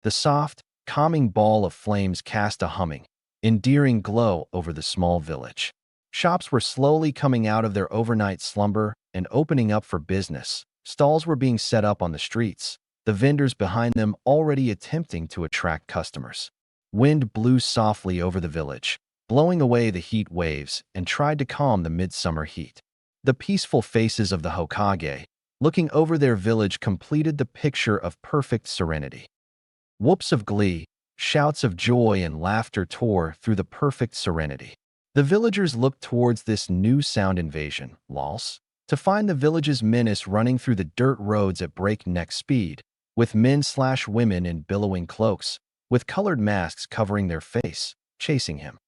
The soft, calming ball of flames cast a humming, endearing glow over the small village. Shops were slowly coming out of their overnight slumber and opening up for business. Stalls were being set up on the streets, the vendors behind them already attempting to attract customers. Wind blew softly over the village, blowing away the heat waves and tried to calm the midsummer heat. The peaceful faces of the Hokage, looking over their village, completed the picture of perfect serenity. Whoops of glee, shouts of joy and laughter tore through the perfect serenity. The villagers looked towards this new sound invasion, lols, to find the village's menace running through the dirt roads at breakneck speed, with men/women in billowing cloaks, with colored masks covering their face, chasing him.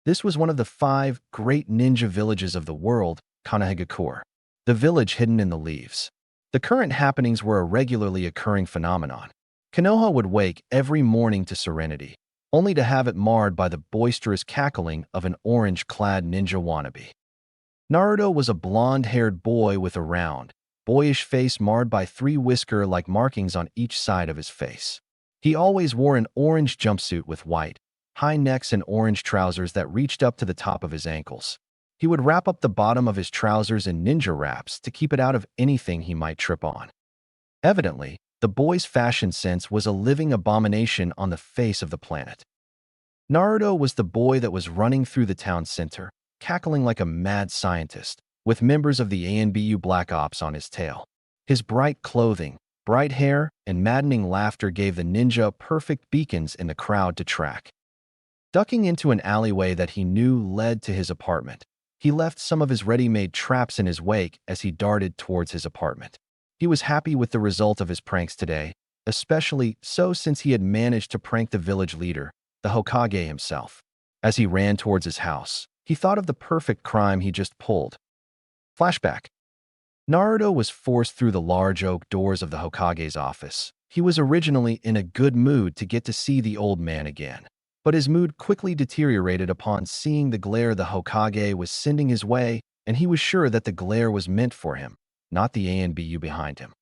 This was one of the 5 great ninja villages of the world, Kanahigakure, the village hidden in the leaves. The current happenings were a regularly occurring phenomenon. Konoha would wake every morning to serenity, only to have it marred by the boisterous cackling of an orange-clad ninja wannabe. Naruto was a blonde-haired boy with a round, boyish face marred by 3 whisker-like markings on each side of his face. He always wore an orange jumpsuit with white, high necks and orange trousers that reached up to the top of his ankles. He would wrap up the bottom of his trousers in ninja wraps to keep it out of anything he might trip on. Evidently, the boy's fashion sense was a living abomination on the face of the planet. Naruto was the boy that was running through the town center, cackling like a mad scientist, with members of the ANBU Black Ops on his tail. His bright clothing, bright hair, and maddening laughter gave the ninja perfect beacons in the crowd to track. Ducking into an alleyway that he knew led to his apartment, he left some of his ready-made traps in his wake as he darted towards his apartment. He was happy with the result of his pranks today, especially so since he had managed to prank the village leader, the Hokage himself. As he ran towards his house, he thought of the perfect crime he just pulled. Flashback. Naruto was forced through the large oak doors of the Hokage's office. He was originally in a good mood to get to see the old man again, but his mood quickly deteriorated upon seeing the glare the Hokage was sending his way, and he was sure that the glare was meant for him, not the ANBU behind him.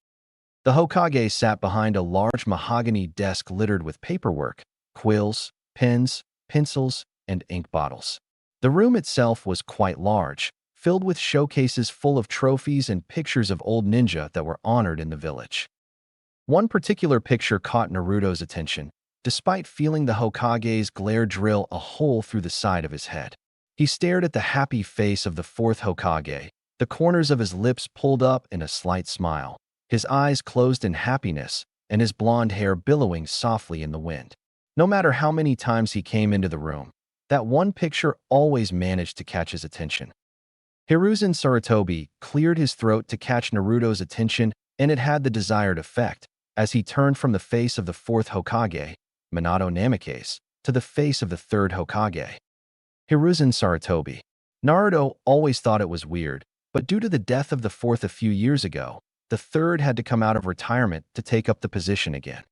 The Hokage sat behind a large mahogany desk littered with paperwork, quills, pens, pencils, and ink bottles. The room itself was quite large, filled with showcases full of trophies and pictures of old ninja that were honored in the village. One particular picture caught Naruto's attention, despite feeling the Hokage's glare drill a hole through the side of his head. He stared at the happy face of the 4th Hokage, the corners of his lips pulled up in a slight smile, his eyes closed in happiness, and his blonde hair billowing softly in the wind. No matter how many times he came into the room, that one picture always managed to catch his attention. Hiruzen Sarutobi cleared his throat to catch Naruto's attention, and it had the desired effect, as he turned from the face of the 4th Hokage, Minato Namikaze, to the face of the 3rd Hokage, Hiruzen Sarutobi. Naruto always thought it was weird, but due to the death of the 4th a few years ago, the 3rd had to come out of retirement to take up the position again.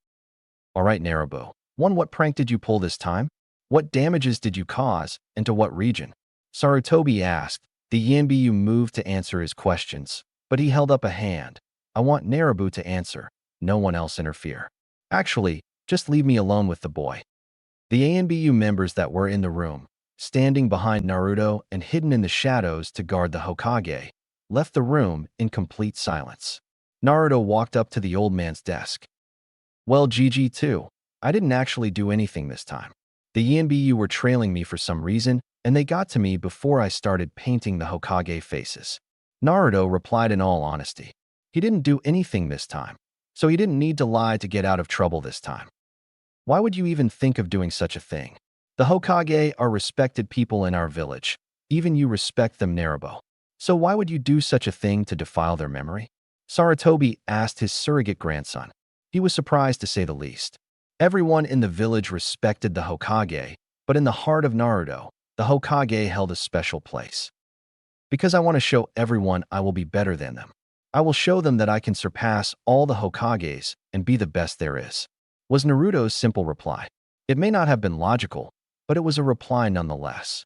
Alright Naruto, what prank did you pull this time? What damages did you cause, and to what region? Sarutobi asked. The Yanbiyu moved to answer his questions, but he held up a hand. I want Naruto to answer. No one else interfere. Actually, just leave me alone with the boy. The ANBU members that were in the room, standing behind Naruto and hidden in the shadows to guard the Hokage, left the room in complete silence. Naruto walked up to the old man's desk. Well, GG too. I didn't actually do anything this time. The Yanbiyu were trailing me for some reason, and they got to me before I started painting the Hokage faces. Naruto replied in all honesty. He didn't do anything this time, so he didn't need to lie to get out of trouble this time. Why would you even think of doing such a thing? The Hokage are respected people in our village. Even you respect them, Naruto. So why would you do such a thing to defile their memory? Sarutobi asked his surrogate grandson. He was surprised to say the least. Everyone in the village respected the Hokage, but in the heart of Naruto, the Hokage held a special place. Because I want to show everyone I will be better than them. I will show them that I can surpass all the Hokages and be the best there is, was Naruto's simple reply. It may not have been logical, but it was a reply nonetheless.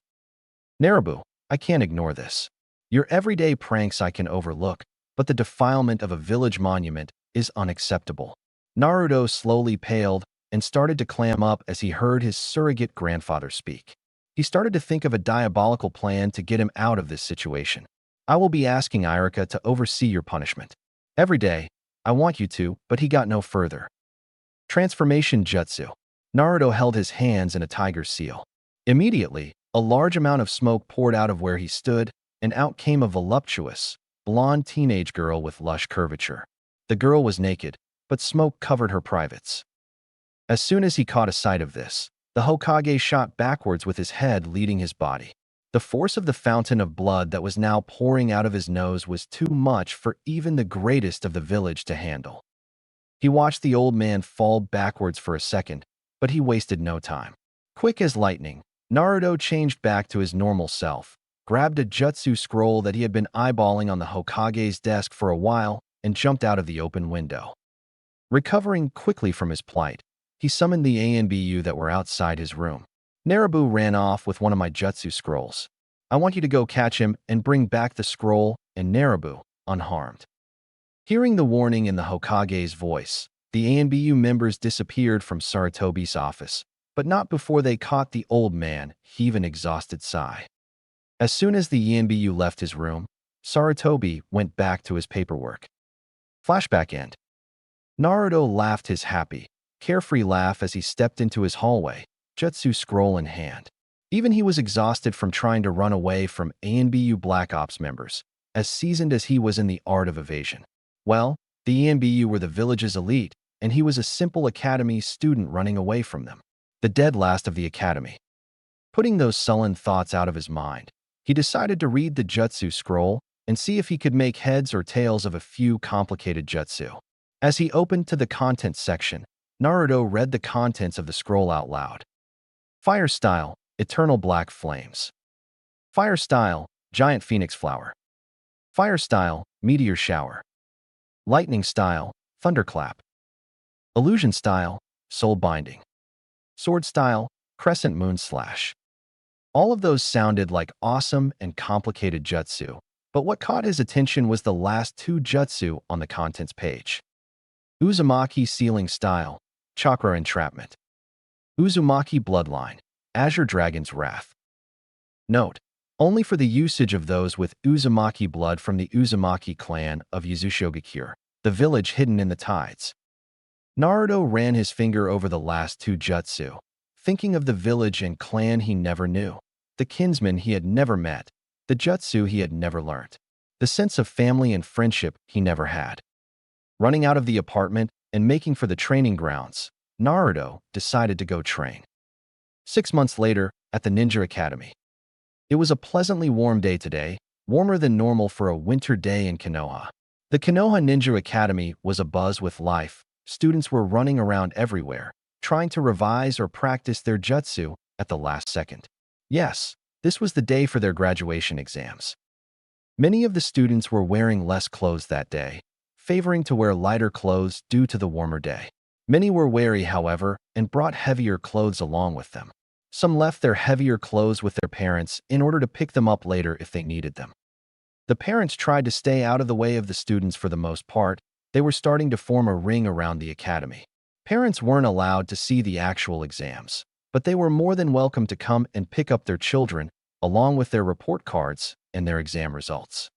Naruto, I can't ignore this. Your everyday pranks I can overlook, but the defilement of a village monument is unacceptable. Naruto slowly paled, and started to clam up as he heard his surrogate grandfather speak. He started to think of a diabolical plan to get him out of this situation. I will be asking Irika to oversee your punishment. Every day, I want you to, but he got no further. Transformation Jutsu. Naruto held his hands in a tiger seal. Immediately, a large amount of smoke poured out of where he stood, and out came a voluptuous, blonde teenage girl with lush curvature. The girl was naked, but smoke covered her privates. As soon as he caught a sight of this, the Hokage shot backwards with his head leading his body. The force of the fountain of blood that was now pouring out of his nose was too much for even the greatest of the village to handle. He watched the old man fall backwards for a second, but he wasted no time. Quick as lightning, Naruto changed back to his normal self, grabbed a jutsu scroll that he had been eyeballing on the Hokage's desk for a while, and jumped out of the open window. Recovering quickly from his plight, he summoned the ANBU that were outside his room. Naruto ran off with one of my jutsu scrolls. I want you to go catch him and bring back the scroll and Naruto, unharmed. Hearing the warning in the Hokage's voice, the ANBU members disappeared from Sarutobi's office, but not before they caught the old man heave an exhausted sigh. As soon as the ANBU left his room, Sarutobi went back to his paperwork. Flashback end. Naruto laughed his happy, carefree laugh as he stepped into his hallway, jutsu scroll in hand. Even he was exhausted from trying to run away from ANBU Black Ops members, as seasoned as he was in the art of evasion. Well, the ANBU were the village's elite, and he was a simple academy student running away from them. The dead last of the academy. Putting those sullen thoughts out of his mind, he decided to read the jutsu scroll and see if he could make heads or tails of a few complicated jutsu. As he opened to the contents section, Naruto read the contents of the scroll out loud. Fire style, eternal black flames. Fire style, giant phoenix flower. Fire style, meteor shower. Lightning style, thunderclap. Illusion style, soul binding. Sword style, crescent moon slash. All of those sounded like awesome and complicated jutsu, but what caught his attention was the last two jutsu on the contents page. Uzumaki sealing style, chakra entrapment. Uzumaki bloodline, Azure Dragon's wrath. Note: only for the usage of those with Uzumaki blood from the Uzumaki clan of Yuzushiogakure, the village hidden in the tides. Naruto ran his finger over the last two jutsu, thinking of the village and clan he never knew, the kinsmen he had never met, the jutsu he had never learned, the sense of family and friendship he never had. Running out of the apartment and making for the training grounds, Naruto decided to go train. 6 months later, at the Ninja Academy. It was a pleasantly warm day today, warmer than normal for a winter day in Konoha. The Konoha Ninja Academy was abuzz with life. Students were running around everywhere, trying to revise or practice their jutsu at the last second. Yes, this was the day for their graduation exams. Many of the students were wearing less clothes that day, favoring to wear lighter clothes due to the warmer day. Many were wary, however, and brought heavier clothes along with them. Some left their heavier clothes with their parents in order to pick them up later if they needed them. The parents tried to stay out of the way of the students for the most part. They were starting to form a ring around the academy. Parents weren't allowed to see the actual exams, but they were more than welcome to come and pick up their children, along with their report cards and their exam results.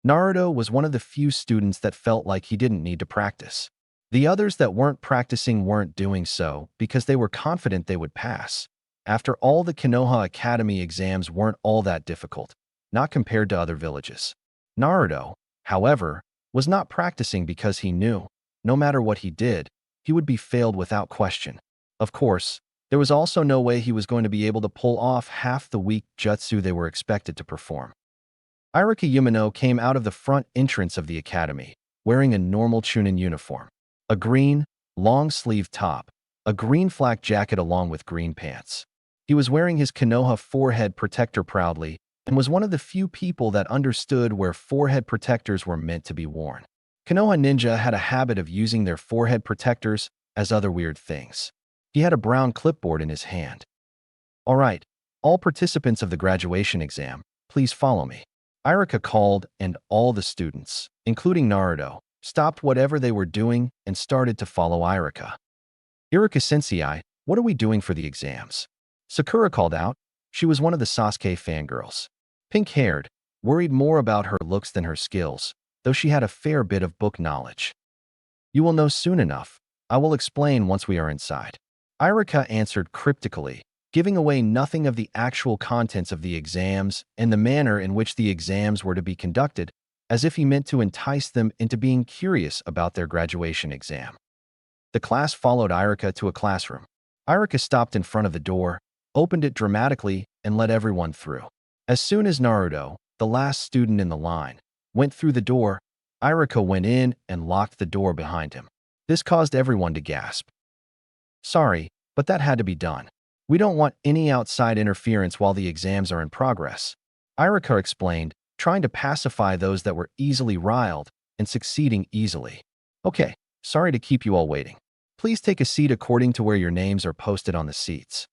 Naruto was one of the few students that felt like he didn't need to practice. The others that weren't practicing weren't doing so because they were confident they would pass. After all, the Konoha Academy exams weren't all that difficult, not compared to other villages. Naruto, however, was not practicing because he knew, no matter what he did, he would be failed without question. Of course, there was also no way he was going to be able to pull off half the weak jutsu they were expected to perform. Irika Yumino came out of the front entrance of the academy, wearing a normal Chunin uniform. A green, long-sleeved top, a green flak jacket along with green pants. He was wearing his Konoha forehead protector proudly and was one of the few people that understood where forehead protectors were meant to be worn. Konoha ninja had a habit of using their forehead protectors as other weird things. He had a brown clipboard in his hand. All right, all participants of the graduation exam, please follow me. Irika called, and all the students, including Naruto, stopped whatever they were doing and started to follow Irika. Iruka-sensei, what are we doing for the exams? Sakura called out. She was one of the Sasuke fangirls. Pink-haired, worried more about her looks than her skills, though she had a fair bit of book knowledge. You will know soon enough. I will explain once we are inside. Iruka answered cryptically, giving away nothing of the actual contents of the exams and the manner in which the exams were to be conducted, as if he meant to entice them into being curious about their graduation exam. The class followed Iruka to a classroom. Iruka stopped in front of the door, opened it dramatically, and let everyone through. As soon as Naruto, the last student in the line, went through the door, Iruka went in and locked the door behind him. This caused everyone to gasp. Sorry, but that had to be done. We don't want any outside interference while the exams are in progress. Iruka explained, trying to pacify those that were easily riled and succeeding easily. Okay, sorry to keep you all waiting. Please take a seat according to where your names are posted on the seats.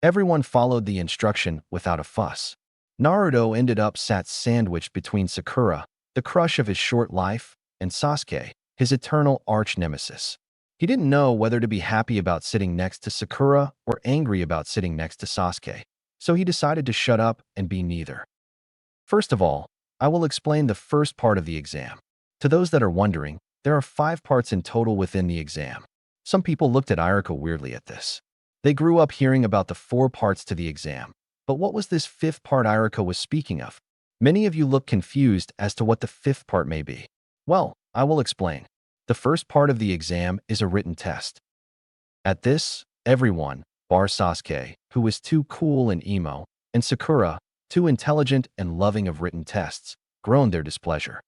Everyone followed the instruction without a fuss. Naruto ended up sat sandwiched between Sakura, the crush of his short life, and Sasuke, his eternal arch-nemesis. He didn't know whether to be happy about sitting next to Sakura or angry about sitting next to Sasuke, so he decided to shut up and be neither. First of all, I will explain the first part of the exam. To those that are wondering, there are 5 parts in total within the exam. Some people looked at Iruka weirdly at this. They grew up hearing about the 4 parts to the exam, but what was this 5th part Iruka was speaking of? Many of you look confused as to what the 5th part may be. Well, I will explain. The first part of the exam is a written test. At this, everyone, bar Sasuke, who was too cool and emo, and Sakura, too intelligent and loving of written tests, groaned their displeasure.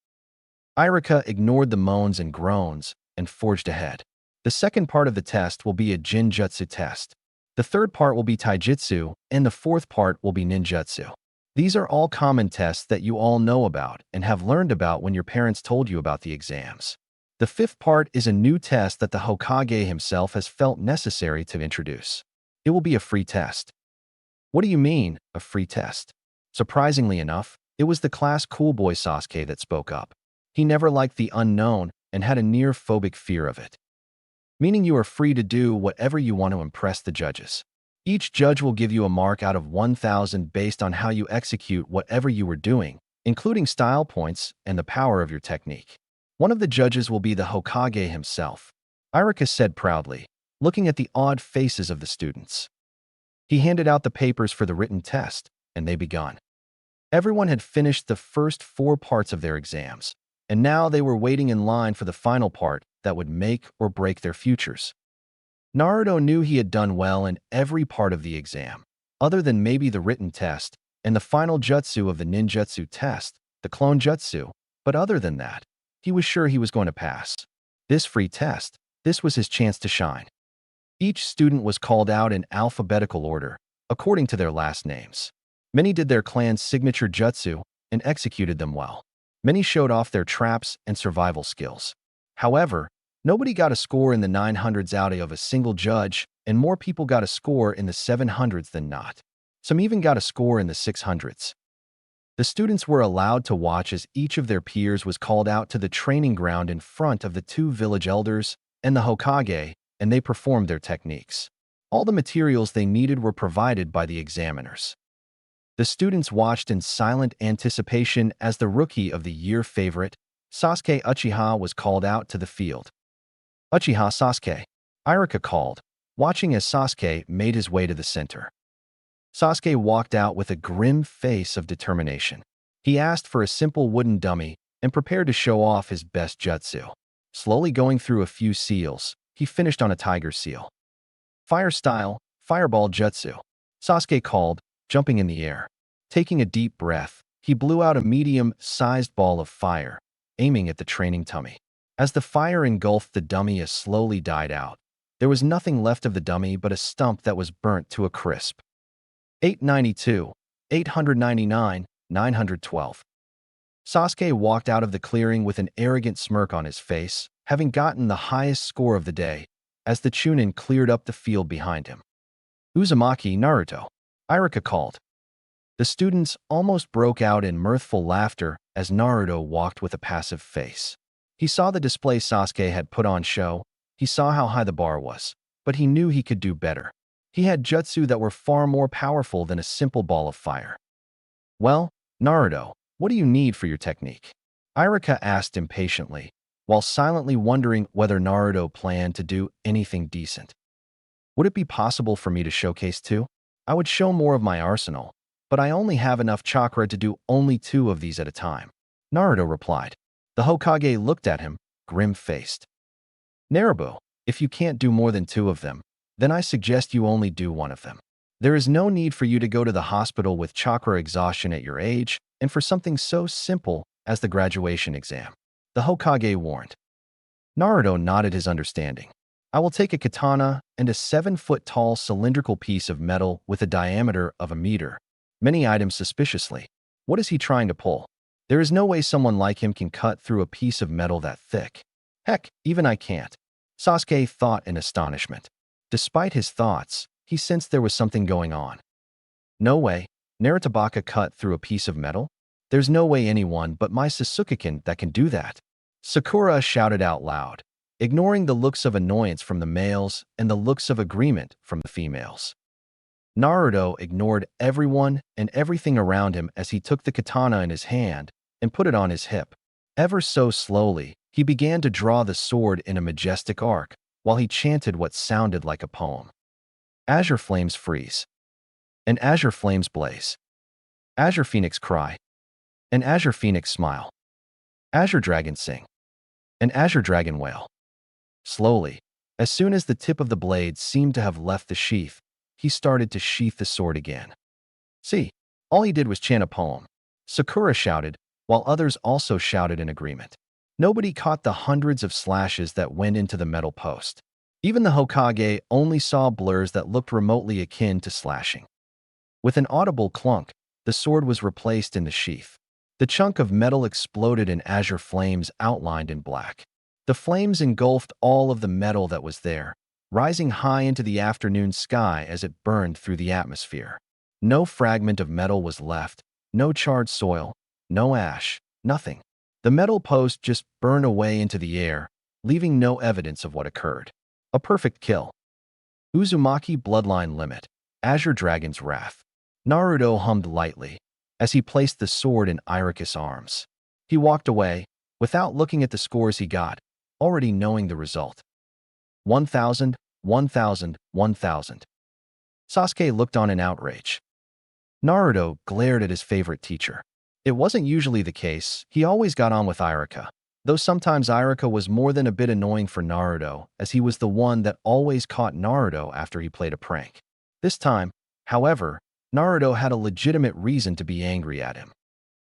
Iruka ignored the moans and groans and forged ahead. The second part of the test will be a Jinjutsu test. The third part will be Taijutsu, and the 4th part will be Ninjutsu. These are all common tests that you all know about and have learned about when your parents told you about the exams. The 5th part is a new test that the Hokage himself has felt necessary to introduce. It will be a free test. What do you mean, a free test? Surprisingly enough, it was the class cool boy Sasuke that spoke up. He never liked the unknown and had a near-phobic fear of it. Meaning you are free to do whatever you want to impress the judges. Each judge will give you a mark out of 1,000 based on how you execute whatever you were doing, including style points and the power of your technique. One of the judges will be the Hokage himself, Iruka said proudly, looking at the odd faces of the students. He handed out the papers for the written test, and they began. Everyone had finished the first 4 parts of their exams, and now they were waiting in line for the final part that would make or break their futures. Naruto knew he had done well in every part of the exam, other than maybe the written test and the final jutsu of the ninjutsu test, the clone jutsu, but other than that, he was sure he was going to pass. This free test, this was his chance to shine. Each student was called out in alphabetical order, according to their last names. Many did their clan's signature jutsu and executed them well. Many showed off their traps and survival skills. However, nobody got a score in the 900s out of a single judge, and more people got a score in the 700s than not. Some even got a score in the 600s. The students were allowed to watch as each of their peers was called out to the training ground in front of the 2 village elders and the Hokage, and they performed their techniques. All the materials they needed were provided by the examiners. The students watched in silent anticipation as the Rookie of the Year favorite, Sasuke Uchiha, was called out to the field. Uchiha Sasuke, Iruka called, watching as Sasuke made his way to the center. Sasuke walked out with a grim face of determination. He asked for a simple wooden dummy and prepared to show off his best jutsu. Slowly going through a few seals, he finished on a tiger seal. Fire style, fireball jutsu, Sasuke called, jumping in the air. Taking a deep breath, he blew out a medium-sized ball of fire, aiming at the training tummy. As the fire engulfed the dummy as slowly died out, there was nothing left of the dummy but a stump that was burnt to a crisp. 892, 899, 912. Sasuke walked out of the clearing with an arrogant smirk on his face, having gotten the highest score of the day, as the Chunin cleared up the field behind him. Uzumaki Naruto, Iruka called. The students almost broke out in mirthful laughter as Naruto walked with a passive face. He saw the display Sasuke had put on show. He saw how high the bar was. but he knew he could do better. He had jutsu that were far more powerful than a simple ball of fire. "Well, Naruto, what do you need for your technique?" Iruka asked impatiently, while silently wondering whether Naruto planned to do anything decent. "Would it be possible for me to showcase too? I would show more of my arsenal, but I only have enough chakra to do only 2 of these at a time," Naruto replied. The Hokage looked at him, grim-faced. "Naruto, if you can't do more than 2 of them, then I suggest you only do 1 of them. There is no need for you to go to the hospital with chakra exhaustion at your age and for something so simple as the graduation exam," the Hokage warned. Naruto nodded his understanding. "I will take a katana and a 7-foot-tall cylindrical piece of metal with a diameter of a meter." Many items suspiciously. What is he trying to pull? There is no way someone like him can cut through a piece of metal that thick. Heck, even I can't, Sasuke thought in astonishment. Despite his thoughts, he sensed there was something going on. No way, Naruto cut through a piece of metal? There's no way anyone but my Sasuke-kin that can do that. Sakura shouted out loud, ignoring the looks of annoyance from the males and the looks of agreement from the females. Naruto ignored everyone and everything around him as he took the katana in his hand and put it on his hip. Ever so slowly, he began to draw the sword in a majestic arc while he chanted what sounded like a poem. Azure flames freeze. And azure flames blaze. Azure phoenix cry. And azure phoenix smile. Azure dragon sing. And azure dragon wail. Slowly, as soon as the tip of the blade seemed to have left the sheath, he started to sheath the sword again. "See, all he did was chant a poem," Sakura shouted, while others also shouted in agreement. Nobody caught the hundreds of slashes that went into the metal post. Even the Hokage only saw blurs that looked remotely akin to slashing. With an audible clunk, the sword was replaced in the sheath. The chunk of metal exploded in azure flames outlined in black. The flames engulfed all of the metal that was there, rising high into the afternoon sky as it burned through the atmosphere. No fragment of metal was left, no charred soil, no ash, nothing. The metal post just burned away into the air, leaving no evidence of what occurred. A perfect kill. Uzumaki Bloodline Limit. Azure Dragon's Wrath. Naruto hummed lightly as he placed the sword in Iruka's arms. He walked away, without looking at the scores he got, already knowing the result. 1,000, 1,000, 1,000. Sasuke looked on in outrage. Naruto glared at his favorite teacher. It wasn't usually the case. He always got on with Iruka, though sometimes Iruka was more than a bit annoying for Naruto, as he was the one that always caught Naruto after he played a prank. This time, however, Naruto had a legitimate reason to be angry at him.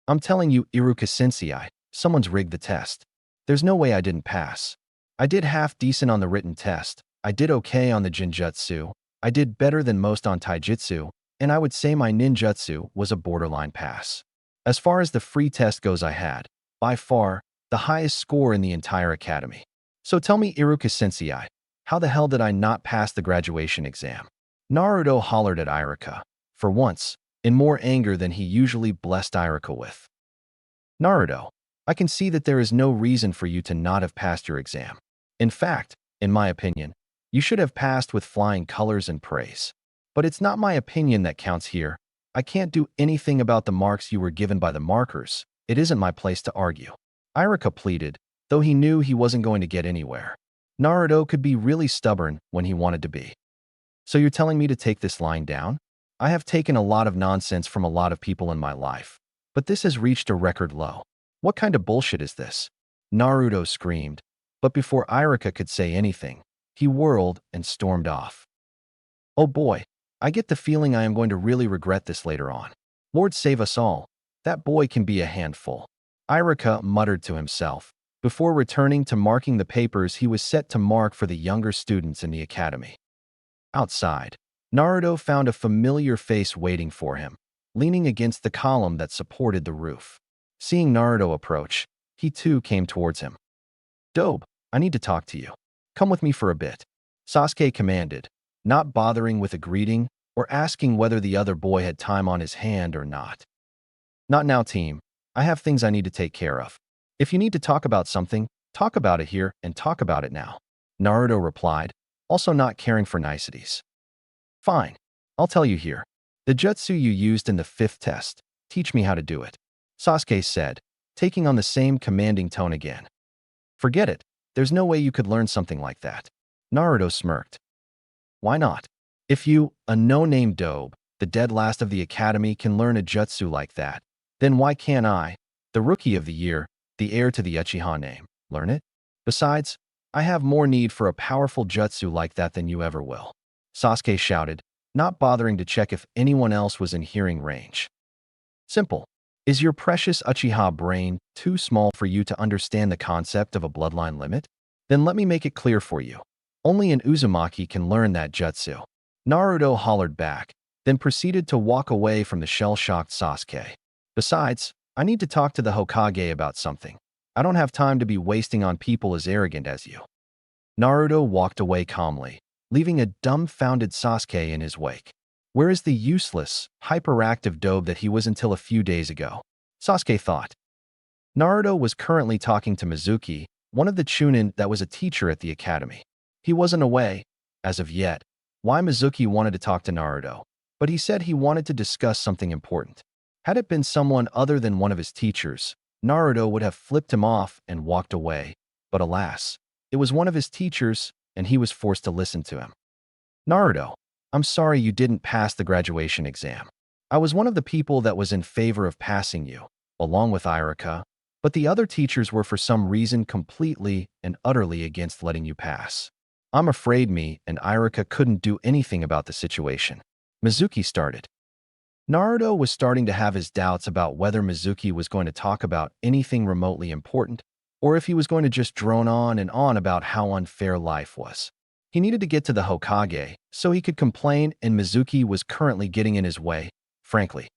"I'm telling you, Iruka-sensei, someone's rigged the test. There's no way I didn't pass. I did half decent on the written test, I did okay on the Jinjutsu, I did better than most on Taijutsu, and I would say my ninjutsu was a borderline pass. As far as the free test goes, I had, by far, the highest score in the entire academy. So tell me, Iruka-sensei, how the hell did I not pass the graduation exam?" Naruto hollered at Iruka, for once, in more anger than he usually blessed Iruka with. "Naruto, I can see that there is no reason for you to not have passed your exam. In fact, in my opinion, you should have passed with flying colors and praise. But it's not my opinion that counts here. I can't do anything about the marks you were given by the markers. It isn't my place to argue," Iruka pleaded, though he knew he wasn't going to get anywhere. Naruto could be really stubborn when he wanted to be. "So you're telling me to take this line down? I have taken a lot of nonsense from a lot of people in my life, but this has reached a record low. What kind of bullshit is this?" Naruto screamed, but before Iruka could say anything, he whirled and stormed off. "Oh boy, I get the feeling I am going to really regret this later on. Lord save us all, that boy can be a handful," Iruka muttered to himself, before returning to marking the papers he was set to mark for the younger students in the academy. Outside, Naruto found a familiar face waiting for him, leaning against the column that supported the roof. Seeing Naruto approach, he too came towards him. "Dobe, I need to talk to you. Come with me for a bit," Sasuke commanded, not bothering with a greeting or asking whether the other boy had time on his hand or not. "Not now, team. I have things I need to take care of. If you need to talk about something, talk about it here and talk about it now," Naruto replied, also not caring for niceties. Fine. I'll tell you here. The jutsu you used in the 5th test. Teach me how to do it. Sasuke said, taking on the same commanding tone again. Forget it. There's no way you could learn something like that. Naruto smirked. Why not? If you, a no-name dobe, the dead last of the academy, can learn a jutsu like that, then why can't I, the rookie of the year, the heir to the Uchiha name, learn it? Besides, I have more need for a powerful jutsu like that than you ever will. Sasuke shouted, not bothering to check if anyone else was in hearing range. Simple. Is your precious Uchiha brain too small for you to understand the concept of a bloodline limit? Then let me make it clear for you. Only an Uzumaki can learn that jutsu. Naruto hollered back, then proceeded to walk away from the shell-shocked Sasuke. Besides, I need to talk to the Hokage about something. I don't have time to be wasting on people as arrogant as you. Naruto walked away calmly, leaving a dumbfounded Sasuke in his wake. Where is the useless, hyperactive dobe that he was until a few days ago? Sasuke thought. Naruto was currently talking to Mizuki, one of the Chunin that was a teacher at the academy. He wasn't aware, as of yet, why Mizuki wanted to talk to Naruto, but he said he wanted to discuss something important. Had it been someone other than one of his teachers, Naruto would have flipped him off and walked away, but alas, it was one of his teachers, and he was forced to listen to him. Naruto, I'm sorry you didn't pass the graduation exam. I was one of the people that was in favor of passing you, along with Irika, but the other teachers were for some reason completely and utterly against letting you pass. I'm afraid me and Irika couldn't do anything about the situation. Mizuki started. Naruto was starting to have his doubts about whether Mizuki was going to talk about anything remotely important, or if he was going to just drone on and on about how unfair life was. He needed to get to the Hokage so he could complain, and Mizuki was currently getting in his way, frankly.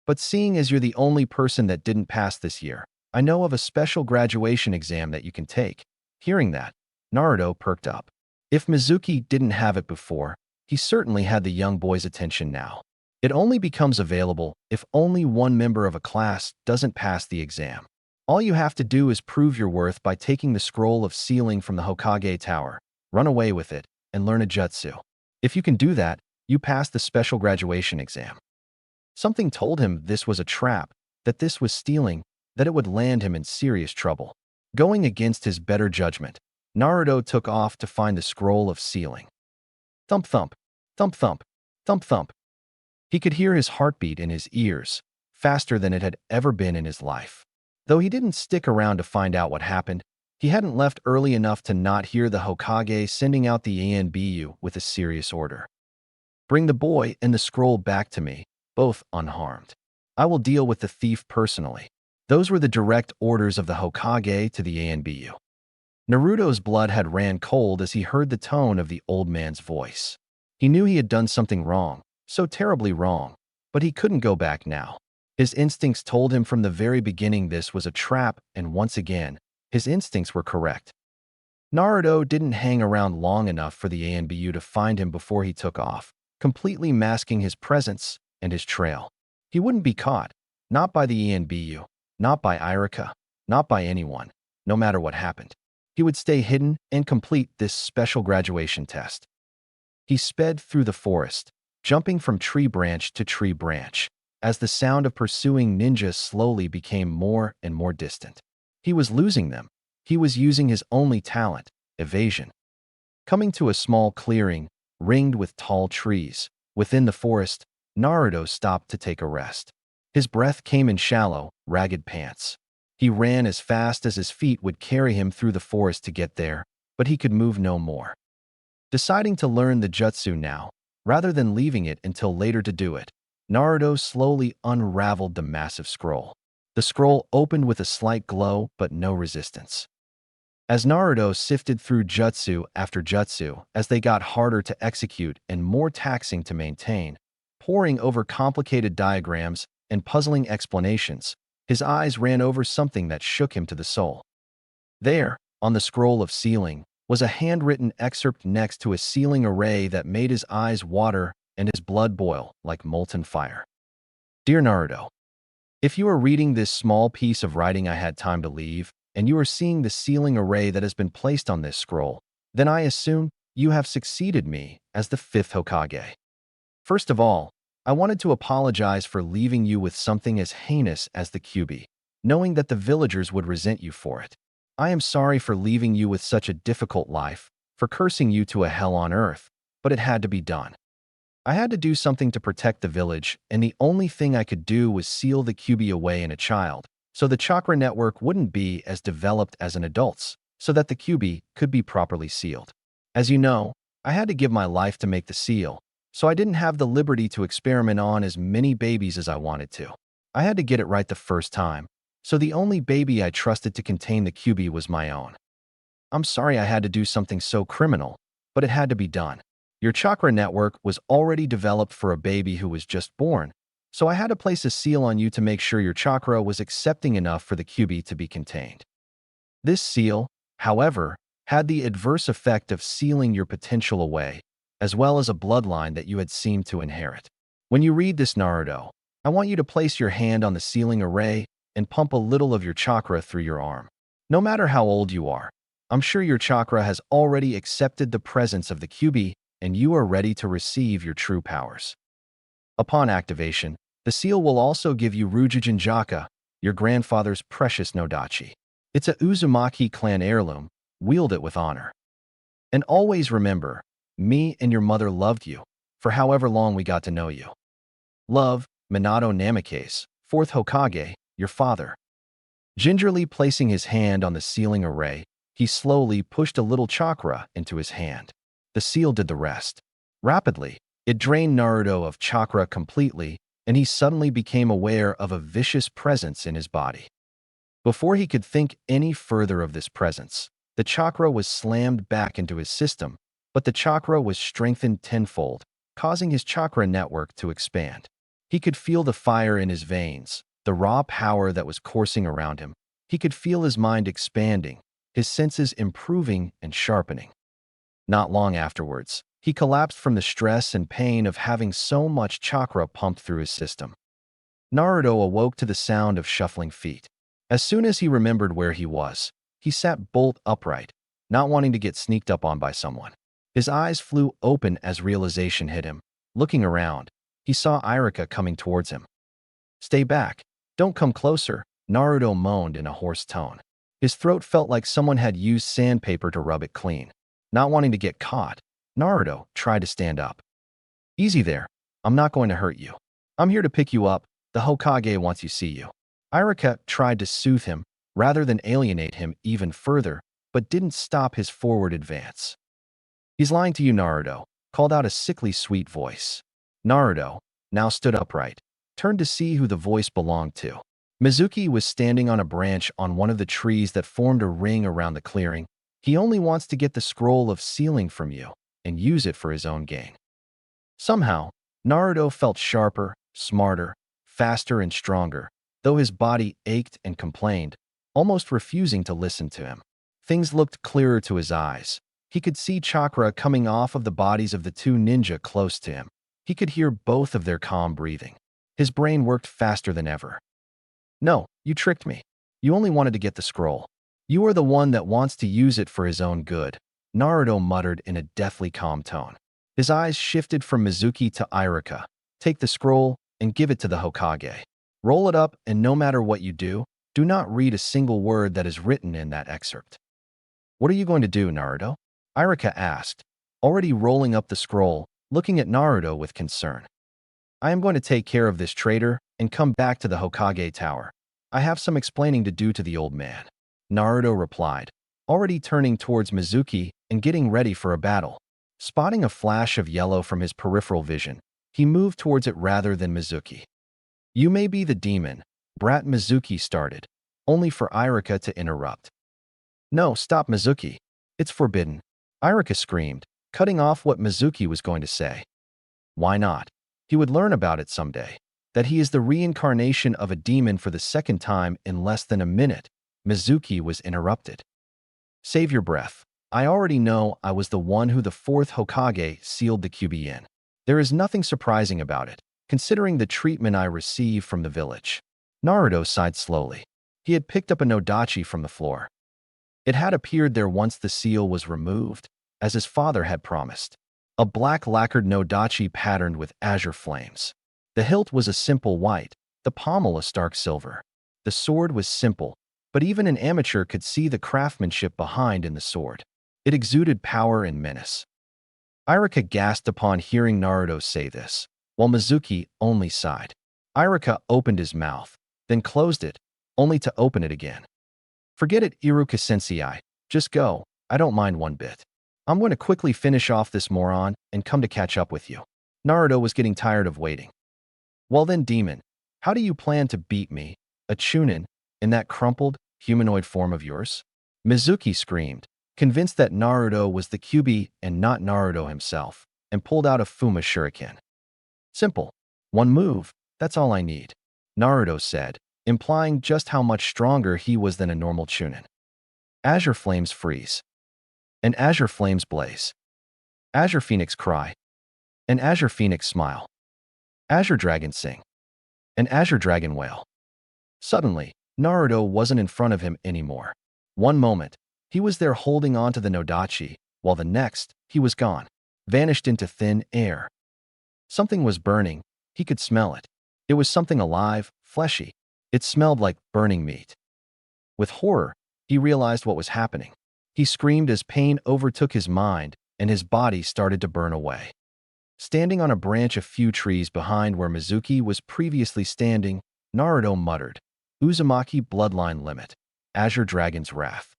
But seeing as you're the only person that didn't pass this year, I know of a special graduation exam that you can take. Hearing that, Naruto perked up. If Mizuki didn't have it before, he certainly had the young boy's attention now. It only becomes available if only one member of a class doesn't pass the exam. All you have to do is prove your worth by taking the scroll of sealing from the Hokage Tower, run away with it, and learn a jutsu. If you can do that, you pass the special graduation exam. Something told him this was a trap, that this was stealing, that it would land him in serious trouble. Going against his better judgment, Naruto took off to find the scroll of sealing. Thump thump, thump thump, thump thump. He could hear his heartbeat in his ears, faster than it had ever been in his life. Though he didn't stick around to find out what happened, he hadn't left early enough to not hear the Hokage sending out the ANBU with a serious order. Bring the boy and the scroll back to me, both unharmed. I will deal with the thief personally. Those were the direct orders of the Hokage to the ANBU. Naruto's blood had ran cold as he heard the tone of the old man's voice. He knew he had done something wrong, so terribly wrong, but he couldn't go back now. His instincts told him from the very beginning this was a trap, and once again, his instincts were correct. Naruto didn't hang around long enough for the ANBU to find him before he took off, completely masking his presence and his trail. He wouldn't be caught, not by the ANBU, not by Irika, not by anyone, no matter what happened. He would stay hidden and complete this special graduation test. He sped through the forest, jumping from tree branch to tree branch, as the sound of pursuing ninjas slowly became more and more distant. He was losing them. He was using his only talent, evasion. Coming to a small clearing, ringed with tall trees, within the forest, Naruto stopped to take a rest. His breath came in shallow, ragged pants. He ran as fast as his feet would carry him through the forest to get there, but he could move no more. Deciding to learn the jutsu now, rather than leaving it until later to do it, Naruto slowly unraveled the massive scroll. The scroll opened with a slight glow, but no resistance. As Naruto sifted through jutsu after jutsu, as they got harder to execute and more taxing to maintain, poring over complicated diagrams and puzzling explanations, his eyes ran over something that shook him to the soul. There, on the scroll of sealing, was a handwritten excerpt next to a sealing array that made his eyes water and his blood boil like molten fire. Dear Naruto, if you are reading this small piece of writing I had time to leave, and you are seeing the sealing array that has been placed on this scroll, then I assume you have succeeded me as the fifth Hokage. First of all, I wanted to apologize for leaving you with something as heinous as the Kyuubi, knowing that the villagers would resent you for it. I am sorry for leaving you with such a difficult life, for cursing you to a hell on earth, but it had to be done. I had to do something to protect the village, and the only thing I could do was seal the Kyuubi away in a child, so the chakra network wouldn't be as developed as an adult's, so that the Kyuubi could be properly sealed. As you know, I had to give my life to make the seal, so I didn't have the liberty to experiment on as many babies as I wanted to. I had to get it right the first time, so the only baby I trusted to contain the Kyuubi was my own. I'm sorry I had to do something so criminal, but it had to be done. Your chakra network was already developed for a baby who was just born, so I had to place a seal on you to make sure your chakra was accepting enough for the Kyuubi to be contained. This seal, however, had the adverse effect of sealing your potential away, as well as a bloodline that you had seemed to inherit. When you read this, Naruto, I want you to place your hand on the sealing array and pump a little of your chakra through your arm. No matter how old you are, I'm sure your chakra has already accepted the presence of the Kyuubi and you are ready to receive your true powers. Upon activation, the seal will also give you Ryujin Jaka, your grandfather's precious Nodachi. It's a Uzumaki clan heirloom. Wield it with honor. And always remember, me and your mother loved you, for however long we got to know you. Love, Minato Namikaze, 4th Hokage, your father. Gingerly placing his hand on the sealing array, he slowly pushed a little chakra into his hand. The seal did the rest. Rapidly, it drained Naruto of chakra completely, and he suddenly became aware of a vicious presence in his body. Before he could think any further of this presence, the chakra was slammed back into his system, but the chakra was strengthened tenfold, causing his chakra network to expand. He could feel the fire in his veins, the raw power that was coursing around him. He could feel his mind expanding, his senses improving and sharpening. Not long afterwards, he collapsed from the stress and pain of having so much chakra pumped through his system. Naruto awoke to the sound of shuffling feet. As soon as he remembered where he was, he sat bolt upright, not wanting to get sneaked up on by someone. His eyes flew open as realization hit him. Looking around, he saw Irika coming towards him. "Stay back. Don't come closer," Naruto moaned in a hoarse tone. His throat felt like someone had used sandpaper to rub it clean. Not wanting to get caught, Naruto tried to stand up. "Easy there. I'm not going to hurt you. I'm here to pick you up. The Hokage wants you to see you." Irika tried to soothe him, rather than alienate him even further, but didn't stop his forward advance. "He's lying to you," Naruto called out a sickly sweet voice. Naruto, now stood upright, turned to see who the voice belonged to. Mizuki was standing on a branch on one of the trees that formed a ring around the clearing. He only wants to get the scroll of sealing from you and use it for his own gain. Somehow, Naruto felt sharper, smarter, faster, and stronger, though his body ached and complained, almost refusing to listen to him. Things looked clearer to his eyes. He could see chakra coming off of the bodies of the two ninja close to him. He could hear both of their calm breathing. His brain worked faster than ever. "No, you tricked me. You only wanted to get the scroll. You are the one that wants to use it for his own good," Naruto muttered in a deathly calm tone. His eyes shifted from Mizuki to Irika. "Take the scroll and give it to the Hokage. Roll it up, and no matter what you do, do not read a single word that is written in that excerpt." "What are you going to do, Naruto?" Irika asked, already rolling up the scroll, looking at Naruto with concern. "I am going to take care of this traitor and come back to the Hokage Tower. I have some explaining to do to the old man," Naruto replied, already turning towards Mizuki and getting ready for a battle. Spotting a flash of yellow from his peripheral vision, he moved towards it rather than Mizuki. "You may be the demon," Brat Mizuki started, only for Irika to interrupt. "No, stop, Mizuki. It's forbidden," Irika screamed, cutting off what Mizuki was going to say. "Why not? He would learn about it someday. That he is the reincarnation of a demon for the second time in less than a minute," Mizuki was interrupted. "Save your breath. I already know I was the one who the 4th Hokage sealed the Kyuubi in. There is nothing surprising about it, considering the treatment I received from the village." Naruto sighed slowly. He had picked up a Nodachi from the floor. It had appeared there once the seal was removed. as his father had promised. A black lacquered nodachi patterned with azure flames. The hilt was a simple white, the pommel a stark silver. The sword was simple, but even an amateur could see the craftsmanship behind in the sword. It exuded power and menace. Irika gasped upon hearing Naruto say this, while Mizuki only sighed. Irika opened his mouth, then closed it, only to open it again. Forget it, Iruka-sensei. Just go. I don't mind one bit. I'm going to quickly finish off this moron and come to catch up with you. Naruto was getting tired of waiting. Well then, demon, how do you plan to beat me, a chunin, in that crumpled, humanoid form of yours? Mizuki screamed, convinced that Naruto was the Kyuubi and not Naruto himself, and pulled out a Fuma shuriken. Simple. One move, that's all I need, Naruto said, implying just how much stronger he was than a normal chunin. Azure flames freeze. An azure flames blaze. Azure phoenix cry. An azure phoenix smile. Azure dragon sing. An azure dragon wail. Suddenly, Naruto wasn't in front of him anymore. One moment, he was there holding on to the nodachi, while the next, he was gone, vanished into thin air. Something was burning. He could smell it. It was something alive, fleshy. It smelled like burning meat. With horror, he realized what was happening. He screamed as pain overtook his mind, and his body started to burn away. Standing on a branch a few trees behind where Mizuki was previously standing, Naruto muttered, Uzumaki bloodline limit, Azure Dragon's wrath.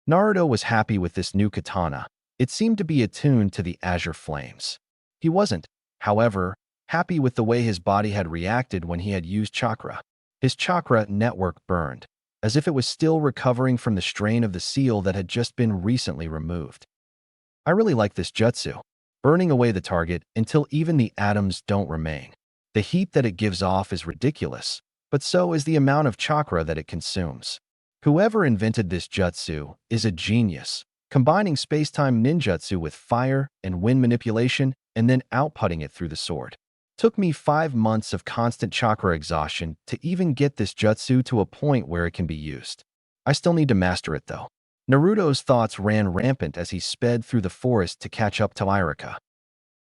Naruto was happy with this new katana. It seemed to be attuned to the azure flames. He wasn't, however, happy with the way his body had reacted when he had used chakra. His chakra network burned, as if it was still recovering from the strain of the seal that had just been recently removed. I really like this jutsu, burning away the target until even the atoms don't remain. The heat that it gives off is ridiculous, but so is the amount of chakra that it consumes. Whoever invented this jutsu is a genius, combining space-time ninjutsu with fire and wind manipulation and then outputting it through the sword. Took me 5 months of constant chakra exhaustion to even get this jutsu to a point where it can be used. I still need to master it though. Naruto's thoughts ran rampant as he sped through the forest to catch up to Irika.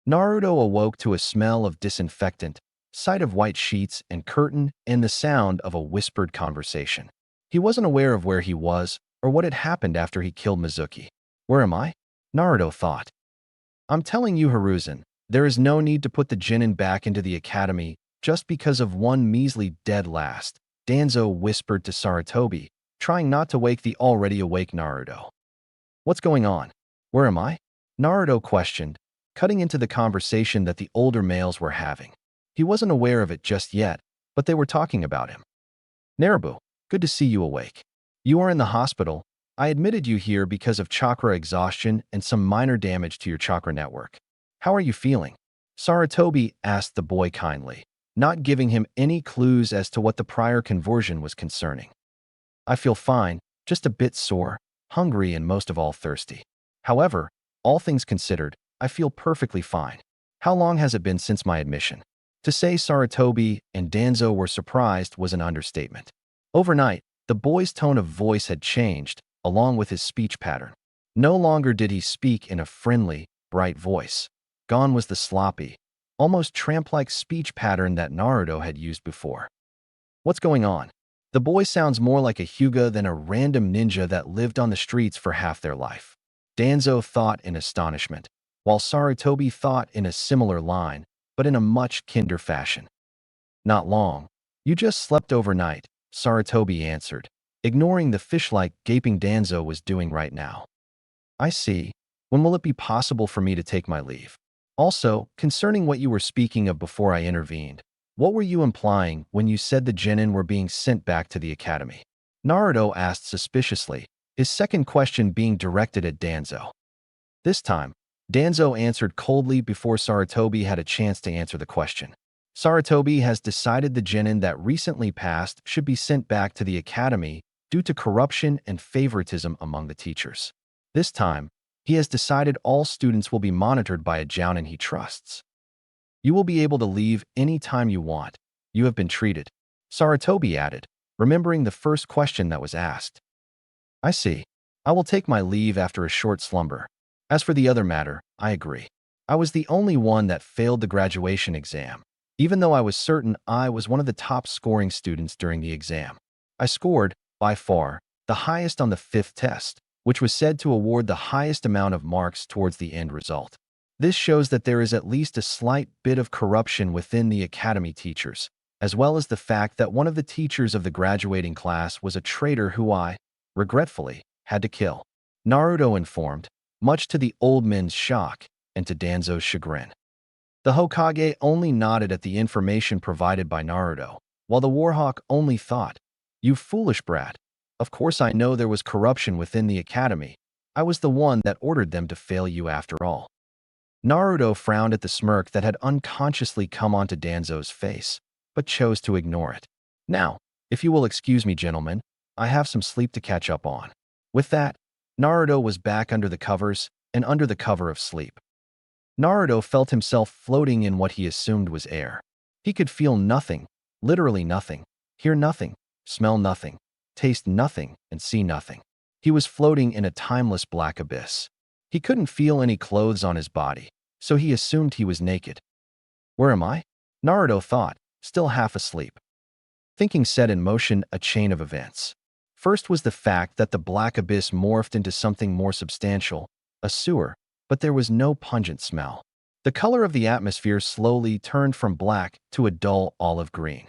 Naruto awoke to a smell of disinfectant, sight of white sheets and curtain, and the sound of a whispered conversation. He wasn't aware of where he was or what had happened after he killed Mizuki. Where am I? Naruto thought. I'm telling you, Hiruzen, there is no need to put the Genin back into the academy just because of one measly dead last, Danzo whispered to Sarutobi, trying not to wake the already awake Naruto. What's going on? Where am I? Naruto questioned, cutting into the conversation that the older males were having. He wasn't aware of it just yet, but they were talking about him. Narabu, good to see you awake. You are in the hospital. I admitted you here because of chakra exhaustion and some minor damage to your chakra network. How are you feeling? Sarutobi asked the boy kindly, not giving him any clues as to what the prior conversion was concerning. I feel fine, just a bit sore, hungry, and most of all thirsty. However, all things considered, I feel perfectly fine. How long has it been since my admission? To say Sarutobi and Danzo were surprised was an understatement. Overnight, the boy's tone of voice had changed, along with his speech pattern. No longer did he speak in a friendly, bright voice. Gone was the sloppy, almost tramp-like speech pattern that Naruto had used before. What's going on? The boy sounds more like a Hyuga than a random ninja that lived on the streets for half their life. Danzo thought in astonishment, while Sarutobi thought in a similar line, but in a much kinder fashion. Not long. You just slept overnight, Sarutobi answered, ignoring the fish-like gaping Danzo was doing right now. I see. When will it be possible for me to take my leave? Also, concerning what you were speaking of before I intervened, what were you implying when you said the genin were being sent back to the academy? Naruto asked suspiciously, his second question being directed at Danzo. This time, Danzo answered coldly before Sarutobi had a chance to answer the question. Sarutobi has decided the genin that recently passed should be sent back to the academy due to corruption and favoritism among the teachers. This time, he has decided all students will be monitored by a jounin he trusts. You will be able to leave any time you want. You have been treated, Sarutobi added, remembering the first question that was asked. I see. I will take my leave after a short slumber. As for the other matter, I agree. I was the only one that failed the graduation exam, even though I was certain I was one of the top scoring students during the exam. I scored, by far, the highest on the fifth test, which was said to award the highest amount of marks towards the end result. This shows that there is at least a slight bit of corruption within the academy teachers, as well as the fact that one of the teachers of the graduating class was a traitor who I, regretfully, had to kill. Naruto informed, much to the old men's shock and to Danzo's chagrin. The Hokage only nodded at the information provided by Naruto, while the Warhawk only thought, "You foolish brat. Of course I know there was corruption within the academy. I was the one that ordered them to fail you after all." Naruto frowned at the smirk that had unconsciously come onto Danzo's face, but chose to ignore it. "Now, if you will excuse me, gentlemen, I have some sleep to catch up on." With that, Naruto was back under the covers and under the cover of sleep. Naruto felt himself floating in what he assumed was air. He could feel nothing, literally nothing, hear nothing, smell nothing, taste nothing, and see nothing. He was floating in a timeless black abyss. He couldn't feel any clothes on his body, so he assumed he was naked. "Where am I?" Naruto thought, still half asleep. Thinking set in motion a chain of events. First was the fact that the black abyss morphed into something more substantial, a sewer, but there was no pungent smell. The color of the atmosphere slowly turned from black to a dull olive green.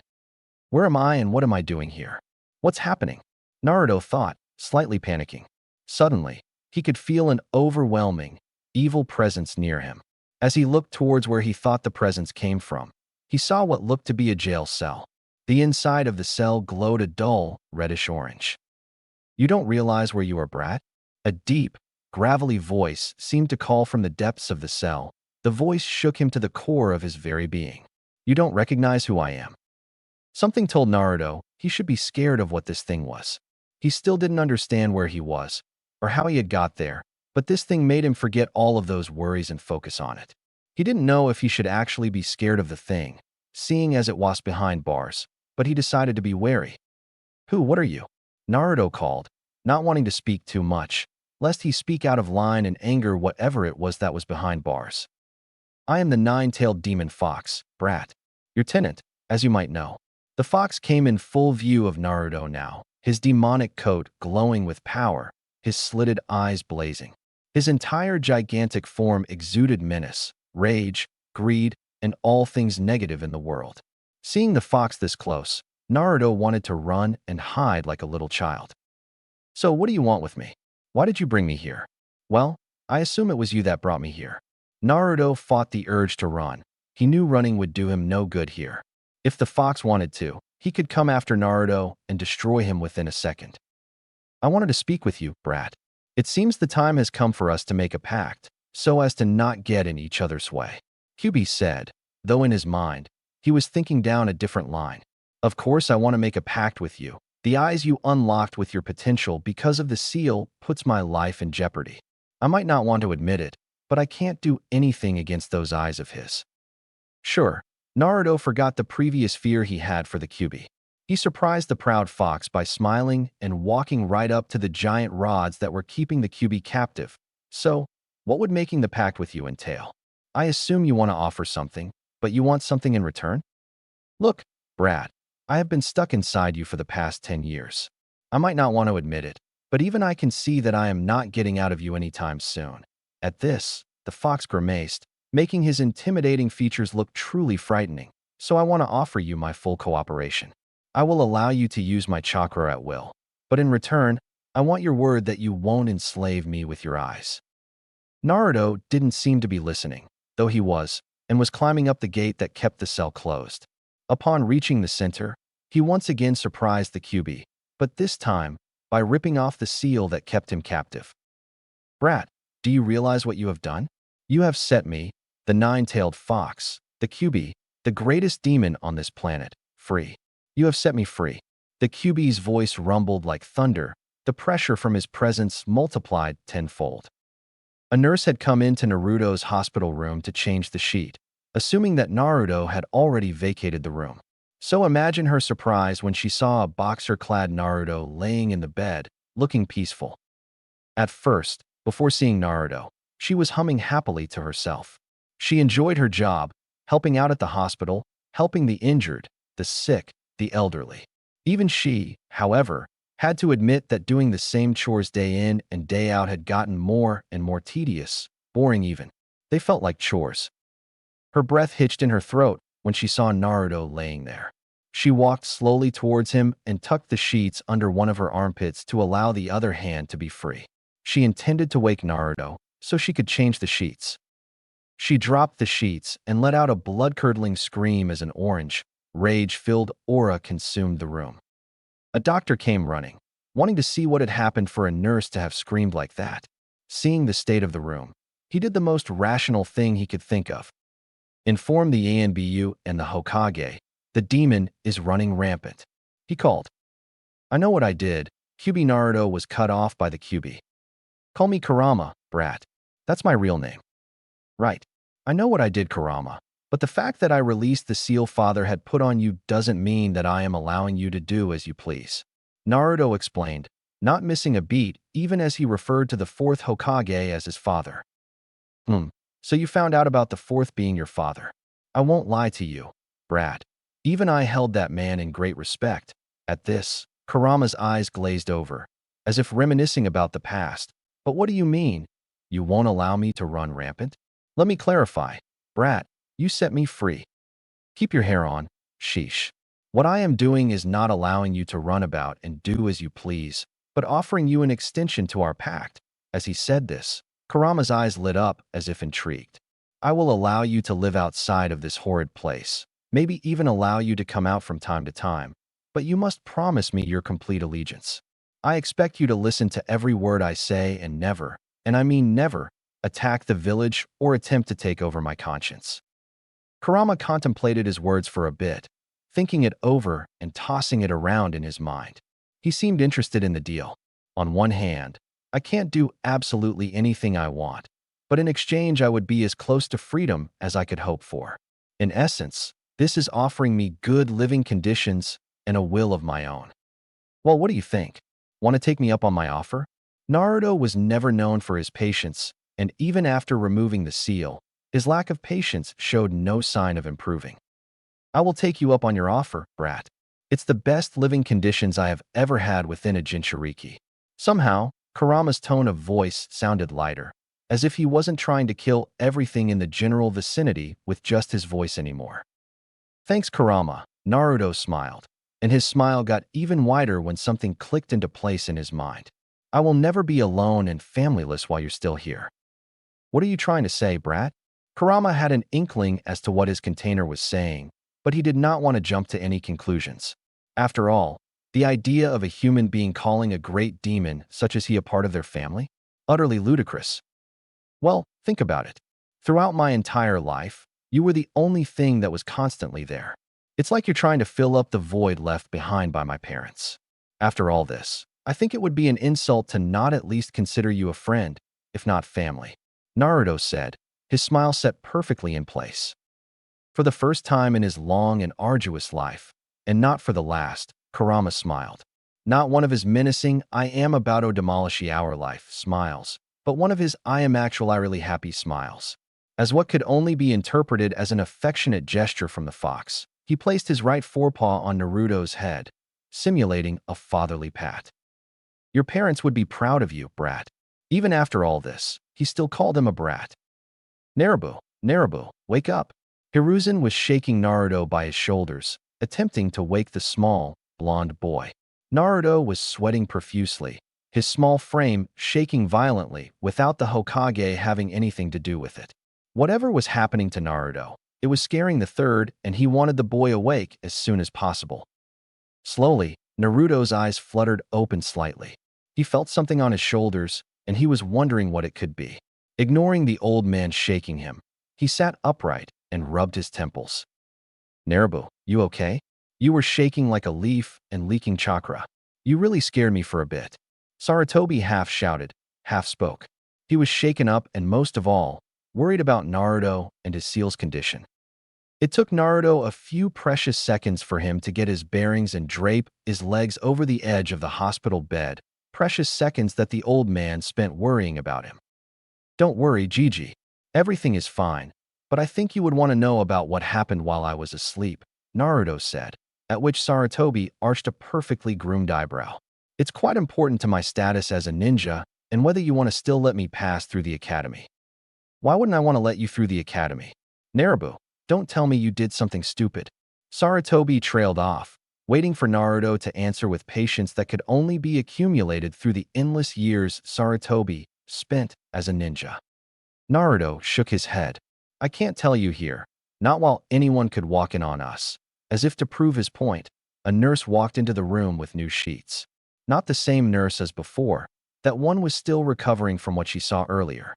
"Where am I and what am I doing here? What's happening?" Naruto thought, slightly panicking. Suddenly, he could feel an overwhelming, evil presence near him. As he looked towards where he thought the presence came from, he saw what looked to be a jail cell. The inside of the cell glowed a dull, reddish-orange. "You don't realize where you are, brat?" A deep, gravelly voice seemed to call from the depths of the cell. The voice shook him to the core of his very being. "You don't recognize who I am?" Something told Naruto he should be scared of what this thing was. He still didn't understand where he was, or how he had got there, but this thing made him forget all of those worries and focus on it. He didn't know if he should actually be scared of the thing, seeing as it was behind bars, but he decided to be wary. What are you?" Naruto called, not wanting to speak too much, lest he speak out of line and anger whatever it was that was behind bars. "I am the nine-tailed demon fox, brat. Your tenant, as you might know." The fox came in full view of Naruto now, his demonic coat glowing with power, his slitted eyes blazing. His entire gigantic form exuded menace, rage, greed, and all things negative in the world. Seeing the fox this close, Naruto wanted to run and hide like a little child. "So what do you want with me? Why did you bring me here?" "Well, I assume it was you that brought me here." Naruto fought the urge to run. He knew running would do him no good here. If the fox wanted to, he could come after Naruto and destroy him within a second. "I wanted to speak with you, brat. It seems the time has come for us to make a pact, so as to not get in each other's way," Kyubi said, though in his mind, he was thinking down a different line. "Of course I want to make a pact with you. The eyes you unlocked with your potential because of the seal puts my life in jeopardy. I might not want to admit it, but I can't do anything against those eyes of his." Sure, Naruto forgot the previous fear he had for the Kyubi. He surprised the proud fox by smiling and walking right up to the giant rods that were keeping the Kyubi captive. "So, what would making the pact with you entail? I assume you want to offer something, but you want something in return?" "Look, brat, I have been stuck inside you for the past 10 years. I might not want to admit it, but even I can see that I am not getting out of you anytime soon." At this, the fox grimaced, making his intimidating features look truly frightening. "So I want to offer you my full cooperation. I will allow you to use my chakra at will, but in return, I want your word that you won't enslave me with your eyes." Naruto didn't seem to be listening, though he was, and was climbing up the gate that kept the cell closed. Upon reaching the center, he once again surprised the Kyubi, but this time by ripping off the seal that kept him captive. "Brat, do you realize what you have done? You have set me, the nine-tailed fox, the Kyubi, the greatest demon on this planet, free. You have set me free." The Kyubi's voice rumbled like thunder, the pressure from his presence multiplied tenfold. A nurse had come into Naruto's hospital room to change the sheet, assuming that Naruto had already vacated the room. So imagine her surprise when she saw a boxer-clad Naruto laying in the bed, looking peaceful. At first, before seeing Naruto, She was humming happily to herself. She enjoyed her job, helping out at the hospital, helping the injured, the sick, the elderly. Even she, however, had to admit that doing the same chores day in and day out had gotten more and more tedious, boring even. They felt like chores. Her breath hitched in her throat when she saw Naruto laying there. She walked slowly towards him and tucked the sheets under one of her armpits to allow the other hand to be free. She intended to wake Naruto so she could change the sheets. She dropped the sheets and let out a blood-curdling scream as an orange, rage-filled aura consumed the room. A doctor came running, wanting to see what had happened for a nurse to have screamed like that. Seeing the state of the room, he did the most rational thing he could think of. Inform the ANBU and the Hokage. The demon is running rampant. He called. I know what I did. QB Naruto was cut off by the QB. Call me Kurama, brat. That's my real name. Right. I know what I did, Kurama. But the fact that I released the seal father had put on you doesn't mean that I am allowing you to do as you please. Naruto explained, not missing a beat even as he referred to the fourth Hokage as his father. So you found out about the fourth being your father. I won't lie to you, brat. Even I held that man in great respect. At this, Kurama's eyes glazed over, as if reminiscing about the past. But what do you mean? You won't allow me to run rampant? Let me clarify, brat. You set me free. Keep your hair on, sheesh. What I am doing is not allowing you to run about and do as you please, but offering you an extension to our pact. As he said this, Kurama's eyes lit up as if intrigued. I will allow you to live outside of this horrid place, maybe even allow you to come out from time to time, but you must promise me your complete allegiance. I expect you to listen to every word I say and never, and I mean never, attack the village or attempt to take over my conscience. Kurama contemplated his words for a bit, thinking it over and tossing it around in his mind. He seemed interested in the deal. On one hand, I can't do absolutely anything I want, but in exchange I would be as close to freedom as I could hope for. In essence, this is offering me good living conditions and a will of my own. Well, what do you think? Want to take me up on my offer? Naruto was never known for his patience, and even after removing the seal, his lack of patience showed no sign of improving. I will take you up on your offer, brat. It's the best living conditions I have ever had within a Jinchuriki. Somehow, Kurama's tone of voice sounded lighter, as if he wasn't trying to kill everything in the general vicinity with just his voice anymore. Thanks, Kurama, Naruto smiled, and his smile got even wider when something clicked into place in his mind. I will never be alone and familyless while you're still here. What are you trying to say, brat? Kurama had an inkling as to what his container was saying, but he did not want to jump to any conclusions. After all, the idea of a human being calling a great demon such as he a part of their family? Utterly ludicrous. Well, think about it. Throughout my entire life, you were the only thing that was constantly there. It's like you're trying to fill up the void left behind by my parents. After all this, I think it would be an insult to not at least consider you a friend, if not family. Naruto said, his smile set perfectly in place. For the first time in his long and arduous life, and not for the last, Kurama smiled. Not one of his menacing, I am about to demolish our life smiles, but one of his I am actually really happy smiles. As what could only be interpreted as an affectionate gesture from the fox, he placed his right forepaw on Naruto's head, simulating a fatherly pat. Your parents would be proud of you, brat. Even after all this, he still called him a brat. Naruto, wake up. Hiruzen was shaking Naruto by his shoulders, attempting to wake the small, blonde boy. Naruto was sweating profusely, his small frame shaking violently without the Hokage having anything to do with it. Whatever was happening to Naruto, it was scaring the third, and he wanted the boy awake as soon as possible. Slowly, Naruto's eyes fluttered open slightly. He felt something on his shoulders, and he was wondering what it could be. Ignoring the old man shaking him, he sat upright and rubbed his temples. Naruto, you okay? You were shaking like a leaf and leaking chakra. You really scared me for a bit. Sarutobi half shouted, half spoke. He was shaken up and most of all, worried about Naruto and his seal's condition. It took Naruto a few precious seconds for him to get his bearings and drape his legs over the edge of the hospital bed, precious seconds that the old man spent worrying about him. Don't worry, Gigi. Everything is fine, but I think you would want to know about what happened while I was asleep, Naruto said, at which Saratobi arched a perfectly groomed eyebrow. It's quite important to my status as a ninja and whether you want to still let me pass through the academy. Why wouldn't I want to let you through the academy? Narabu, don't tell me you did something stupid. Saratobi trailed off, waiting for Naruto to answer with patience that could only be accumulated through the endless years Saratobi spent as a ninja. Naruto shook his head. I can't tell you here, not while anyone could walk in on us. As if to prove his point, a nurse walked into the room with new sheets. Not the same nurse as before, that one was still recovering from what she saw earlier.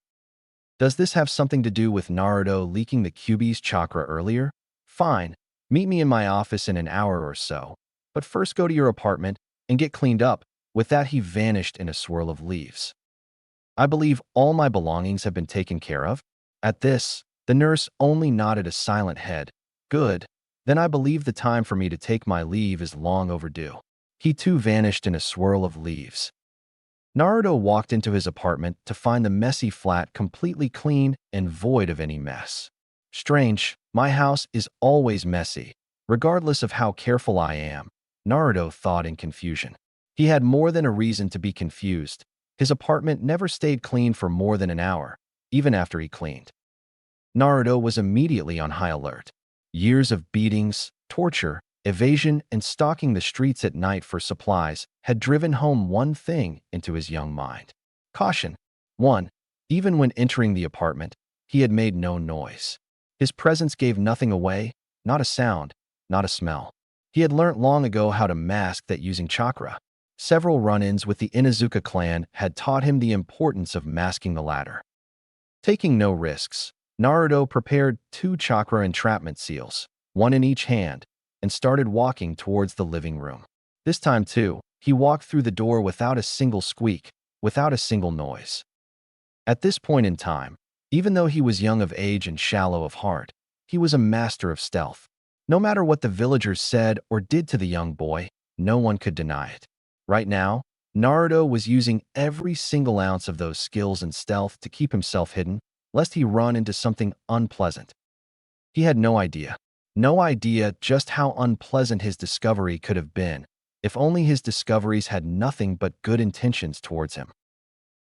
Does this have something to do with Naruto leaking the Kyuubi's chakra earlier? Fine, meet me in my office in an hour or so, but first go to your apartment and get cleaned up. With that, he vanished in a swirl of leaves. I believe all my belongings have been taken care of. At this, the nurse only nodded a silent head. Good, then I believe the time for me to take my leave is long overdue. He too vanished in a swirl of leaves. Naruto walked into his apartment to find the messy flat completely clean and void of any mess. Strange, my house is always messy, regardless of how careful I am, Naruto thought in confusion. He had more than a reason to be confused. His apartment never stayed clean for more than an hour, even after he cleaned. Naruto was immediately on high alert. Years of beatings, torture, evasion, and stalking the streets at night for supplies had driven home one thing into his young mind. Caution. 1. Even when entering the apartment, he had made no noise. His presence gave nothing away, not a sound, not a smell. He had learnt long ago how to mask that using chakra. Several run-ins with the Inuzuka clan had taught him the importance of masking the latter. Taking no risks, Naruto prepared 2 chakra entrapment seals, one in each hand, and started walking towards the living room. This time, too, he walked through the door without a single squeak, without a single noise. At this point in time, even though he was young of age and shallow of heart, he was a master of stealth. No matter what the villagers said or did to the young boy, no one could deny it. Right now, Naruto was using every single ounce of those skills and stealth to keep himself hidden, lest he run into something unpleasant. He had no idea just how unpleasant his discovery could have been, if only his discoveries had nothing but good intentions towards him.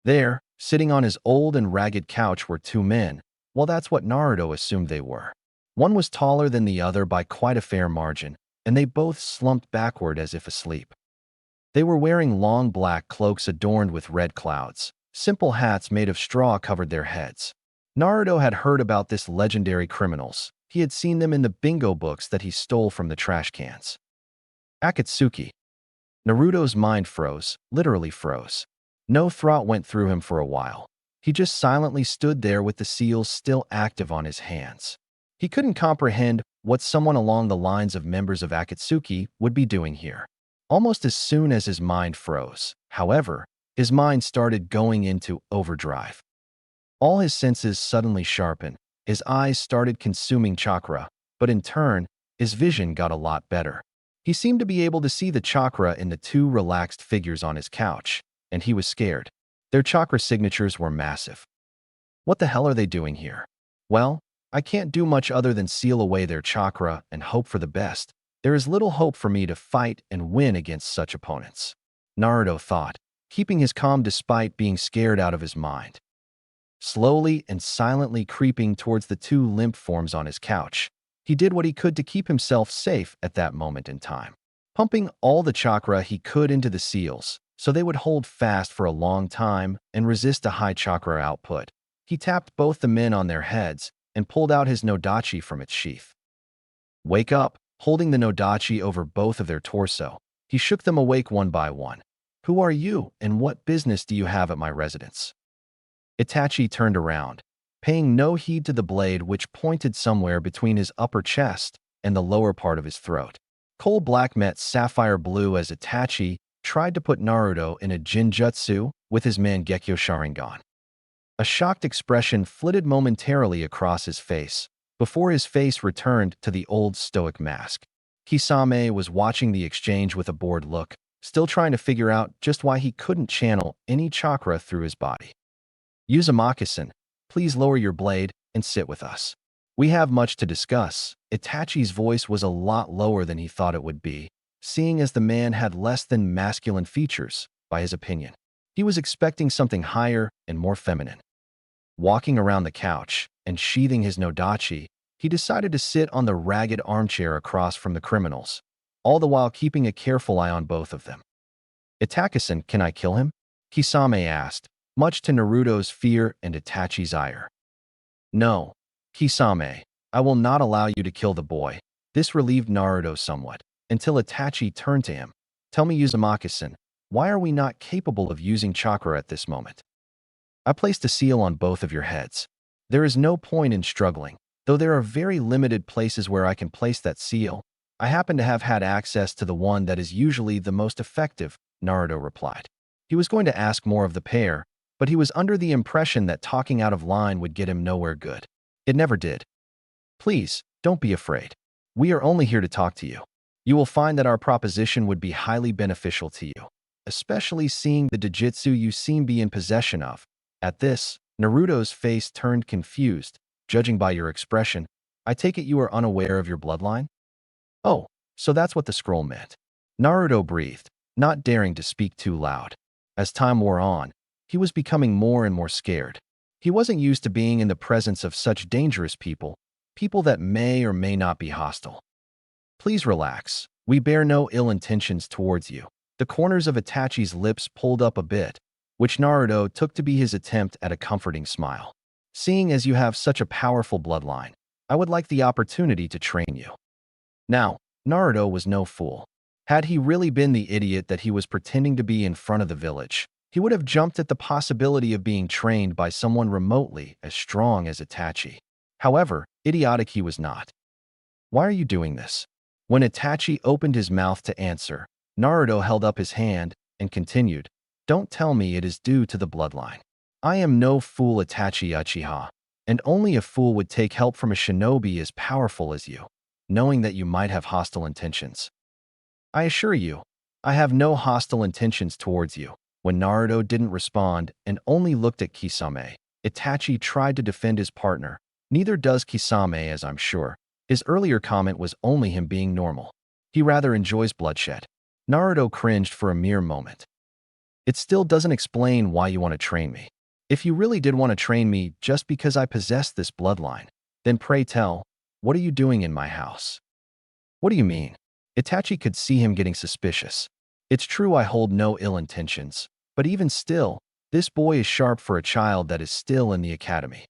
There, sitting on his old and ragged couch were 2 men. Well, that's what Naruto assumed they were. One was taller than the other by quite a fair margin, and they both slumped backward as if asleep. They were wearing long black cloaks adorned with red clouds. Simple hats made of straw covered their heads. Naruto had heard about this legendary criminals. He had seen them in the bingo books that he stole from the trash cans. Akatsuki. Naruto's mind froze, literally froze. No thought went through him for a while. He just silently stood there with the seals still active on his hands. He couldn't comprehend what someone along the lines of members of Akatsuki would be doing here. Almost as soon as his mind froze, however, his mind started going into overdrive. All his senses suddenly sharpened. His eyes started consuming chakra, but in turn, his vision got a lot better. He seemed to be able to see the chakra in the 2 relaxed figures on his couch, and he was scared. Their chakra signatures were massive. What the hell are they doing here? Well, I can't do much other than seal away their chakra and hope for the best. There is little hope for me to fight and win against such opponents, Naruto thought, keeping his calm despite being scared out of his mind. Slowly and silently creeping towards the 2 limp forms on his couch, he did what he could to keep himself safe at that moment in time. Pumping all the chakra he could into the seals, so they would hold fast for a long time and resist a high chakra output, he tapped both the men on their heads and pulled out his nodachi from its sheath. Wake up, holding the nodachi over both of their torso. He shook them awake one by one. Who are you, and what business do you have at my residence? Itachi turned around, paying no heed to the blade which pointed somewhere between his upper chest and the lower part of his throat. Coal black met sapphire blue as Itachi tried to put Naruto in a Jinjutsu with his Mangekyo Sharingan. A shocked expression flitted momentarily across his face, before his face returned to the old stoic mask. Kisame was watching the exchange with a bored look, still trying to figure out just why he couldn't channel any chakra through his body. Uzumaki-san, Please lower your blade and sit with us. We have much to discuss. Itachi's voice was a lot lower than he thought it would be, seeing as the man had less than masculine features, by his opinion. He was expecting something higher and more feminine. Walking around the couch and sheathing his nodachi, he decided to sit on the ragged armchair across from the criminals, all the while keeping a careful eye on both of them. Itachi-san, can I kill him? Kisame asked, much to Naruto's fear and Itachi's ire. No, Kisame, I will not allow you to kill the boy. This relieved Naruto somewhat, until Itachi turned to him. Tell me, Uzumaki-san, why are we not capable of using chakra at this moment? I placed a seal on both of your heads. There is no point in struggling, though there are very limited places where I can place that seal. I happen to have had access to the one that is usually the most effective, Naruto replied. He was going to ask more of the pair, but he was under the impression that talking out of line would get him nowhere good. It never did. Please, don't be afraid. We are only here to talk to you. You will find that our proposition would be highly beneficial to you, especially seeing the Jujutsu you seem be in possession of. At this, Naruto's face turned confused. Judging by your expression, I take it you are unaware of your bloodline? Oh, so that's what the scroll meant. Naruto breathed, not daring to speak too loud. As time wore on, he was becoming more and more scared. He wasn't used to being in the presence of such dangerous people, people that may or may not be hostile. Please relax. We bear no ill intentions towards you. The corners of Itachi's lips pulled up a bit, which Naruto took to be his attempt at a comforting smile. Seeing as you have such a powerful bloodline, I would like the opportunity to train you. Now, Naruto was no fool. Had he really been the idiot that he was pretending to be in front of the village, he would have jumped at the possibility of being trained by someone remotely as strong as Itachi. However, idiotic he was not. Why are you doing this? When Itachi opened his mouth to answer, Naruto held up his hand and continued, Don't tell me it is due to the bloodline. I am no fool, Itachi Uchiha, and only a fool would take help from a shinobi as powerful as you, knowing that you might have hostile intentions. I assure you, I have no hostile intentions towards you. When Naruto didn't respond and only looked at Kisame, Itachi tried to defend his partner. Neither does Kisame, as I'm sure. His earlier comment was only him being normal. He rather enjoys bloodshed. Naruto cringed for a mere moment. It still doesn't explain why you want to train me. If you really did want to train me just because I possess this bloodline, then pray tell, what are you doing in my house? What do you mean? Itachi could see him getting suspicious. It's true I hold no ill intentions, but even still, this boy is sharp for a child that is still in the academy.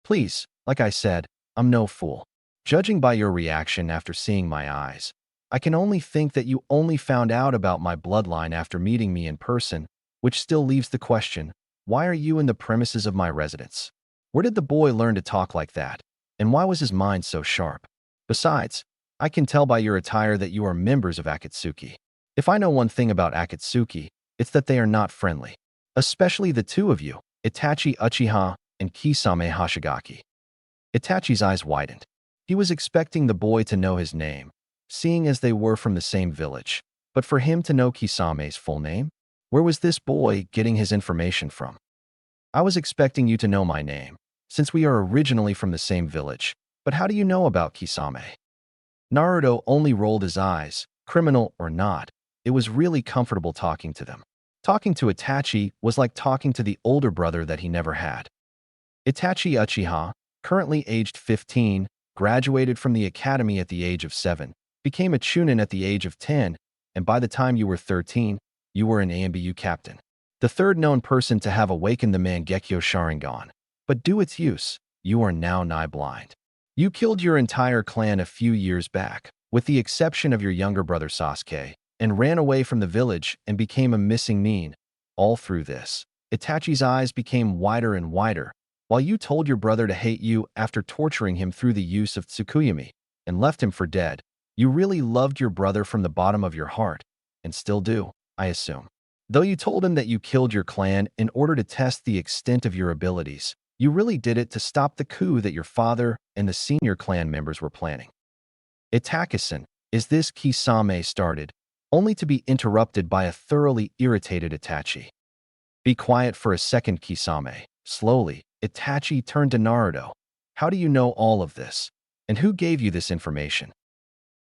Please, like I said, I'm no fool. Judging by your reaction after seeing my eyes, I can only think that you only found out about my bloodline after meeting me in person, which still leaves the question, why are you in the premises of my residence? Where did the boy learn to talk like that? And why was his mind so sharp? Besides, I can tell by your attire that you are members of Akatsuki. If I know one thing about Akatsuki, it's that they are not friendly. Especially the two of you, Itachi Uchiha and Kisame Hoshigaki. Itachi's eyes widened. He was expecting the boy to know his name, seeing as they were from the same village. But for him to know Kisame's full name? Where was this boy getting his information from? I was expecting you to know my name, since we are originally from the same village. But how do you know about Kisame? Naruto only rolled his eyes. Criminal or not, it was really comfortable talking to them. Talking to Itachi was like talking to the older brother that he never had. Itachi Uchiha, currently aged 15, graduated from the academy at the age of 7, became a chunin at the age of 10, and by the time you were 13, you were an AMBU captain. The third known person to have awakened the Mangekyo Sharingan. But due its use, you are now nigh blind. You killed your entire clan a few years back, with the exception of your younger brother Sasuke, and ran away from the village and became a missing mean. All through this, Itachi's eyes became wider and wider, while you told your brother to hate you after torturing him through the use of Tsukuyami, and left him for dead. You really loved your brother from the bottom of your heart, and still do, I assume. Though you told him that you killed your clan in order to test the extent of your abilities, you really did it to stop the coup that your father and the senior clan members were planning. Itachi-san, is this Kisame started, only to be interrupted by a thoroughly irritated Itachi. Be quiet for a second, Kisame. Slowly, Itachi turned to Naruto. How do you know all of this? And who gave you this information?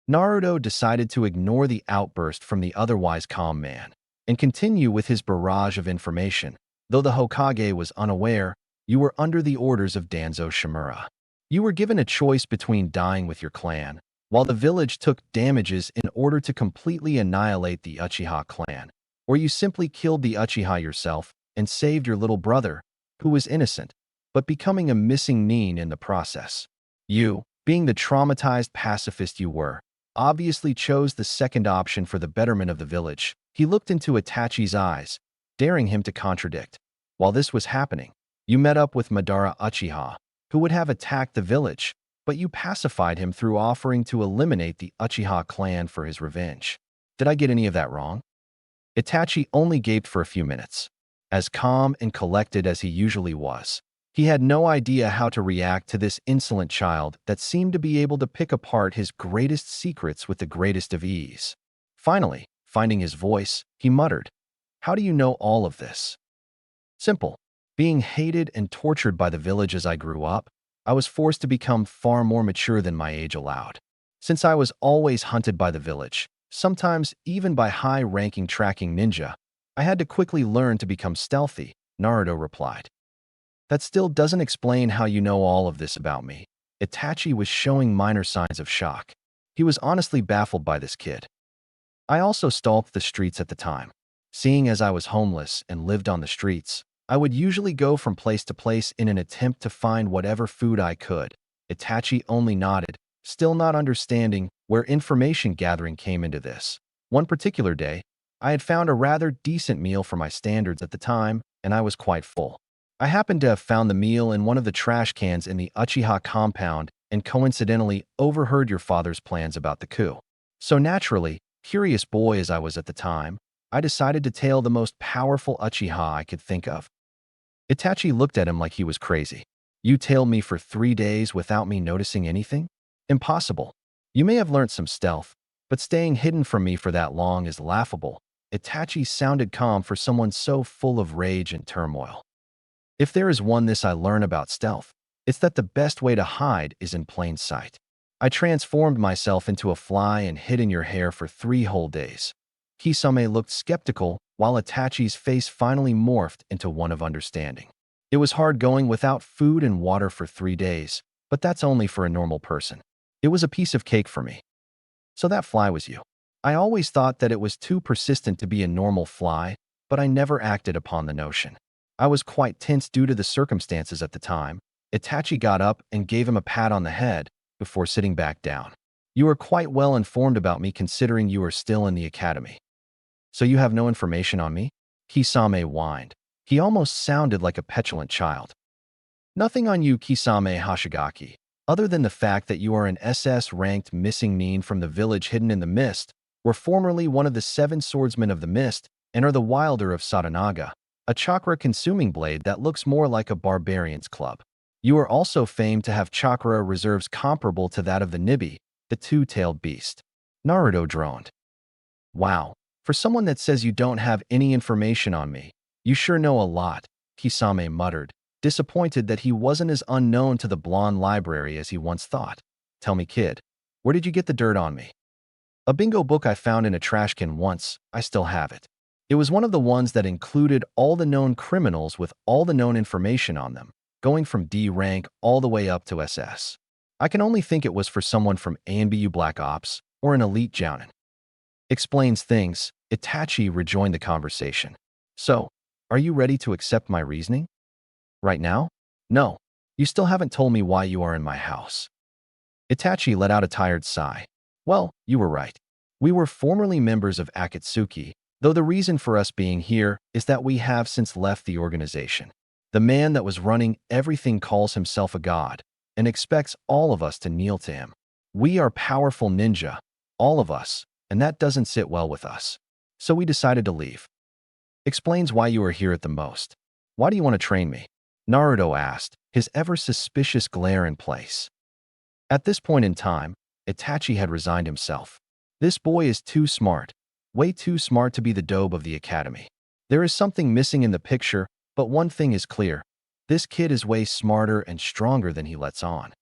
Naruto decided to ignore the outburst from the otherwise calm man and continue with his barrage of information. Though the Hokage was unaware, you were under the orders of Danzo Shimura. You were given a choice between dying with your clan, while the village took damages in order to completely annihilate the Uchiha clan, or you simply killed the Uchiha yourself and saved your little brother, who was innocent, but becoming a missing nin in the process. You, being the traumatized pacifist you were, obviously chose the second option for the betterment of the village. He looked into Itachi's eyes, daring him to contradict. While this was happening, you met up with Madara Uchiha, who would have attacked the village, but you pacified him through offering to eliminate the Uchiha clan for his revenge. Did I get any of that wrong? Itachi only gaped for a few minutes. As calm and collected as he usually was, he had no idea how to react to this insolent child that seemed to be able to pick apart his greatest secrets with the greatest of ease. Finally, finding his voice, he muttered, "How do you know all of this?" Simple. Being hated and tortured by the village as I grew up, I was forced to become far more mature than my age allowed. Since I was always hunted by the village, sometimes even by high-ranking tracking ninja, I had to quickly learn to become stealthy, Naruto replied. That still doesn't explain how you know all of this about me. Itachi was showing minor signs of shock. He was honestly baffled by this kid. I also stalked the streets at the time. Seeing as I was homeless and lived on the streets, I would usually go from place to place in an attempt to find whatever food I could. Itachi only nodded, still not understanding where information gathering came into this. One particular day, I had found a rather decent meal for my standards at the time, and I was quite full. I happened to have found the meal in one of the trash cans in the Uchiha compound and coincidentally overheard your father's plans about the coup. So naturally, curious boy as I was at the time, I decided to tail the most powerful Uchiha I could think of. Itachi looked at him like he was crazy. You tailed me for 3 days without me noticing anything? Impossible. You may have learnt some stealth, but staying hidden from me for that long is laughable. Itachi sounded calm for someone so full of rage and turmoil. If there is one this I learn about stealth, it's that the best way to hide is in plain sight. I transformed myself into a fly and hid in your hair for 3 whole days. Kisame looked skeptical, while Itachi's face finally morphed into one of understanding. It was hard going without food and water for 3 days, but that's only for a normal person. It was a piece of cake for me. So that fly was you. I always thought that it was too persistent to be a normal fly, but I never acted upon the notion. I was quite tense due to the circumstances at the time. Itachi got up and gave him a pat on the head before sitting back down. You are quite well informed about me considering you are still in the academy. So you have no information on me? Kisame whined. He almost sounded like a petulant child. Nothing on you, Kisame Hoshigaki, other than the fact that you are an SS-ranked missing nin from the village hidden in the mist, were formerly one of the 7 swordsmen of the mist, and are the wielder of Satanaga, a chakra-consuming blade that looks more like a barbarian's club. You are also famed to have chakra reserves comparable to that of the Nibi, the 2-tailed beast. Naruto droned. Wow, for someone that says you don't have any information on me, you sure know a lot, Kisame muttered, disappointed that he wasn't as unknown to the blonde library as he once thought. Tell me, kid, where did you get the dirt on me? A bingo book I found in a trash can once, I still have it. It was one of the ones that included all the known criminals with all the known information on them, going from D rank all the way up to SS. I can only think it was for someone from ANBU Black Ops or an elite jounin. Explains things. Itachi rejoined the conversation. So, are you ready to accept my reasoning? Right now? No. You still haven't told me why you are in my house. Itachi let out a tired sigh. Well, you were right. We were formerly members of Akatsuki, though the reason for us being here is that we have since left the organization. The man that was running everything calls himself a god and expects all of us to kneel to him. We are powerful ninja, all of us, and that doesn't sit well with us. So we decided to leave. Explains why you are here at the most. Why do you want to train me? Naruto asked, his ever-suspicious glare in place. At this point in time, Itachi had resigned himself. This boy is too smart, way too smart to be the dobe of the academy. There is something missing in the picture, but one thing is clear. This kid is way smarter and stronger than he lets on.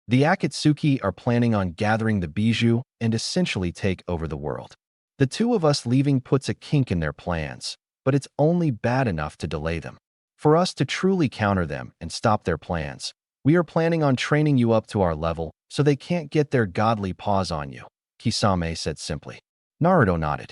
The Akatsuki are planning on gathering the bijou and essentially take over the world. The two of us leaving puts a kink in their plans, but it's only bad enough to delay them. For us to truly counter them and stop their plans, we are planning on training you up to our level so they can't get their godly paws on you, Kisame said simply. Naruto nodded.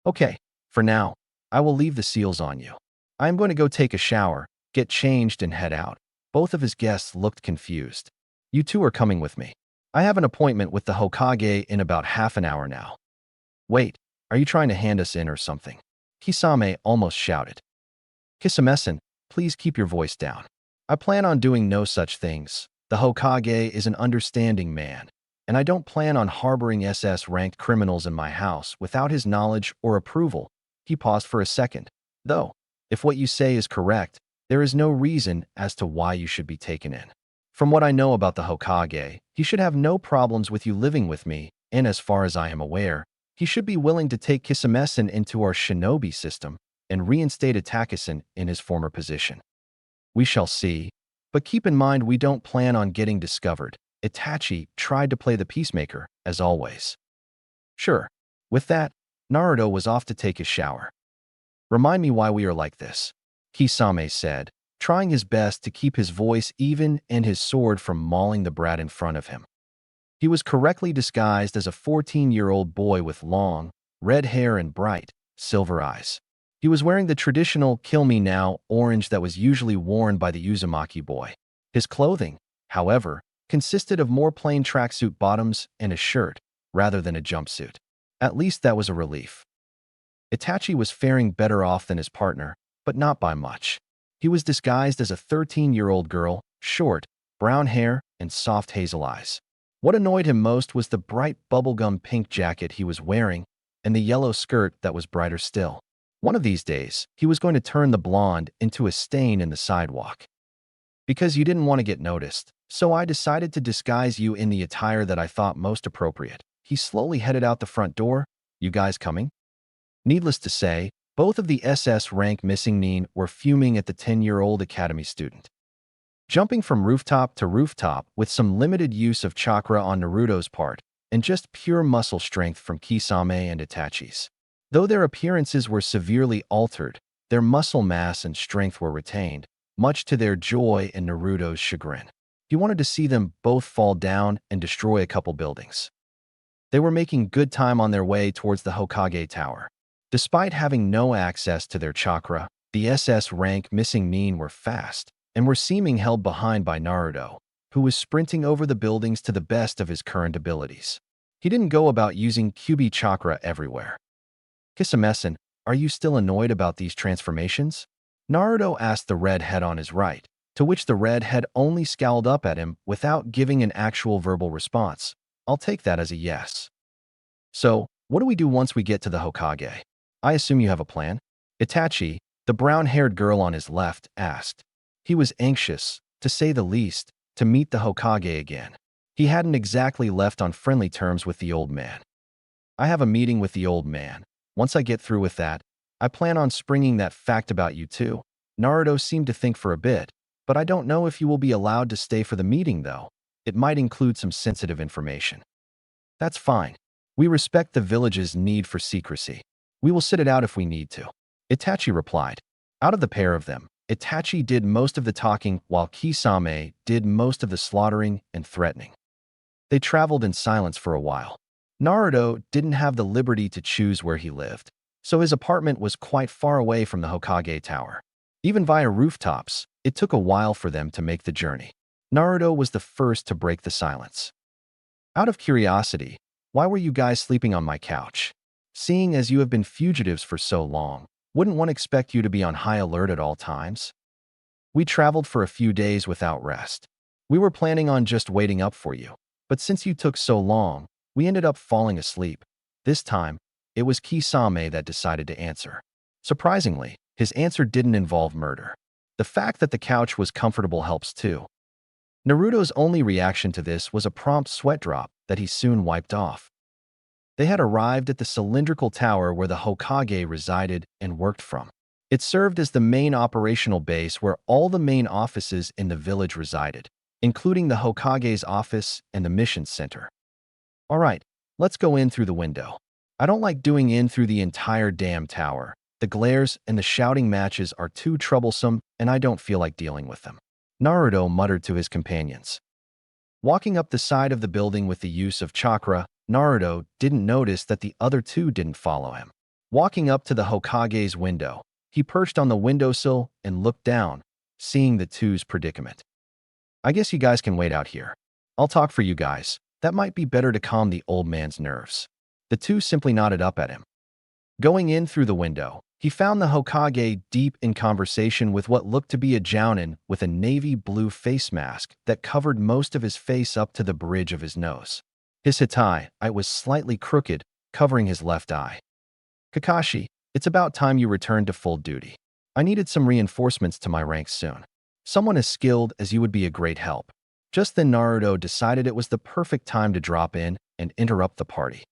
Okay, for now, I will leave the seals on you. I am going to go take a shower, get changed and head out. Both of his guests looked confused. You two are coming with me. I have an appointment with the Hokage in about half an hour now. Wait, are you trying to hand us in or something? Kisame almost shouted. Kisame-san, please keep your voice down. I plan on doing no such things. The Hokage is an understanding man, and I don't plan on harboring SS-ranked criminals in my house without his knowledge or approval. He paused for a second. Though, if what you say is correct, there is no reason as to why you should be taken in. From what I know about the Hokage, he should have no problems with you living with me, and as far as I am aware, he should be willing to take Kisame-san into our shinobi system and reinstate Itachi-san in his former position. We shall see, but keep in mind we don't plan on getting discovered. Itachi tried to play the peacemaker, as always. Sure. With that, Naruto was off to take his shower. Remind me why we are like this, Kisame said, trying his best to keep his voice even and his sword from mauling the brat in front of him. He was correctly disguised as a 14-year-old boy with long, red hair and bright, silver eyes. He was wearing the traditional kill me now orange that was usually worn by the Uzumaki boy. His clothing, however, consisted of more plain tracksuit bottoms and a shirt, rather than a jumpsuit. At least that was a relief. Itachi was faring better off than his partner, but not by much. He was disguised as a 13-year-old girl, short, brown hair, and soft hazel eyes. What annoyed him most was the bright bubblegum pink jacket he was wearing and the yellow skirt that was brighter still. One of these days, he was going to turn the blonde into a stain in the sidewalk. Because you didn't want to get noticed, so I decided to disguise you in the attire that I thought most appropriate. He slowly headed out the front door. You guys coming? Needless to say, both of the SS rank missing Nin were fuming at the 10-year-old academy student. Jumping from rooftop to rooftop with some limited use of chakra on Naruto's part, and just pure muscle strength from Kisame and Itachi's. Though their appearances were severely altered, their muscle mass and strength were retained, much to their joy and Naruto's chagrin. He wanted to see them both fall down and destroy a couple buildings. They were making good time on their way towards the Hokage Tower. Despite having no access to their chakra, the SS rank missing Nin were fast, and were seeming held behind by Naruto, who was sprinting over the buildings to the best of his current abilities. He didn't go about using Kyuubi chakra everywhere. Kisame-san, are you still annoyed about these transformations? Naruto asked the redhead on his right, to which the redhead only scowled up at him without giving an actual verbal response. I'll take that as a yes. So, what do we do once we get to the Hokage? I assume you have a plan? Itachi, the brown-haired girl on his left, asked. He was anxious, to say the least, to meet the Hokage again. He hadn't exactly left on friendly terms with the old man. I have a meeting with the old man. Once I get through with that, I plan on springing that fact about you too. Naruto seemed to think for a bit, but I don't know if you will be allowed to stay for the meeting though. It might include some sensitive information. That's fine. We respect the village's need for secrecy. We will sit it out if we need to. Itachi replied. Out of the pair of them, Itachi did most of the talking while Kisame did most of the slaughtering and threatening. They traveled in silence for a while. Naruto didn't have the liberty to choose where he lived, so his apartment was quite far away from the Hokage Tower. Even via rooftops, it took a while for them to make the journey. Naruto was the first to break the silence. Out of curiosity, why were you guys sleeping on my couch? Seeing as you have been fugitives for so long, wouldn't one expect you to be on high alert at all times? We traveled for a few days without rest. We were planning on just waiting up for you, but since you took so long, we ended up falling asleep. This time, it was Kisame that decided to answer. Surprisingly, his answer didn't involve murder. The fact that the couch was comfortable helps too. Naruto's only reaction to this was a prompt sweat drop that he soon wiped off. They had arrived at the cylindrical tower where the Hokage resided and worked from. It served as the main operational base where all the main offices in the village resided, including the Hokage's office and the mission center. All right, let's go in through the window. I don't like doing in through the entire damn tower. The glares and the shouting matches are too troublesome, and I don't feel like dealing with them. Naruto muttered to his companions. Walking up the side of the building with the use of chakra, Naruto didn't notice that the other two didn't follow him. Walking up to the Hokage's window, he perched on the windowsill and looked down, seeing the two's predicament. I guess you guys can wait out here. I'll talk for you guys. That might be better to calm the old man's nerves. The two simply nodded up at him. Going in through the window, he found the Hokage deep in conversation with what looked to be a jounin with a navy blue face mask that covered most of his face up to the bridge of his nose. His eye was slightly crooked, covering his left eye. Kakashi, it's about time you returned to full duty. I needed some reinforcements to my ranks soon. Someone as skilled as you would be a great help. Just then Naruto decided it was the perfect time to drop in and interrupt the party.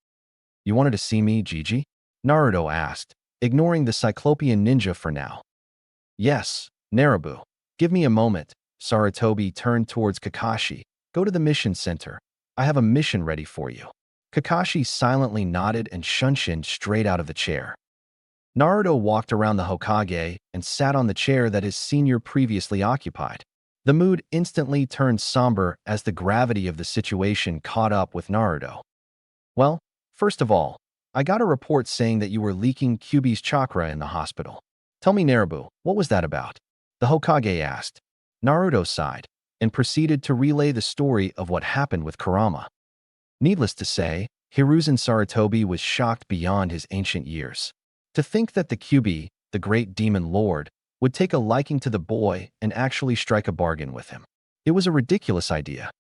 You wanted to see me, Gigi? Naruto asked, ignoring the Cyclopean ninja for now. Yes, Naruto. Give me a moment. Sarutobi turned towards Kakashi. Go to the mission center. I have a mission ready for you. Kakashi silently nodded and shunshined straight out of the chair. Naruto walked around the Hokage and sat on the chair that his senior previously occupied. The mood instantly turned somber as the gravity of the situation caught up with Naruto. Well, first of all, I got a report saying that you were leaking Kyuubi's chakra in the hospital. Tell me, Naruto, what was that about? The Hokage asked. Naruto sighed and proceeded to relay the story of what happened with Kurama. Needless to say, Hiruzen Sarutobi was shocked beyond his ancient years. To think that the Kyuubi, the great demon lord, would take a liking to the boy and actually strike a bargain with him. It was a ridiculous idea.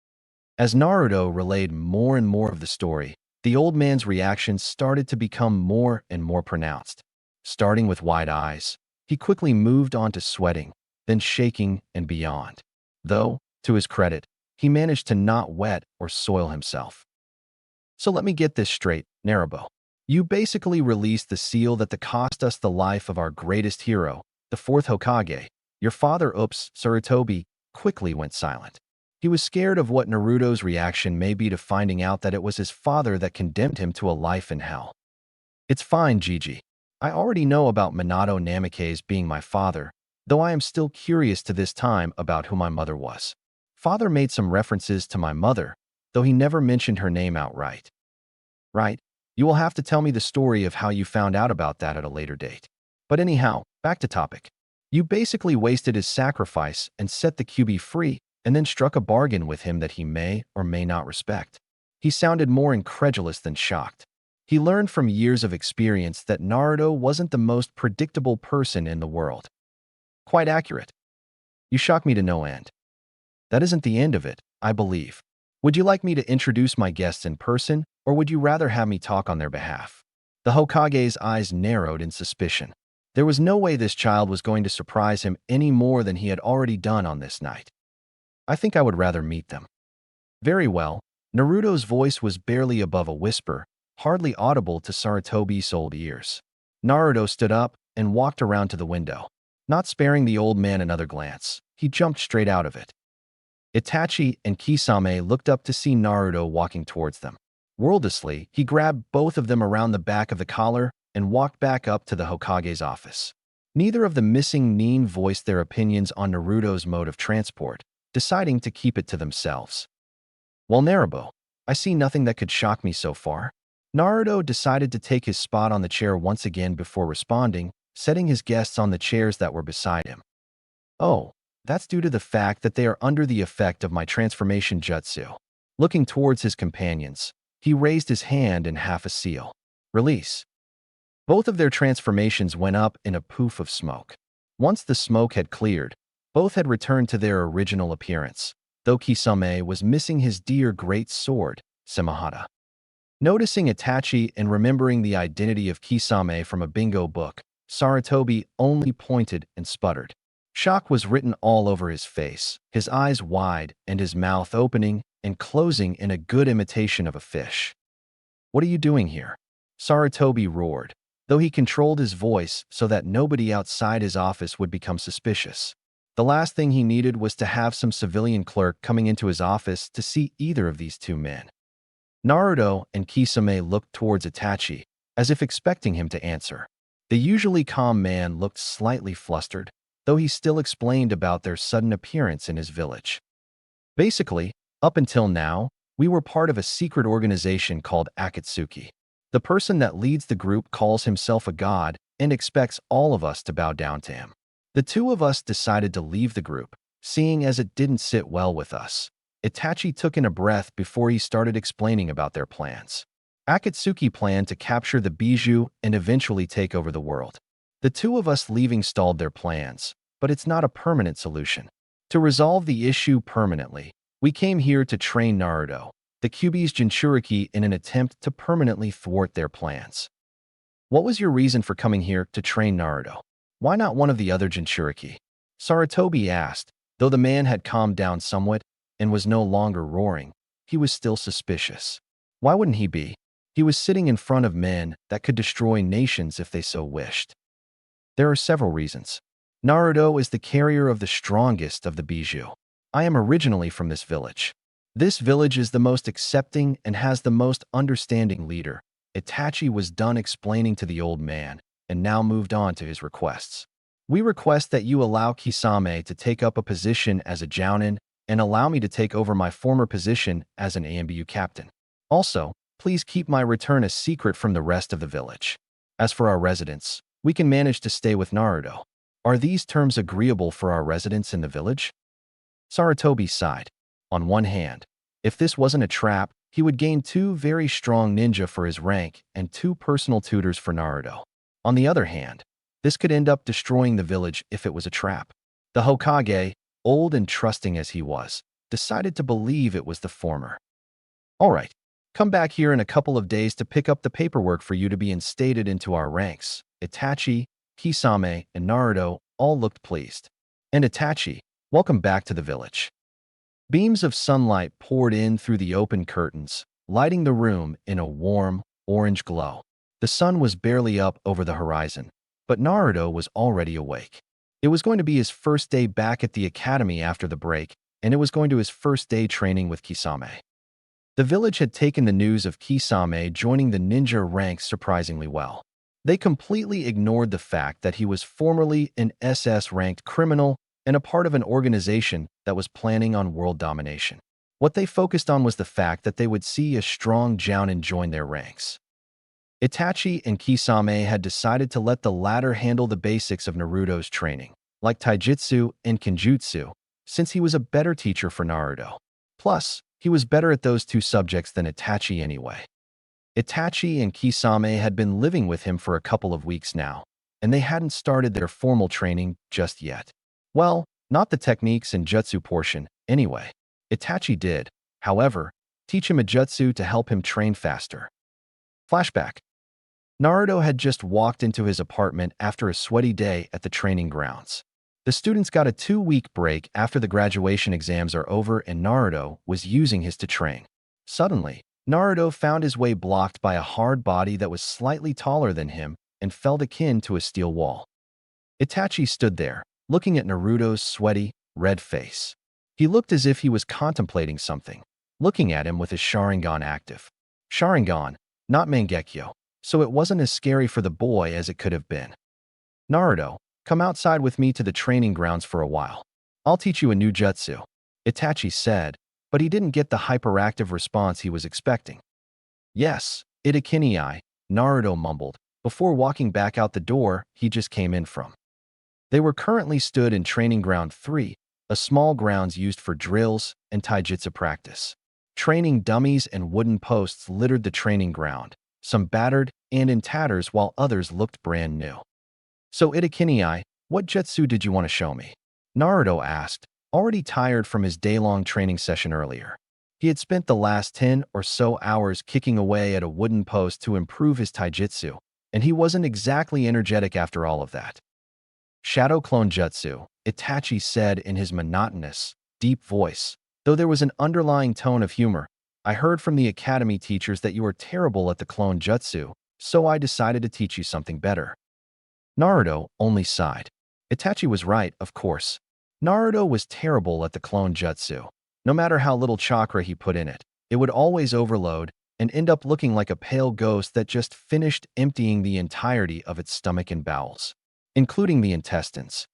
As Naruto relayed more and more of the story, the old man's reactions started to become more and more pronounced. Starting with wide eyes, he quickly moved on to sweating, then shaking and beyond. Though, to his credit, he managed to not wet or soil himself. So let me get this straight, Naruto. You basically released the seal that cost us the life of our greatest hero, the fourth Hokage. Your father, Sarutobi, quickly went silent. He was scared of what Naruto's reaction may be to finding out that it was his father that condemned him to a life in hell. It's fine, Gigi. I already know about Minato Namikaze being my father, though I am still curious to this time about who my mother was. Father made some references to my mother, though he never mentioned her name outright. Right? You will have to tell me the story of how you found out about that at a later date. But anyhow, back to topic. You basically wasted his sacrifice and set the Kyuubi free, and then struck a bargain with him that he may or may not respect. He sounded more incredulous than shocked. He learned from years of experience that Naruto wasn't the most predictable person in the world. Quite accurate. You shock me to no end. That isn't the end of it, I believe. Would you like me to introduce my guests in person, or would you rather have me talk on their behalf? The Hokage's eyes narrowed in suspicion. There was no way this child was going to surprise him any more than he had already done on this night. I think I would rather meet them. Very well. Naruto's voice was barely above a whisper, hardly audible to Sarutobi's old ears. Naruto stood up and walked around to the window. Not sparing the old man another glance, he jumped straight out of it. Itachi and Kisame looked up to see Naruto walking towards them. Wordlessly, he grabbed both of them around the back of the collar and walked back up to the Hokage's office. Neither of the missing nin voiced their opinions on Naruto's mode of transport, deciding to keep it to themselves. Well, Naruto, I see nothing that could shock me so far. Naruto decided to take his spot on the chair once again before responding, setting his guests on the chairs that were beside him. Oh, that's due to the fact that they are under the effect of my transformation jutsu. Looking towards his companions, he raised his hand in half a seal. Release. Both of their transformations went up in a poof of smoke. Once the smoke had cleared, both had returned to their original appearance, though Kisame was missing his dear great sword, Semihata. Noticing Itachi and remembering the identity of Kisame from a bingo book, Sarutobi only pointed and sputtered. Shock was written all over his face, his eyes wide and his mouth opening and closing in a good imitation of a fish. What are you doing here? Sarutobi roared. though he controlled his voice so that nobody outside his office would become suspicious. The last thing he needed was to have some civilian clerk coming into his office to see either of these two men. Naruto and Kisame looked towards Itachi, as if expecting him to answer. The usually calm man looked slightly flustered, though he still explained about their sudden appearance in his village. Basically, up until now, we were part of a secret organization called Akatsuki. The person that leads the group calls himself a god and expects all of us to bow down to him. The two of us decided to leave the group, seeing as it didn't sit well with us. Itachi took in a breath before he started explaining about their plans. Akatsuki planned to capture the Bijou and eventually take over the world. The two of us leaving stalled their plans, but it's not a permanent solution. To resolve the issue permanently, we came here to train Naruto, the Kyuubi's Jinchuriki, in an attempt to permanently thwart their plans. What was your reason for coming here to train Naruto? Why not one of the other Jinchuriki? Sarutobi asked. Though the man had calmed down somewhat and was no longer roaring, he was still suspicious. Why wouldn't he be? He was sitting in front of men that could destroy nations if they so wished. There are several reasons. Naruto is the carrier of the strongest of the Bijou. I am originally from this village. This village is the most accepting and has the most understanding leader. Itachi was done explaining to the old man and now moved on to his requests. We request that you allow Kisame to take up a position as a Jounin and allow me to take over my former position as an AMBU captain. Also, please keep my return a secret from the rest of the village. As for our residents, we can manage to stay with Naruto. Are these terms agreeable for our residents in the village? Sarutobi sighed. On one hand, if this wasn't a trap, he would gain 2 very strong ninja for his rank and 2 personal tutors for Naruto. On the other hand, this could end up destroying the village if it was a trap. The Hokage, old and trusting as he was, decided to believe it was the former. All right, come back here in a couple of days to pick up the paperwork for you to be instated into our ranks. Itachi, Kisame, and Naruto all looked pleased. And Itachi, welcome back to the village. Beams of sunlight poured in through the open curtains, lighting the room in a warm, orange glow. The sun was barely up over the horizon, but Naruto was already awake. It was going to be his first day back at the academy after the break, and it was going to his first day training with Kisame. The village had taken the news of Kisame joining the ninja ranks surprisingly well. They completely ignored the fact that he was formerly an SS-ranked criminal and a part of an organization that was planning on world domination. What they focused on was the fact that they would see a strong Jounin join their ranks. Itachi and Kisame had decided to let the latter handle the basics of Naruto's training, like taijutsu and kenjutsu, since he was a better teacher for Naruto. Plus, he was better at those 2 subjects than Itachi anyway. Itachi and Kisame had been living with him for a couple of weeks now, and they hadn't started their formal training just yet. Well, not the techniques and jutsu portion, anyway. Itachi did, however, teach him a jutsu to help him train faster. Flashback. Naruto had just walked into his apartment after a sweaty day at the training grounds. The students got a 2-week break after the graduation exams are over and Naruto was using his to train. Suddenly, Naruto found his way blocked by a hard body that was slightly taller than him and felt akin to a steel wall. Itachi stood there, looking at Naruto's sweaty, red face. He looked as if he was contemplating something, looking at him with his Sharingan active. Sharingan, not Mangekyo, so it wasn't as scary for the boy as it could have been. Naruto, come outside with me to the training grounds for a while. I'll teach you a new jutsu, Itachi said, but he didn't get the hyperactive response he was expecting. Yes, Itakinii, Naruto mumbled, before walking back out the door he just came in from. They were currently stood in Training Ground 3, a small grounds used for drills and taijutsu practice. Training dummies and wooden posts littered the training ground, some battered and in tatters while others looked brand new. So Itakinii, what jutsu did you want to show me? Naruto asked, already tired from his day-long training session earlier. He had spent the last 10 or so hours kicking away at a wooden post to improve his taijutsu, and he wasn't exactly energetic after all of that. Shadow Clone Jutsu, Itachi said in his monotonous, deep voice, though there was an underlying tone of humor. I heard from the academy teachers that you are terrible at the clone jutsu, so I decided to teach you something better." Naruto only sighed. Itachi was right, of course. Naruto was terrible at the clone jutsu. No matter how little chakra he put in it, it would always overload and end up looking like a pale ghost that just finished emptying the entirety of its stomach and bowels, including the intestines.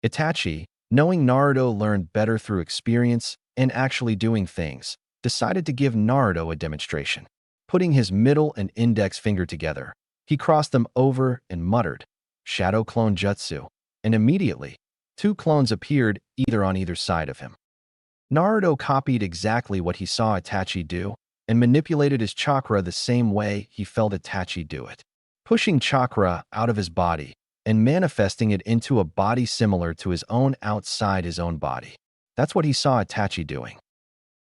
Itachi, knowing Naruto learned better through experience and actually doing things, decided to give Naruto a demonstration. Putting his middle and index finger together, he crossed them over and muttered, "Shadow Clone Jutsu," and immediately, two clones appeared on either side of him. Naruto copied exactly what he saw Itachi do and manipulated his chakra the same way he felt Itachi do it, pushing chakra out of his body and manifesting it into a body similar to his own outside his own body. That's what he saw Itachi doing.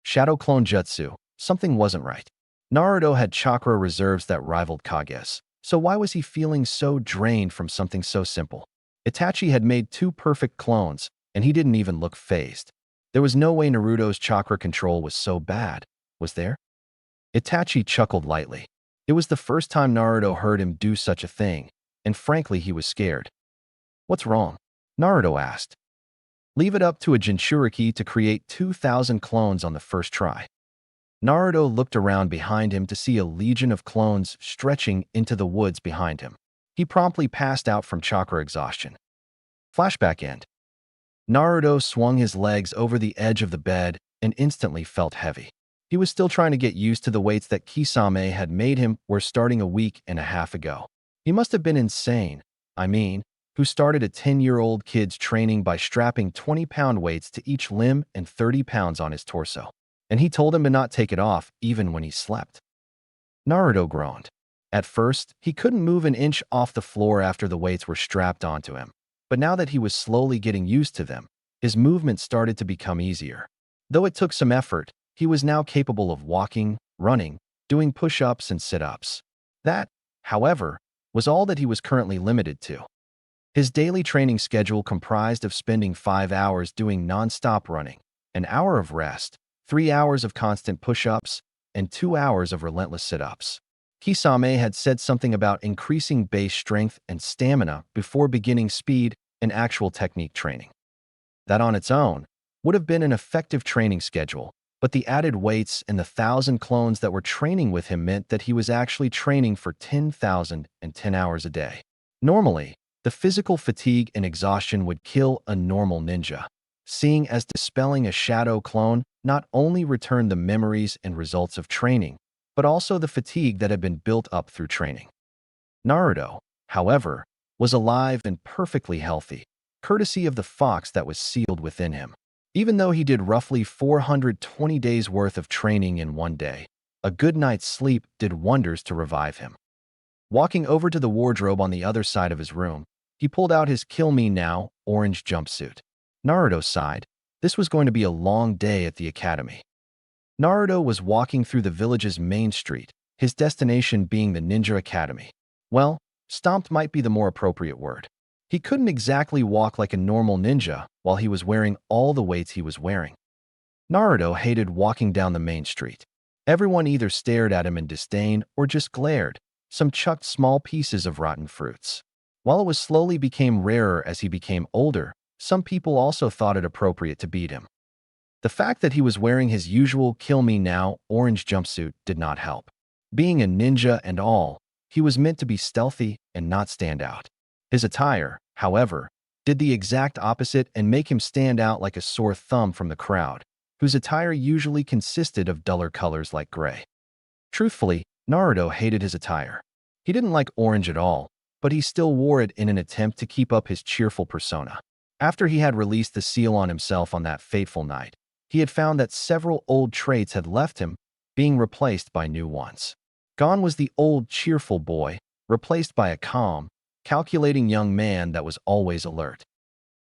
Shadow Clone Jutsu, something wasn't right. Naruto had chakra reserves that rivaled Kage's, so why was he feeling so drained from something so simple? Itachi had made two perfect clones, and he didn't even look phased. There was no way Naruto's chakra control was so bad, was there? Itachi chuckled lightly. It was the first time Naruto heard him do such a thing, and frankly he was scared. "What's wrong?" Naruto asked. "Leave it up to a Jinchuriki to create 2,000 clones on the first try." Naruto looked around behind him to see a legion of clones stretching into the woods behind him. He promptly passed out from chakra exhaustion. Flashback end. Naruto swung his legs over the edge of the bed and instantly felt heavy. He was still trying to get used to the weights that Kisame had made him were starting a week and a half ago. He must have been insane, who started a 10-year-old kid's training by strapping 20-pound weights to each limb and 30 pounds on his torso. And he told him to not take it off even when he slept. Naruto groaned. At first, he couldn't move an inch off the floor after the weights were strapped onto him. But now that he was slowly getting used to them, his movement started to become easier. Though it took some effort, he was now capable of walking, running, doing push-ups and sit-ups. That, however, was all that he was currently limited to. His daily training schedule comprised of spending 5 hours doing non-stop running, an hour of rest, 3 hours of constant push-ups, and 2 hours of relentless sit-ups. Kisame had said something about increasing base strength and stamina before beginning speed and actual technique training. That on its own would have been an effective training schedule, but the added weights and the 1,000 clones that were training with him meant that he was actually training for 10,010 hours a day. Normally, the physical fatigue and exhaustion would kill a normal ninja, seeing as dispelling a shadow clone not only returned the memories and results of training, but also the fatigue that had been built up through training. Naruto, however, was alive and perfectly healthy, courtesy of the fox that was sealed within him. Even though he did roughly 420 days' worth of training in one day, a good night's sleep did wonders to revive him. Walking over to the wardrobe on the other side of his room, he pulled out his Kill Me Now orange jumpsuit. Naruto sighed. This was going to be a long day at the academy. Naruto was walking through the village's main street, his destination being the Ninja Academy. Well, stomped might be the more appropriate word. He couldn't exactly walk like a normal ninja while he was wearing all the weights he was wearing. Naruto hated walking down the main street. Everyone either stared at him in disdain or just glared. Some chucked small pieces of rotten fruits. While it was slowly became rarer as he became older, some people also thought it appropriate to beat him. The fact that he was wearing his usual Kill Me Now orange jumpsuit did not help. Being a ninja and all, he was meant to be stealthy and not stand out. His attire, however, did the exact opposite and make him stand out like a sore thumb from the crowd, whose attire usually consisted of duller colors like gray. Truthfully, Naruto hated his attire. He didn't like orange at all, but he still wore it in an attempt to keep up his cheerful persona. After he had released the seal on himself on that fateful night, he had found that several old traits had left him, being replaced by new ones. Gone was the old cheerful boy, replaced by a calm, calculating young man that was always alert.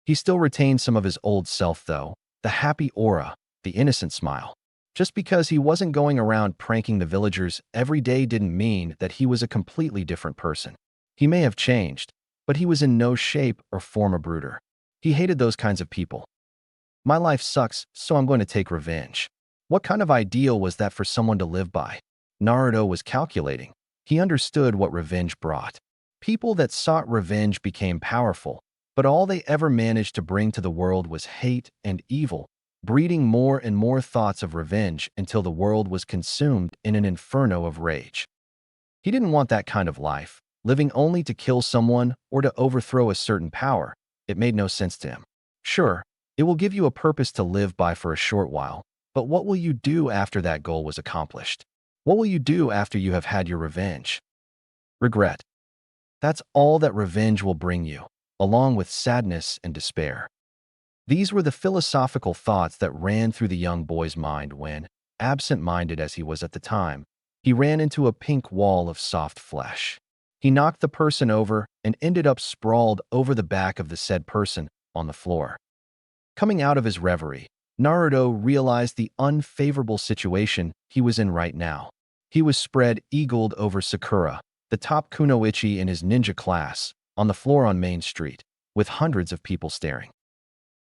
He still retained some of his old self though, the happy aura, the innocent smile. Just because he wasn't going around pranking the villagers every day didn't mean that he was a completely different person. He may have changed, but he was in no shape or form a brooder. He hated those kinds of people. My life sucks, so I'm going to take revenge. What kind of ideal was that for someone to live by? Naruto was calculating. He understood what revenge brought. People that sought revenge became powerful, but all they ever managed to bring to the world was hate and evil, breeding more and more thoughts of revenge until the world was consumed in an inferno of rage. He didn't want that kind of life, living only to kill someone or to overthrow a certain power. It made no sense to him. Sure, it will give you a purpose to live by for a short while, but what will you do after that goal was accomplished? What will you do after you have had your revenge? Regret. That's all that revenge will bring you, along with sadness and despair. These were the philosophical thoughts that ran through the young boy's mind when, absent-minded as he was at the time, he ran into a pink wall of soft flesh. He knocked the person over and ended up sprawled over the back of the said person on the floor. Coming out of his reverie, Naruto realized the unfavorable situation he was in right now. He was spread-eagled over Sakura, the top kunoichi in his ninja class, on the floor on Main Street, with hundreds of people staring.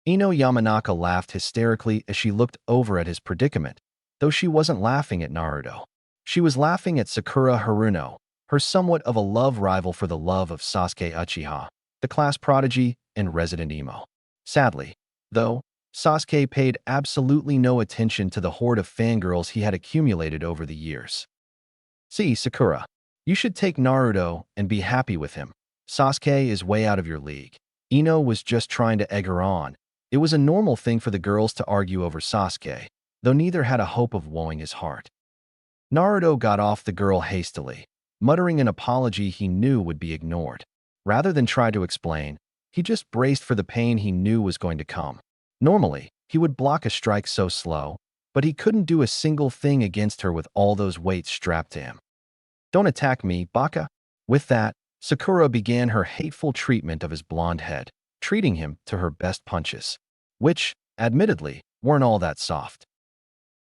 Ino Yamanaka laughed hysterically as she looked over at his predicament, though she wasn't laughing at Naruto. She was laughing at Sakura Haruno, her somewhat of a love rival for the love of Sasuke Uchiha, the class prodigy and resident emo. Sadly, though, Sasuke paid absolutely no attention to the horde of fangirls he had accumulated over the years. See, Sakura, you should take Naruto and be happy with him. Sasuke is way out of your league. Ino was just trying to egg her on. It was a normal thing for the girls to argue over Sasuke, though neither had a hope of wooing his heart. Naruto got off the girl hastily, muttering an apology he knew would be ignored. Rather than try to explain, he just braced for the pain he knew was going to come. Normally, he would block a strike so slow, but he couldn't do a single thing against her with all those weights strapped to him. Don't attack me, Baka. With that, Sakura began her hateful treatment of his blonde head, treating him to her best punches, which, admittedly, weren't all that soft.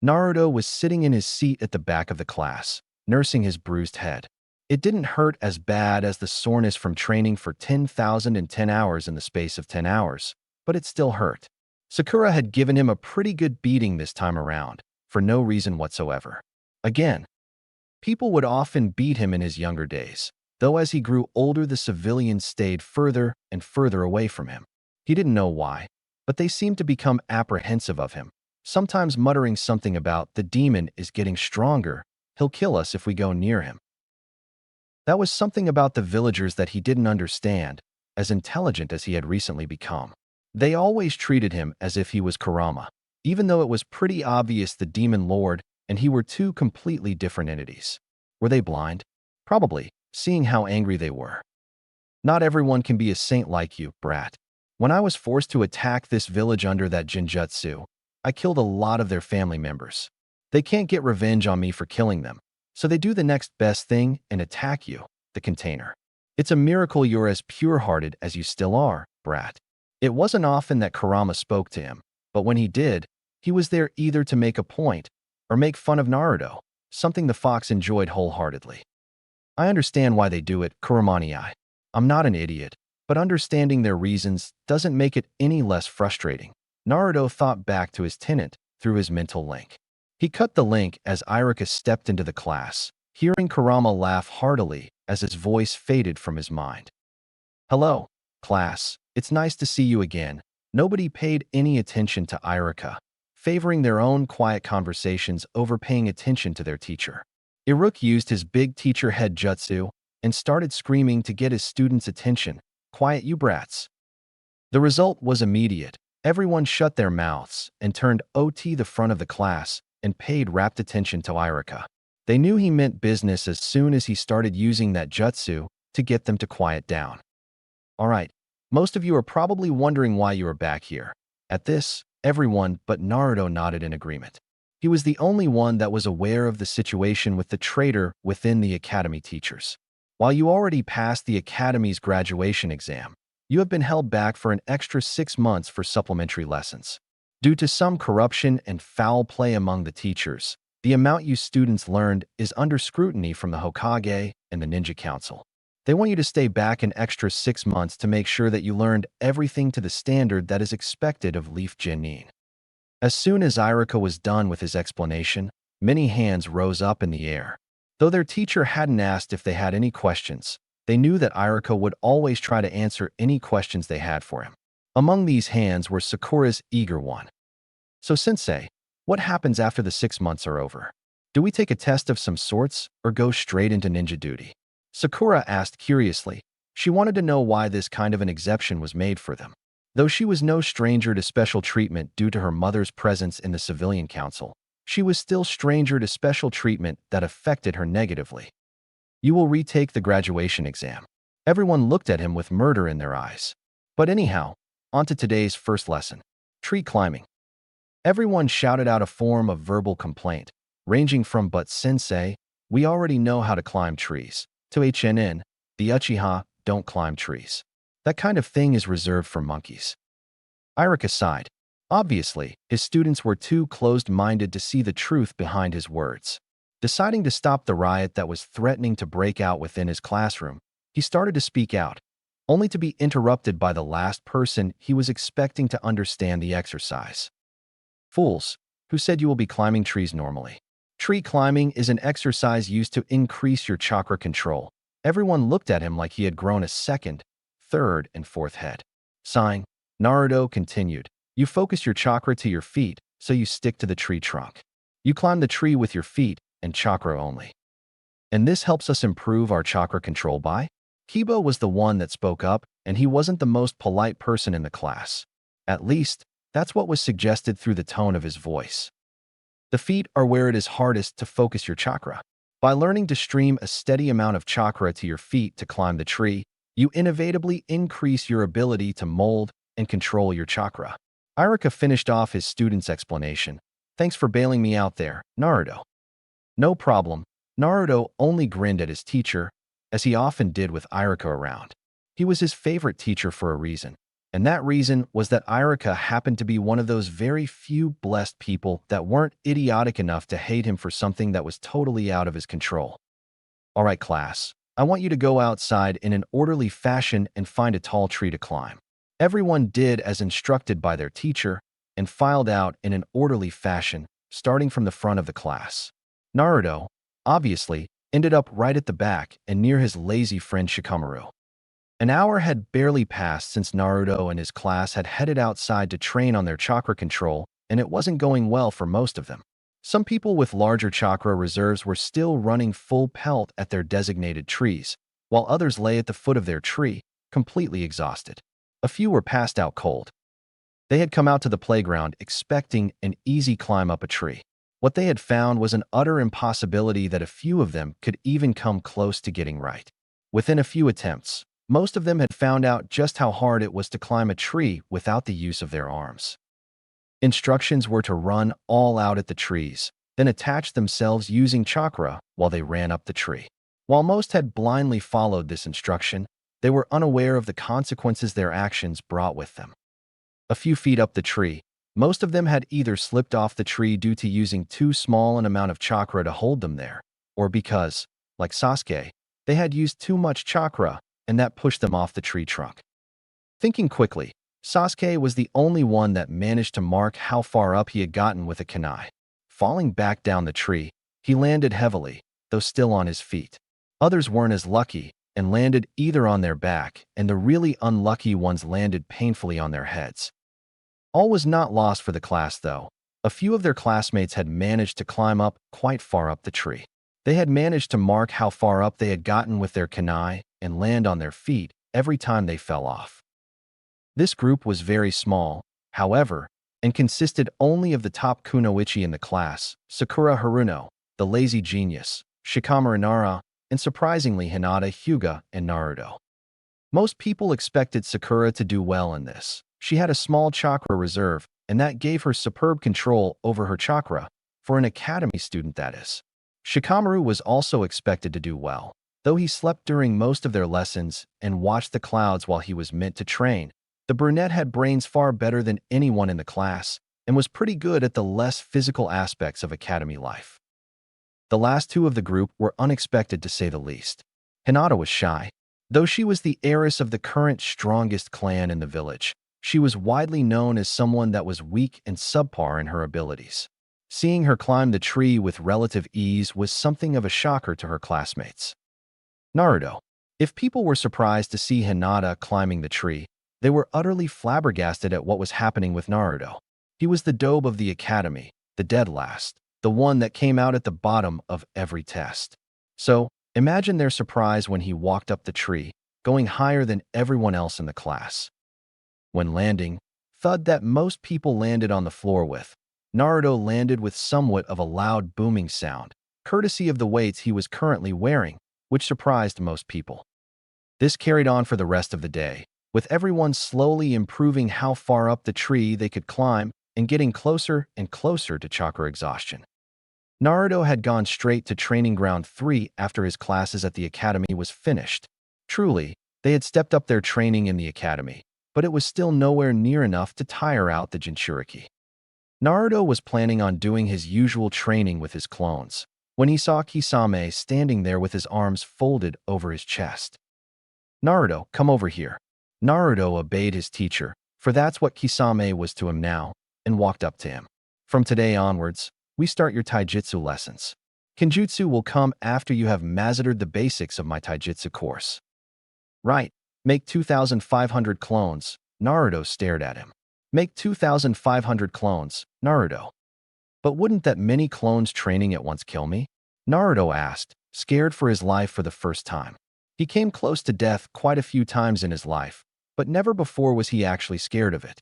Naruto was sitting in his seat at the back of the class, nursing his bruised head. It didn't hurt as bad as the soreness from training for 10,010 hours in the space of 10 hours, but it still hurt. Sakura had given him a pretty good beating this time around, for no reason whatsoever. Again, people would often beat him in his younger days, though as he grew older the civilians stayed further and further away from him. He didn't know why, but they seemed to become apprehensive of him, sometimes muttering something about the demon is getting stronger, he'll kill us if we go near him. That was something about the villagers that he didn't understand, as intelligent as he had recently become. They always treated him as if he was Kurama, even though it was pretty obvious the demon lord and he were two completely different entities. Were they blind? Probably, seeing how angry they were. Not everyone can be a saint like you, brat. When I was forced to attack this village under that genjutsu, I killed a lot of their family members. They can't get revenge on me for killing them, so they do the next best thing and attack you, the container. It's a miracle you're as pure-hearted as you still are, brat. It wasn't often that Kurama spoke to him, but when he did, he was there either to make a point or make fun of Naruto, something the fox enjoyed wholeheartedly. I understand why they do it, Kuramani-I. I'm not an idiot, but understanding their reasons doesn't make it any less frustrating. Naruto thought back to his tenant through his mental link. He cut the link as Iruka stepped into the class, hearing Kurama laugh heartily as his voice faded from his mind. Hello, class. It's nice to see you again. Nobody paid any attention to Iruka, favoring their own quiet conversations over paying attention to their teacher. Iruka used his big teacher head jutsu and started screaming to get his students' attention. Quiet, you brats. The result was immediate. Everyone shut their mouths and turned OT the front of the class and paid rapt attention to Iruka. They knew he meant business as soon as he started using that jutsu to get them to quiet down. All right, most of you are probably wondering why you are back here. At this, everyone but Naruto nodded in agreement. He was the only one that was aware of the situation with the traitor within the academy teachers. While you already passed the academy's graduation exam, you have been held back for an extra 6 months for supplementary lessons. Due to some corruption and foul play among the teachers, the amount you students learned is under scrutiny from the Hokage and the Ninja Council. They want you to stay back an extra 6 months to make sure that you learned everything to the standard that is expected of Leaf Genin. As soon as Iruka was done with his explanation, many hands rose up in the air. Though their teacher hadn't asked if they had any questions, they knew that Iruka would always try to answer any questions they had for him. Among these hands were Sakura's eager one. "So, Sensei, what happens after the 6 months are over? Do we take a test of some sorts or go straight into ninja duty?" Sakura asked curiously. She wanted to know why this kind of an exception was made for them. Though she was no stranger to special treatment due to her mother's presence in the civilian council, she was still stranger to special treatment that affected her negatively. "You will retake the graduation exam." Everyone looked at him with murder in their eyes. But anyhow, on to today's first lesson. Tree climbing. Everyone shouted out a form of verbal complaint, ranging from "But Sensei, we already know how to climb trees," to "HNN, the Uchiha don't climb trees. That kind of thing is reserved for monkeys." Iruka sighed. Obviously, his students were too closed-minded to see the truth behind his words. Deciding to stop the riot that was threatening to break out within his classroom, he started to speak out, only to be interrupted by the last person he was expecting to understand the exercise. "Fools, who said you will be climbing trees normally? Tree climbing is an exercise used to increase your chakra control." Everyone looked at him like he had grown a second, third, and fourth head. Sighing, Naruto continued, "You focus your chakra to your feet, so you stick to the tree trunk. You climb the tree with your feet and chakra only. And this helps us improve our chakra control by?" Kiba was the one that spoke up, and he wasn't the most polite person in the class. At least, that's what was suggested through the tone of his voice. "The feet are where it is hardest to focus your chakra. By learning to stream a steady amount of chakra to your feet to climb the tree, you innovatively increase your ability to mold and control your chakra." Iruka finished off his student's explanation. "Thanks for bailing me out there, Naruto." "No problem." Naruto only grinned at his teacher, as he often did with Iruka around. He was his favorite teacher for a reason, and that reason was that Iruka happened to be one of those very few blessed people that weren't idiotic enough to hate him for something that was totally out of his control. "All right, class, I want you to go outside in an orderly fashion and find a tall tree to climb." Everyone did as instructed by their teacher and filed out in an orderly fashion, starting from the front of the class. Naruto, obviously, ended up right at the back and near his lazy friend Shikamaru. An hour had barely passed since Naruto and his class had headed outside to train on their chakra control, and it wasn't going well for most of them. Some people with larger chakra reserves were still running full pelt at their designated trees, while others lay at the foot of their tree, completely exhausted. A few were passed out cold. They had come out to the playground expecting an easy climb up a tree. What they had found was an utter impossibility that a few of them could even come close to getting right. Within a few attempts, most of them had found out just how hard it was to climb a tree without the use of their arms. Instructions were to run all out at the trees, then attach themselves using chakra while they ran up the tree. While most had blindly followed this instruction, they were unaware of the consequences their actions brought with them. A few feet up the tree, most of them had either slipped off the tree due to using too small an amount of chakra to hold them there, or because, like Sasuke, they had used too much chakra and that pushed them off the tree trunk. Thinking quickly, Sasuke was the only one that managed to mark how far up he had gotten with a kunai. Falling back down the tree, he landed heavily, though still on his feet. Others weren't as lucky and landed either on their back, and the really unlucky ones landed painfully on their heads. All was not lost for the class, though. A few of their classmates had managed to climb up quite far up the tree. They had managed to mark how far up they had gotten with their kunai and land on their feet every time they fell off. This group was very small, however, and consisted only of the top kunoichi in the class, Sakura Haruno, the lazy genius, Shikamaru Nara, and surprisingly Hinata, Hyuga, and Naruto. Most people expected Sakura to do well in this. She had a small chakra reserve, and that gave her superb control over her chakra, for an academy student that is. Shikamaru was also expected to do well, though he slept during most of their lessons and watched the clouds while he was meant to train. The brunette had brains far better than anyone in the class and was pretty good at the less physical aspects of academy life. The last two of the group were unexpected to say the least. Hinata was shy. Though she was the heiress of the current strongest clan in the village, she was widely known as someone that was weak and subpar in her abilities. Seeing her climb the tree with relative ease was something of a shocker to her classmates. Naruto. If people were surprised to see Hinata climbing the tree, they were utterly flabbergasted at what was happening with Naruto. He was the dobe of the academy, the dead last, the one that came out at the bottom of every test. So, imagine their surprise when he walked up the tree, going higher than everyone else in the class. When landing, thud that most people landed on the floor with, Naruto landed with somewhat of a loud booming sound, courtesy of the weights he was currently wearing, which surprised most people. This carried on for the rest of the day, with everyone slowly improving how far up the tree they could climb and getting closer and closer to chakra exhaustion. Naruto had gone straight to Training Ground 3 after his classes at the academy was finished. Truly, they had stepped up their training in the academy, but it was still nowhere near enough to tire out the Jinchuriki. Naruto was planning on doing his usual training with his clones, when he saw Kisame standing there with his arms folded over his chest. "Naruto, come over here." Naruto obeyed his teacher, for that's what Kisame was to him now, and walked up to him. "From today onwards, we start your taijutsu lessons. Kenjutsu will come after you have mastered the basics of my taijutsu course." "Right, make 2,500 clones." Naruto stared at him. "Make 2,500 clones, Naruto." "But wouldn't that many clones training at once kill me?" Naruto asked, scared for his life for the first time. He came close to death quite a few times in his life, but never before was he actually scared of it.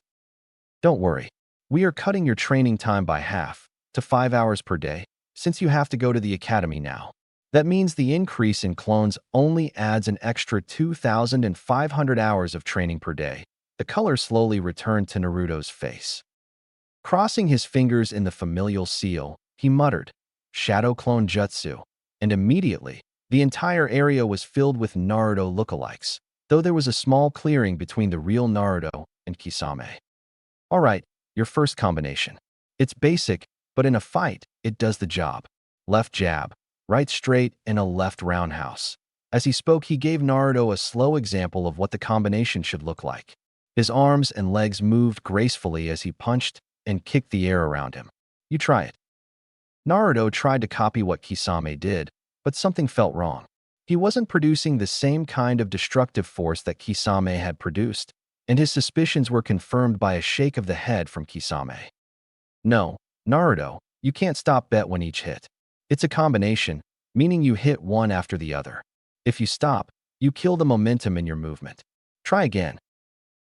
"Don't worry. We are cutting your training time by half, to 5 hours per day, since you have to go to the academy now. That means the increase in clones only adds an extra 2,500 hours of training per day." The color slowly returned to Naruto's face. Crossing his fingers in the familial seal, he muttered, "Shadow Clone Jutsu," and immediately, the entire area was filled with Naruto lookalikes, though there was a small clearing between the real Naruto and Kisame. "All right, your first combination. It's basic, but in a fight, it does the job. Left jab, right straight, and a left roundhouse." As he spoke, he gave Naruto a slow example of what the combination should look like. His arms and legs moved gracefully as he punched and kicked the air around him. "You try it." Naruto tried to copy what Kisame did, but something felt wrong. He wasn't producing the same kind of destructive force that Kisame had produced, and his suspicions were confirmed by a shake of the head from Kisame. "No, Naruto, you can't stop bet when each hit. It's a combination, meaning you hit one after the other. If you stop, you kill the momentum in your movement. Try again."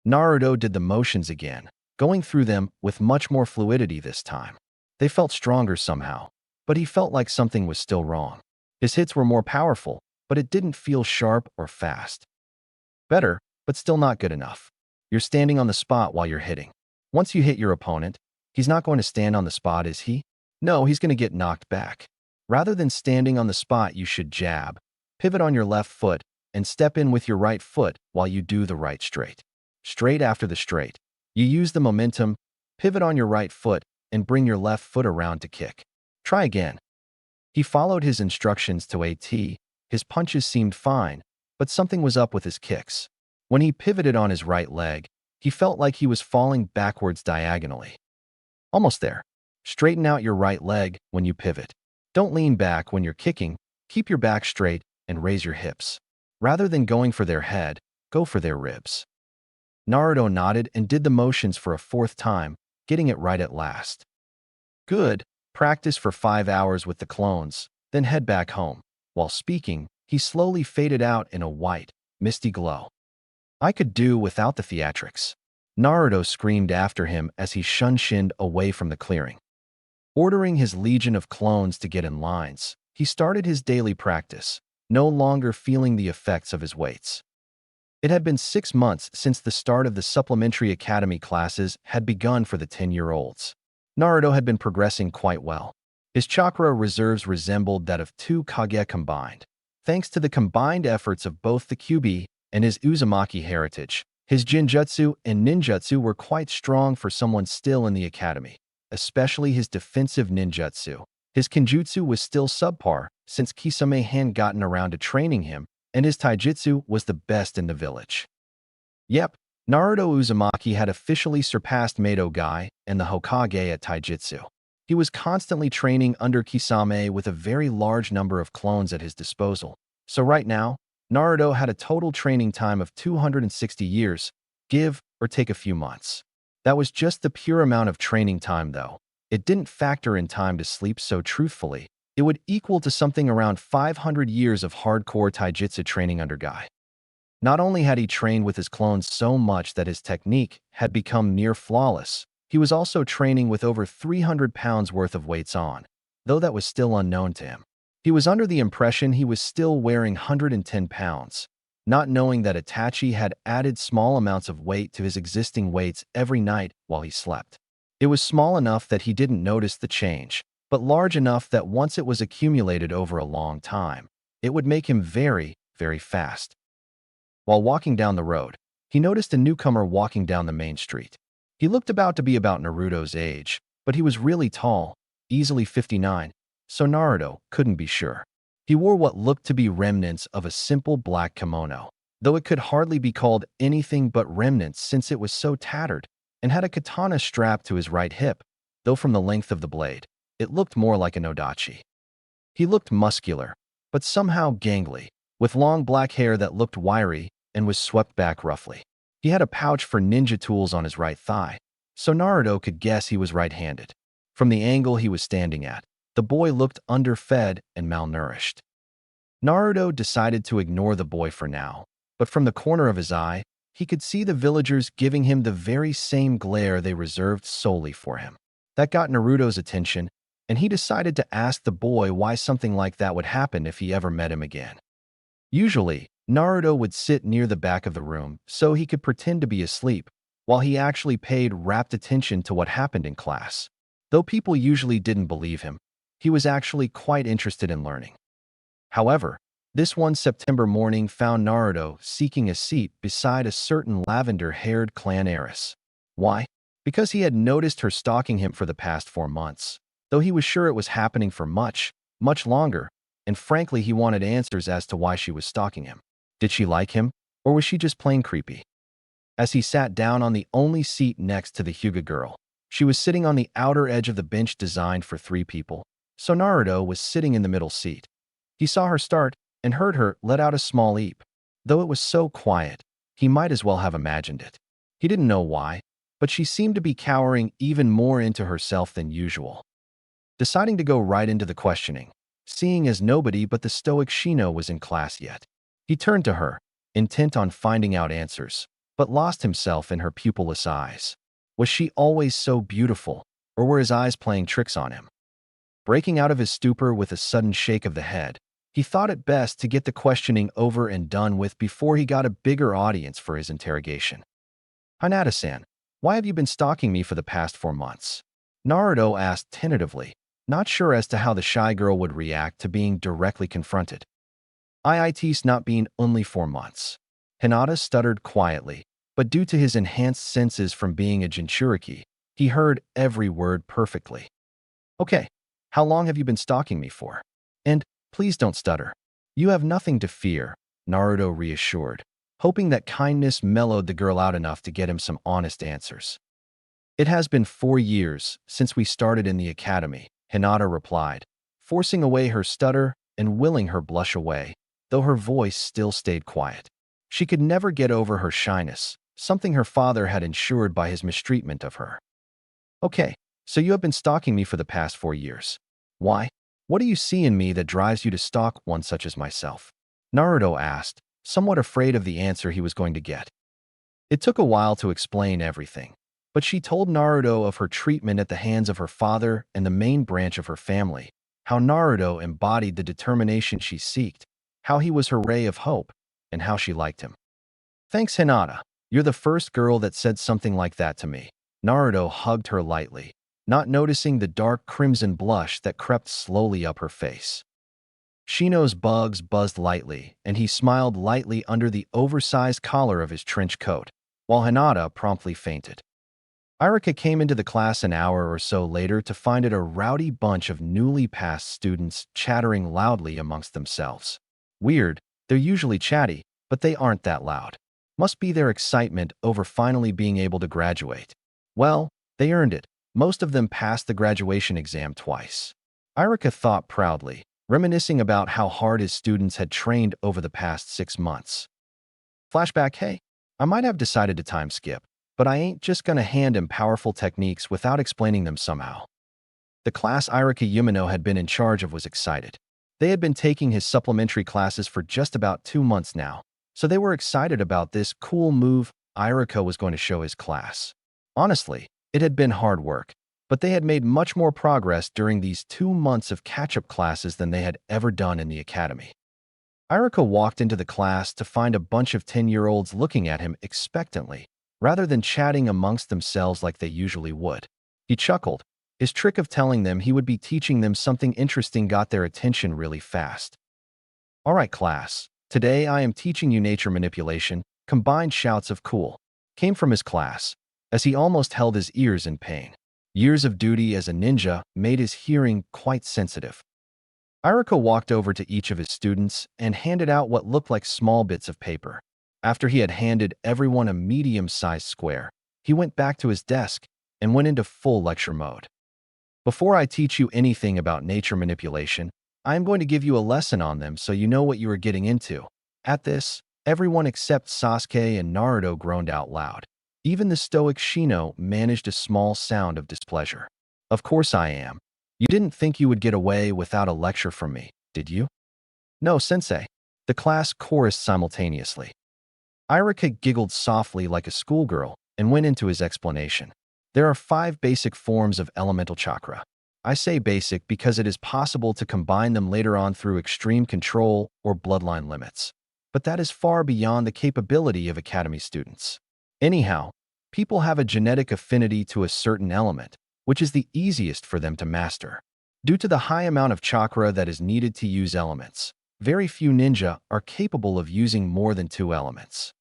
Naruto did the motions again, going through them with much more fluidity this time. They felt stronger somehow, but he felt like something was still wrong. His hits were more powerful, but it didn't feel sharp or fast. "Better, but still not good enough. You're standing on the spot while you're hitting. Once you hit your opponent, he's not going to stand on the spot, is he? No, he's going to get knocked back. Rather than standing on the spot, you should jab, pivot on your left foot, and step in with your right foot while you do the right straight. Straight after the straight. You use the momentum, pivot on your right foot, and bring your left foot around to kick. Try again." He followed his instructions to a T. His punches seemed fine, but something was up with his kicks. When he pivoted on his right leg, he felt like he was falling backwards diagonally. "Almost there. Straighten out your right leg when you pivot. Don't lean back when you're kicking. Keep your back straight and raise your hips. Rather than going for their head, go for their ribs." Naruto nodded and did the motions for a fourth time, getting it right at last. "Good. Practice for 5 hours with the clones, then head back home." While speaking, he slowly faded out in a white, misty glow. "I could do without the theatrics." Naruto screamed after him as he shunshined away from the clearing. Ordering his legion of clones to get in lines, he started his daily practice, no longer feeling the effects of his weights. It had been 6 months since the start of the supplementary academy classes had begun for the 10-year-olds. Naruto had been progressing quite well. His chakra reserves resembled that of 2 Kage combined. Thanks to the combined efforts of both the Kyuubi and his Uzumaki heritage, his Jinjutsu and Ninjutsu were quite strong for someone still in the academy, especially his defensive ninjutsu. His Kenjutsu was still subpar since Kisame hadn't gotten around to training him, and his taijutsu was the best in the village. Yep, Naruto Uzumaki had officially surpassed Mato Gai and the Hokage at taijutsu. He was constantly training under Kisame with a very large number of clones at his disposal. So right now, Naruto had a total training time of 260 years, give or take a few months. That was just the pure amount of training time though. It didn't factor in time to sleep, so truthfully, it would equal to something around 500 years of hardcore taijutsu training under Guy. Not only had he trained with his clones so much that his technique had become near flawless, he was also training with over 300 pounds worth of weights on, though that was still unknown to him. He was under the impression he was still wearing 110 pounds, not knowing that Itachi had added small amounts of weight to his existing weights every night while he slept. It was small enough that he didn't notice the change, but large enough that once it was accumulated over a long time, it would make him very, very fast. While walking down the road, he noticed a newcomer walking down the main street. He looked about to be about Naruto's age, but he was really tall, easily 59, so Naruto couldn't be sure. He wore what looked to be remnants of a simple black kimono, though it could hardly be called anything but remnants since it was so tattered, and had a katana strapped to his right hip, though from the length of the blade, it looked more like an odachi. He looked muscular, but somehow gangly, with long black hair that looked wiry and was swept back roughly. He had a pouch for ninja tools on his right thigh, so Naruto could guess he was right-handed. From the angle he was standing at, the boy looked underfed and malnourished. Naruto decided to ignore the boy for now, but from the corner of his eye, he could see the villagers giving him the very same glare they reserved solely for him. That got Naruto's attention, and he decided to ask the boy why something like that would happen if he ever met him again. Usually, Naruto would sit near the back of the room so he could pretend to be asleep, while he actually paid rapt attention to what happened in class. Though people usually didn't believe him, he was actually quite interested in learning. However, this one September morning found Naruto seeking a seat beside a certain lavender-haired clan heiress. Why? Because he had noticed her stalking him for the past 4 months, though he was sure it was happening for much, much longer, and frankly he wanted answers as to why she was stalking him. Did she like him, or was she just plain creepy? As he sat down on the only seat next to the Hyuga girl, she was sitting on the outer edge of the bench designed for 3 people, so Naruto was sitting in the middle seat. He saw her start and heard her let out a small eep. Though it was so quiet, he might as well have imagined it. He didn't know why, but she seemed to be cowering even more into herself than usual. Deciding to go right into the questioning, seeing as nobody but the stoic Shino was in class yet, he turned to her, intent on finding out answers, but lost himself in her pupilless eyes. Was she always so beautiful, or were his eyes playing tricks on him? Breaking out of his stupor with a sudden shake of the head, he thought it best to get the questioning over and done with before he got a bigger audience for his interrogation. "Hinata-san, why have you been stalking me for the past 4 months?" Naruto asked tentatively, not sure as to how the shy girl would react to being directly confronted. "It's not been only 4 months." Hinata stuttered quietly, but due to his enhanced senses from being a Jinchuriki, he heard every word perfectly. "Okay, how long have you been stalking me for? And please don't stutter. You have nothing to fear," Naruto reassured, hoping that kindness mellowed the girl out enough to get him some honest answers. "It has been 4 years since we started in the academy," Hinata replied, forcing away her stutter and willing her blush away, though her voice still stayed quiet. She could never get over her shyness, something her father had ensured by his mistreatment of her. "Okay, so you have been stalking me for the past 4 years. Why? What do you see in me that drives you to stalk one such as myself?" Naruto asked, somewhat afraid of the answer he was going to get. It took a while to explain everything, but she told Naruto of her treatment at the hands of her father and the main branch of her family, how Naruto embodied the determination she seeked, how he was her ray of hope, and how she liked him. "Thanks, Hinata. You're the first girl that said something like that to me." Naruto hugged her lightly, not noticing the dark crimson blush that crept slowly up her face. Shino's bugs buzzed lightly, and he smiled lightly under the oversized collar of his trench coat, while Hinata promptly fainted. Irika came into the class an hour or so later to find it a rowdy bunch of newly passed students chattering loudly amongst themselves. Weird, they're usually chatty, but they aren't that loud. Must be their excitement over finally being able to graduate. Well, they earned it. Most of them passed the graduation exam twice. Irika thought proudly, reminiscing about how hard his students had trained over the past 6 months. Flashback, hey, I might have decided to time skip, but I ain't just gonna hand him powerful techniques without explaining them somehow. The class Irika Yumino had been in charge of was excited. They had been taking his supplementary classes for just about 2 months now, so they were excited about this cool move Irika was going to show his class. Honestly, it had been hard work, but they had made much more progress during these 2 months of catch-up classes than they had ever done in the academy. Irika walked into the class to find a bunch of 10-year-olds looking at him expectantly, rather than chatting amongst themselves like they usually would. He chuckled. His trick of telling them he would be teaching them something interesting got their attention really fast. All right, class. Today I am teaching you nature manipulation. Combined shouts of cool came from his class, as he almost held his ears in pain. Years of duty as a ninja made his hearing quite sensitive. Irika walked over to each of his students and handed out what looked like small bits of paper. After he had handed everyone a medium-sized square, he went back to his desk and went into full lecture mode. Before I teach you anything about nature manipulation, I am going to give you a lesson on them so you know what you are getting into. At this, everyone except Sasuke and Naruto groaned out loud. Even the stoic Shino managed a small sound of displeasure. Of course I am. You didn't think you would get away without a lecture from me, did you? No, sensei. The class chorused simultaneously. Irika giggled softly like a schoolgirl and went into his explanation. There are 5 basic forms of elemental chakra. I say basic because it is possible to combine them later on through extreme control or bloodline limits. But that is far beyond the capability of academy students. Anyhow, people have a genetic affinity to a certain element, which is the easiest for them to master. Due to the high amount of chakra that is needed to use elements, very few ninja are capable of using more than 2 elements.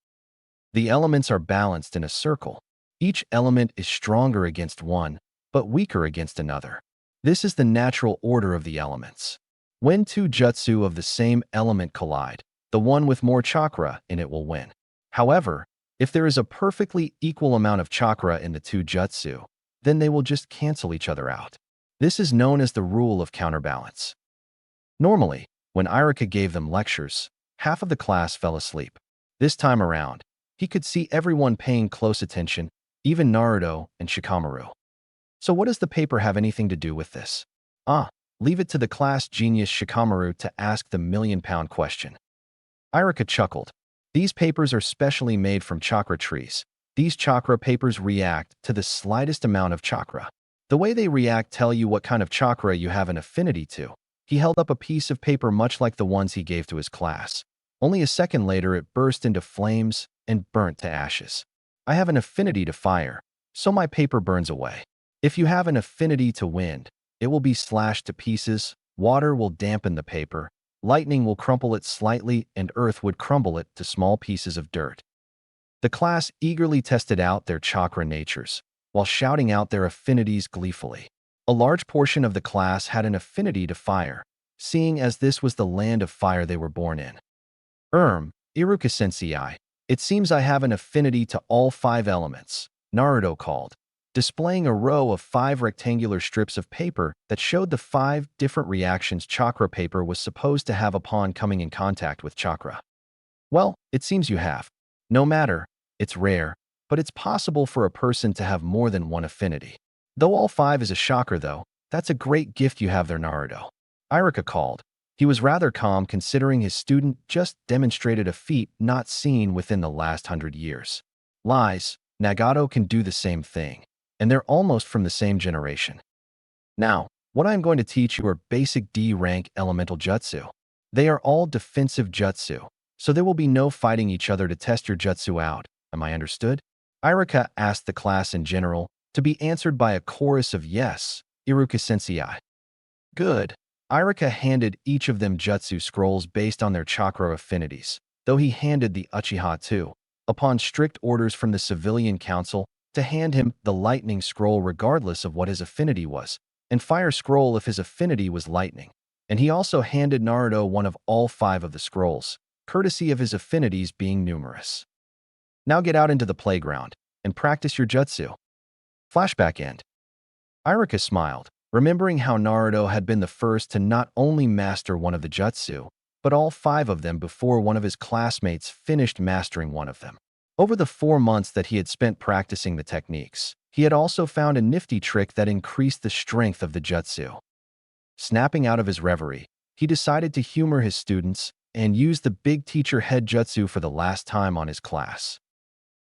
The elements are balanced in a circle. Each element is stronger against one, but weaker against another. This is the natural order of the elements. When 2 jutsu of the same element collide, the one with more chakra in it will win. However, if there is a perfectly equal amount of chakra in the 2 jutsu, then they will just cancel each other out. This is known as the rule of counterbalance. Normally, when Irika gave them lectures, half of the class fell asleep. This time around, he could see everyone paying close attention, even Naruto and Shikamaru. So what does the paper have anything to do with this? Leave it to the class genius Shikamaru to ask the million-pound question. Irika chuckled. These papers are specially made from chakra trees. These chakra papers react to the slightest amount of chakra. The way they react tell you what kind of chakra you have an affinity to. He held up a piece of paper much like the ones he gave to his class. Only a second later it burst into flames and burnt to ashes. I have an affinity to fire, so my paper burns away. If you have an affinity to wind, it will be slashed to pieces, water will dampen the paper, lightning will crumple it slightly, and earth would crumble it to small pieces of dirt. The class eagerly tested out their chakra natures, while shouting out their affinities gleefully. A large portion of the class had an affinity to fire, seeing as this was the land of fire they were born in. Iruka-sensei, it seems I have an affinity to all 5 elements, Naruto called, displaying a row of 5 rectangular strips of paper that showed the 5 different reactions chakra paper was supposed to have upon coming in contact with chakra. Well, it seems you have. No matter, it's rare, but it's possible for a person to have more than one affinity. Though all 5 is a shocker though, that's a great gift you have there, Naruto. Irika called. He was rather calm considering his student just demonstrated a feat not seen within the last 100 years. Lies, Nagato can do the same thing, and they're almost from the same generation. Now, what I am going to teach you are basic D-rank elemental jutsu. They are all defensive jutsu, so there will be no fighting each other to test your jutsu out. Am I understood? Irika asked the class in general, to be answered by a chorus of yes, Iruka-sensei. Good. Irika handed each of them jutsu scrolls based on their chakra affinities, though he handed the Uchiha too, upon strict orders from the civilian council, to hand him the lightning scroll regardless of what his affinity was, and fire scroll if his affinity was lightning. And he also handed Naruto one of all 5 of the scrolls, courtesy of his affinities being numerous. Now get out into the playground and practice your jutsu. Flashback end. Iruka smiled, remembering how Naruto had been the first to not only master one of the jutsu, but all 5 of them before one of his classmates finished mastering one of them. Over the 4 months that he had spent practicing the techniques, he had also found a nifty trick that increased the strength of the jutsu. Snapping out of his reverie, he decided to humor his students and use the big teacher head jutsu for the last time on his class.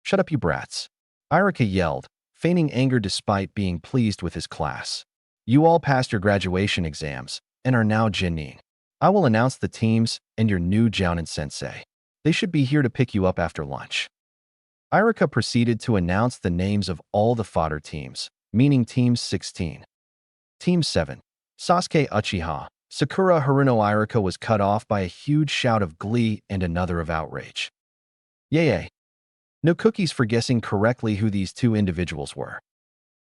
"Shut up, you brats," Iruka yelled, feigning anger despite being pleased with his class. "You all passed your graduation exams and are now Jinnin. I will announce the teams and your new Jounin sensei. They should be here to pick you up after lunch." Iruka proceeded to announce the names of all the fodder teams, meaning Teams 16. Team 7. Sasuke Uchiha. Sakura Haruno. Iruka was cut off by a huge shout of glee and another of outrage. Yay! No cookies for guessing correctly who these 2 individuals were.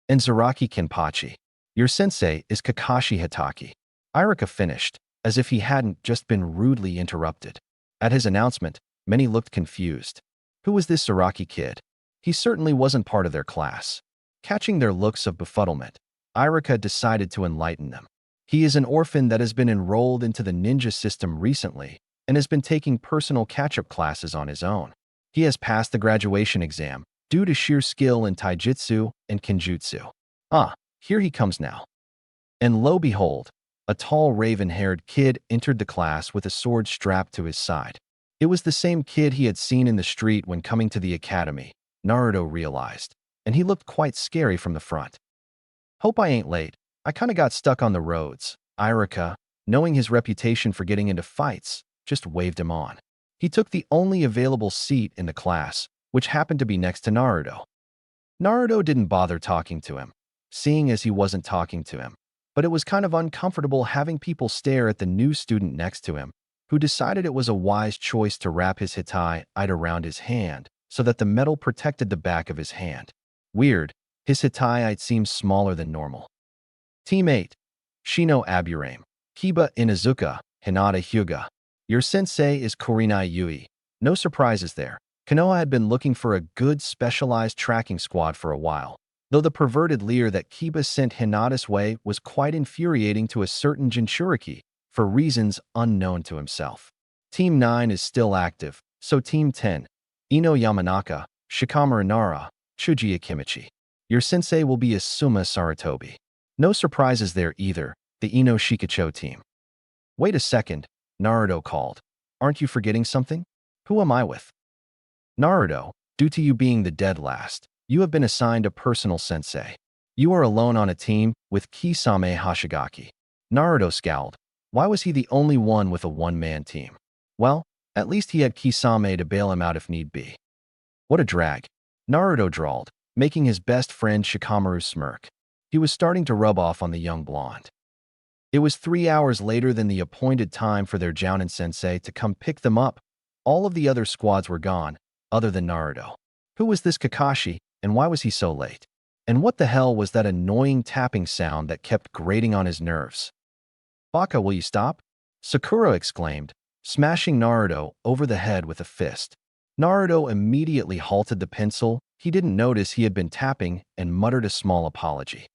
And Zaraki Kenpachi. Your sensei is Kakashi Hitaki. Iruka finished, as if he hadn't just been rudely interrupted. At his announcement, many looked confused. Who was this Zaraki kid? He certainly wasn't part of their class. Catching their looks of befuddlement, Iruka decided to enlighten them. He is an orphan that has been enrolled into the ninja system recently and has been taking personal catch-up classes on his own. He has passed the graduation exam due to sheer skill in taijutsu and kenjutsu. Here he comes now. And lo behold, a tall raven-haired kid entered the class with a sword strapped to his side. It was the same kid he had seen in the street when coming to the academy, Naruto realized, and he looked quite scary from the front. "Hope I ain't late. I kinda got stuck on the roads." Iruka, knowing his reputation for getting into fights, just waved him on. He took the only available seat in the class, which happened to be next to Naruto. Naruto didn't bother talking to him, seeing as he wasn't talking to him, but it was kind of uncomfortable having people stare at the new student next to him, who decided it was a wise choice to wrap his hitai around his hand so that the metal protected the back of his hand. Weird, his hitai seemed smaller than normal. Team 8. Shino Aburame. Kiba Inazuka, Hinata Hyuga. Your sensei is Kurinai Yui. No surprises there. Konoha had been looking for a good specialized tracking squad for a while, though the perverted leer that Kiba sent Hinata's way was quite infuriating to a certain Jinchuriki, for reasons unknown to himself. Team 9 is still active, so Team 10. Ino Yamanaka, Shikamaru Nara, Chujiya Kimichi. Your sensei will be Asuma Saratobi. No surprises there either, the Ino Shikacho team. Wait a second, Naruto called. Aren't you forgetting something? Who am I with? Naruto, due to you being the dead last, you have been assigned a personal sensei. You are alone on a team with Kisame Hashigaki. Naruto scowled. Why was he the only one with a one-man team? Well, at least he had Kisame to bail him out if need be. What a drag. Naruto drawled, making his best friend Shikamaru smirk. He was starting to rub off on the young blonde. It was 3 hours later than the appointed time for their Jounin sensei to come pick them up. All of the other squads were gone, other than Naruto. Who was this Kakashi, and why was he so late? And what the hell was that annoying tapping sound that kept grating on his nerves? "Baka, will you stop?" Sakura exclaimed, smashing Naruto over the head with a fist. Naruto immediately halted the pencil. He didn't notice he had been tapping and muttered a small apology.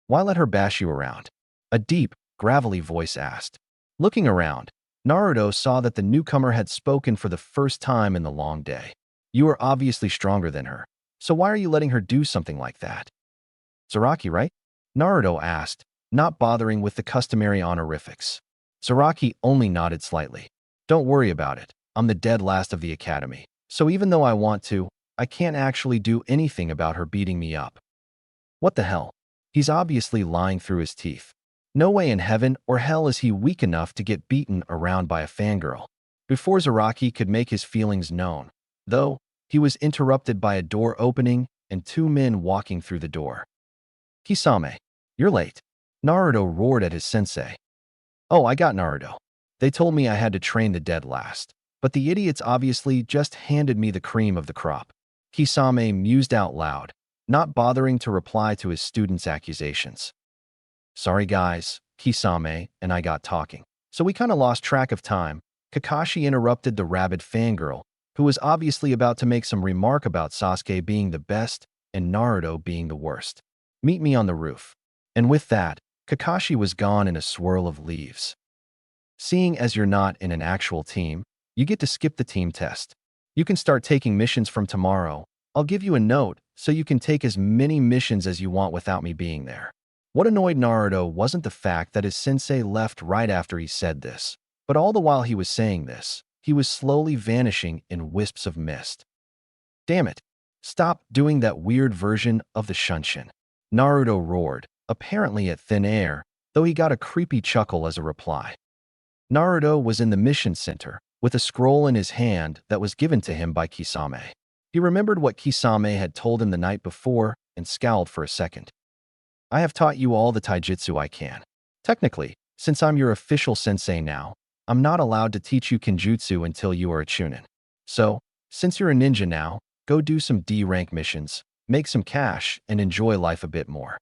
"Why let her bash you around?" A deep, gravelly voice asked. Looking around, Naruto saw that the newcomer had spoken for the first time in the long day. "You are obviously stronger than her, so why are you letting her do something like that?" "Zaraki, right?" Naruto asked, not bothering with the customary honorifics. Zaraki only nodded slightly. "Don't worry about it. I'm the dead last of the academy, so even though I want to, I can't actually do anything about her beating me up." What the hell? He's obviously lying through his teeth. No way in heaven or hell is he weak enough to get beaten around by a fangirl. Before Zaraki could make his feelings known, though, he was interrupted by a door opening and 2 men walking through the door. "Kisame, you're late." Naruto roared at his sensei. "Oh, I got Naruto. They told me I had to train the dead last, but the idiots obviously just handed me the cream of the crop." Kisame mused out loud, not bothering to reply to his student's accusations. "Sorry guys, Kisame and I got talking, so we kinda lost track of time." Kakashi interrupted the rabid fangirl, who was obviously about to make some remark about Sasuke being the best and Naruto being the worst. "Meet me on the roof." And with that, Kakashi was gone in a swirl of leaves. Seeing as you're not in an actual team, you get to skip the team test. You can start taking missions from tomorrow. I'll give you a note so you can take as many missions as you want without me being there. What annoyed Naruto wasn't the fact that his sensei left right after he said this, but all the while he was saying this, he was slowly vanishing in wisps of mist. Damn it! Stop doing that weird version of the Shunshin. Naruto roared, apparently at thin air, though he got a creepy chuckle as a reply. Naruto was in the mission center, with a scroll in his hand that was given to him by Kisame. He remembered what Kisame had told him the night before and scowled for a second. I have taught you all the taijutsu I can. Technically, since I'm your official sensei now, I'm not allowed to teach you kenjutsu until you are a chunin. So, since you're a ninja now, go do some D-rank missions, make some cash, and enjoy life a bit more.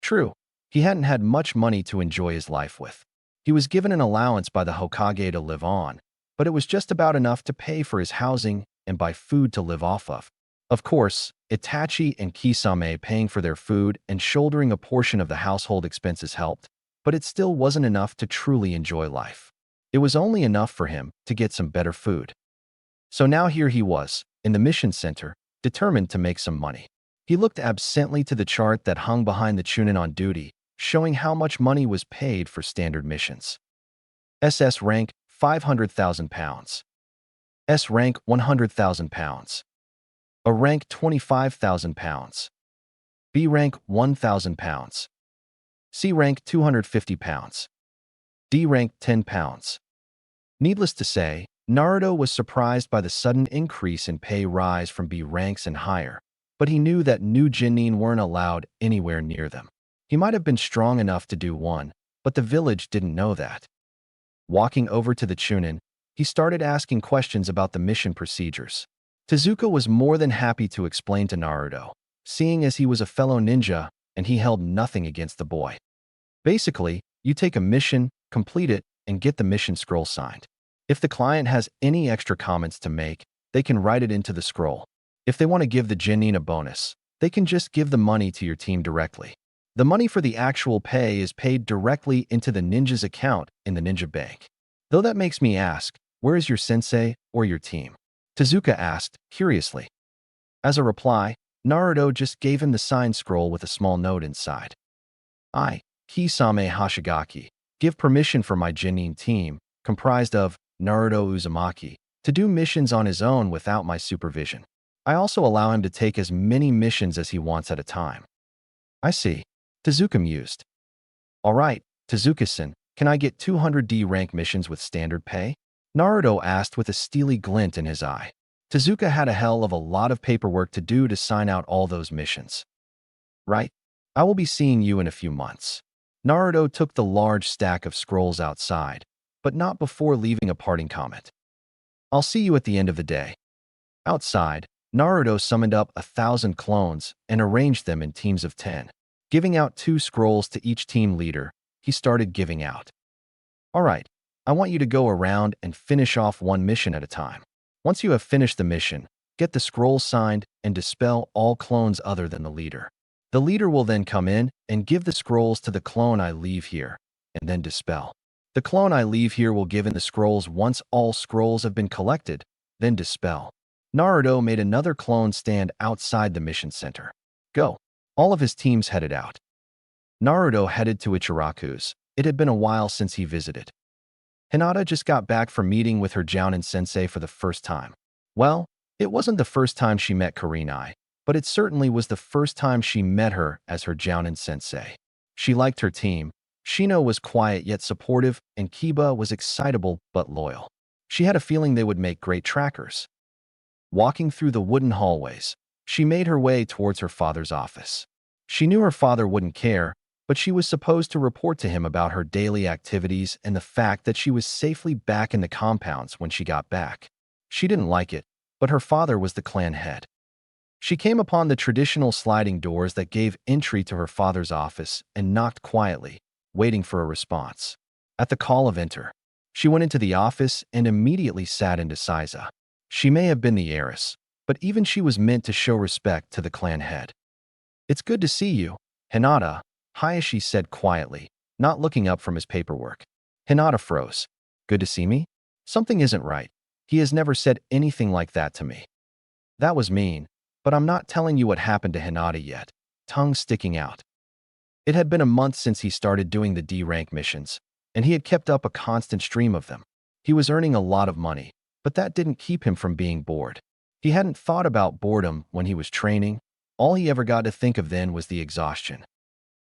True, he hadn't had much money to enjoy his life with. He was given an allowance by the Hokage to live on, but it was just about enough to pay for his housing and buy food to live off of. Of course, Itachi and Kisame paying for their food and shouldering a portion of the household expenses helped, but it still wasn't enough to truly enjoy life. It was only enough for him to get some better food. So now here he was, in the mission center, determined to make some money. He looked absently to the chart that hung behind the chunin on duty, showing how much money was paid for standard missions. SS rank, 500,000 pounds. S rank, 100,000 pounds. A rank, 25,000 pounds. B rank, 1,000 pounds. C rank, 250 pounds. D rank, 10 pounds. Needless to say, Naruto was surprised by the sudden increase in pay rise from B ranks and higher, but he knew that new genin weren't allowed anywhere near them. He might have been strong enough to do one, but the village didn't know that. Walking over to the chunin, he started asking questions about the mission procedures. Tezuka was more than happy to explain to Naruto, seeing as he was a fellow ninja and he held nothing against the boy. Basically, you take a mission, complete it, and get the mission scroll signed. If the client has any extra comments to make, they can write it into the scroll. If they want to give the genin a bonus, they can just give the money to your team directly. The money for the actual pay is paid directly into the ninja's account in the ninja bank. Though that makes me ask, where is your sensei or your team? Tezuka asked, curiously. As a reply, Naruto just gave him the signed scroll with a small note inside. I, Kisame Hashigaki, give permission for my genin team, comprised of Naruto Uzumaki, to do missions on his own without my supervision. I also allow him to take as many missions as he wants at a time. I see. Tezuka mused. All right, Tezuka-san, can I get 200 D-rank missions with standard pay? Naruto asked with a steely glint in his eye. Tezuka had a hell of a lot of paperwork to do to sign out all those missions. Right? I will be seeing you in a few months. Naruto took the large stack of scrolls outside, but not before leaving a parting comment. I'll see you at the end of the day. Outside, Naruto summoned up 1,000 clones and arranged them in teams of 10. Giving out 2 scrolls to each team leader, he started giving out. All right, I want you to go around and finish off one mission at a time. Once you have finished the mission, get the scroll signed and dispel all clones other than the leader. The leader will then come in and give the scrolls to the clone I leave here, and then dispel. The clone I leave here will give in the scrolls once all scrolls have been collected, then dispel. Naruto made another clone stand outside the mission center. Go. All of his teams headed out. Naruto headed to Ichiraku's. It had been a while since he visited. Hinata just got back from meeting with her Jounin sensei for the first time. Well, it wasn't the first time she met Kurenai, but it certainly was the first time she met her as her Jounin sensei. She liked her team. Shino was quiet yet supportive, and Kiba was excitable but loyal. She had a feeling they would make great trackers. Walking through the wooden hallways, she made her way towards her father's office. She knew her father wouldn't care, but she was supposed to report to him about her daily activities and the fact that she was safely back in the compounds when she got back. She didn't like it, but her father was the clan head. She came upon the traditional sliding doors that gave entry to her father's office and knocked quietly, waiting for a response. At the call of enter, she went into the office and immediately sat into Saiza. She may have been the heiress, but even she was meant to show respect to the clan head. It's good to see you, Hinata, Hayashi said quietly, not looking up from his paperwork. Hinata froze. Good to see me? Something isn't right. He has never said anything like that to me. That was mean, but I'm not telling you what happened to Hinata yet. Tongue sticking out. It had been a month since he started doing the D-rank missions, and he had kept up a constant stream of them. He was earning a lot of money, but that didn't keep him from being bored. He hadn't thought about boredom when he was training. All he ever got to think of then was the exhaustion.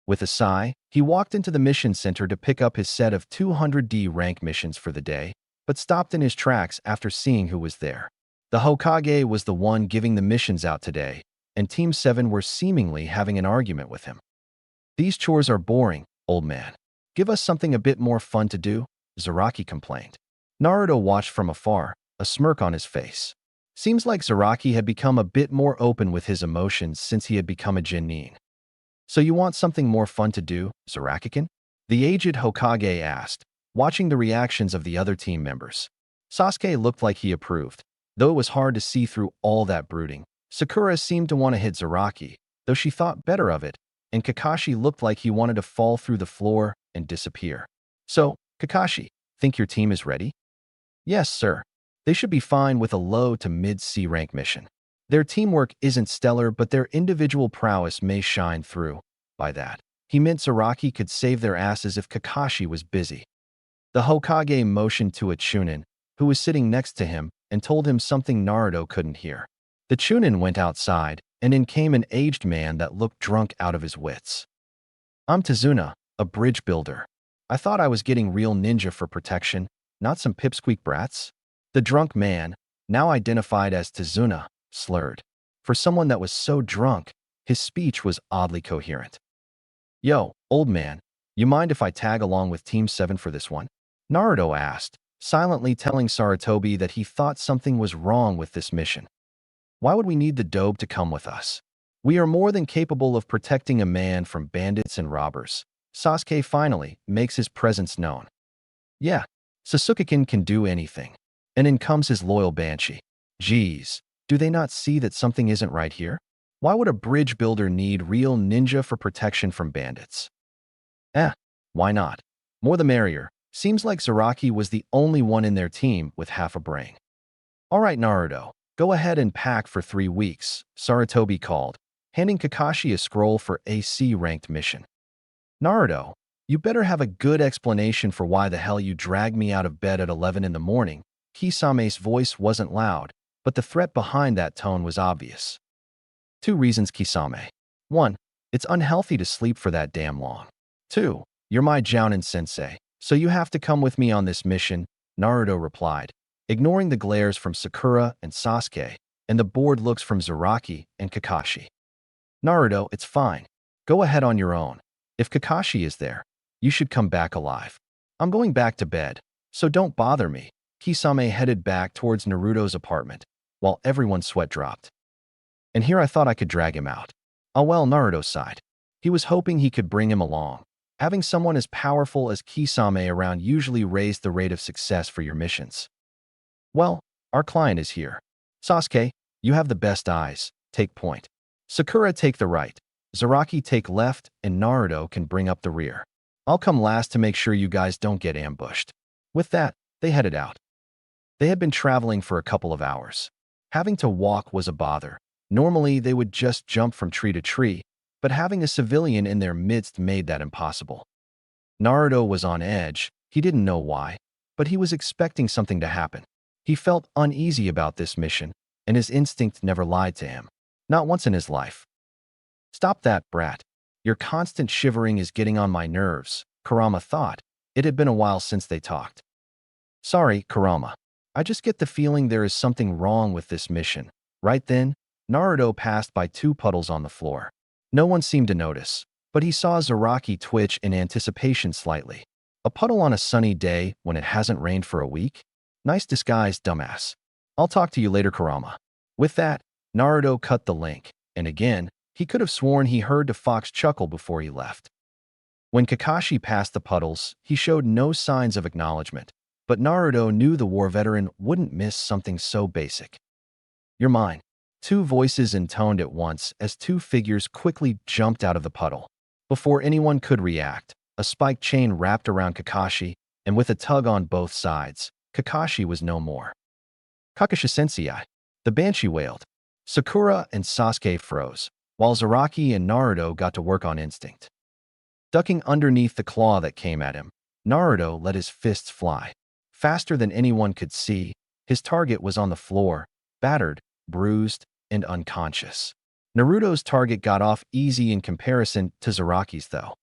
With a sigh, he walked into the mission center to pick up his set of 200D rank missions for the day, but stopped in his tracks after seeing who was there. The Hokage was the one giving the missions out today, and Team 7 were seemingly having an argument with him. These chores are boring, old man. Give us something a bit more fun to do, Zaraki complained. Naruto watched from afar, a smirk on his face. Seems like Zaraki had become a bit more open with his emotions since he had become a Genin. So you want something more fun to do, Zaraki-kun? The aged Hokage asked, watching the reactions of the other team members. Sasuke looked like he approved, though it was hard to see through all that brooding. Sakura seemed to want to hit Zaraki, though she thought better of it, and Kakashi looked like he wanted to fall through the floor and disappear. So, Kakashi, think your team is ready? Yes, sir. They should be fine with a low to mid-C rank mission. Their teamwork isn't stellar, but their individual prowess may shine through. By that, he meant Zaraki could save their asses if Kakashi was busy. The Hokage motioned to a Chunin, who was sitting next to him, and told him something Naruto couldn't hear. The Chunin went outside, and in came an aged man that looked drunk out of his wits. I'm Tazuna, a bridge builder. I thought I was getting real ninja for protection, not some pipsqueak brats. The drunk man, now identified as Tazuna, slurred. For someone that was so drunk, his speech was oddly coherent. Yo, old man, you mind if I tag along with Team 7 for this one? Naruto asked, silently telling Sarutobi that he thought something was wrong with this mission. Why would we need the dobe to come with us? We are more than capable of protecting a man from bandits and robbers. Sasuke finally makes his presence known. Yeah, Sasuke-kun can do anything. And in comes his loyal Banshee. Geez, do they not see that something isn't right here? Why would a bridge builder need real ninja for protection from bandits? Why not? More the merrier. Seems like Zaraki was the only one in their team with half a brain. All right, Naruto, go ahead and pack for 3 weeks, Sarutobi called, handing Kakashi a scroll for a C-ranked mission. Naruto, you better have a good explanation for why the hell you dragged me out of bed at 11 in the morning. Kisame's voice wasn't loud, but the threat behind that tone was obvious. 2 reasons, Kisame. 1, it's unhealthy to sleep for that damn long. 2, you're my Jounin sensei, so you have to come with me on this mission, Naruto replied, ignoring the glares from Sakura and Sasuke and the bored looks from Zaraki and Kakashi. Naruto, it's fine. Go ahead on your own. If Kakashi is there, you should come back alive. I'm going back to bed, so don't bother me. Kisame headed back towards Naruto's apartment, while everyone's sweat dropped. And here I thought I could drag him out. Oh well, Naruto sighed. He was hoping he could bring him along. Having someone as powerful as Kisame around usually raised the rate of success for your missions. Well, our client is here. Sasuke, you have the best eyes. Take point. Sakura, take the right. Zaraki, take left, and Naruto can bring up the rear. I'll come last to make sure you guys don't get ambushed. With that, they headed out. They had been traveling for a couple of hours. Having to walk was a bother. Normally, they would just jump from tree to tree, but having a civilian in their midst made that impossible. Naruto was on edge. He didn't know why, but he was expecting something to happen. He felt uneasy about this mission, and his instinct never lied to him. Not once in his life. Stop that, brat. Your constant shivering is getting on my nerves, Kurama thought. It had been a while since they talked. Sorry, Kurama. I just get the feeling there is something wrong with this mission. Right then, Naruto passed by 2 puddles on the floor. No one seemed to notice, but he saw Zaraki twitch in anticipation slightly. A puddle on a sunny day when it hasn't rained for a week? Nice disguise, dumbass. I'll talk to you later, Kurama. With that, Naruto cut the link, and again, he could have sworn he heard the fox chuckle before he left. When Kakashi passed the puddles, he showed no signs of acknowledgement, but Naruto knew the war veteran wouldn't miss something so basic. You're mine. 2 voices intoned at once as 2 figures quickly jumped out of the puddle. Before anyone could react, a spiked chain wrapped around Kakashi, and with a tug on both sides, Kakashi was no more. Kakashi-sensei, the Banshee wailed. Sakura and Sasuke froze, while Zaraki and Naruto got to work on instinct. Ducking underneath the claw that came at him, Naruto let his fists fly. Faster than anyone could see, his target was on the floor, battered, bruised, and unconscious. Naruto's target got off easy in comparison to Zaraki's though.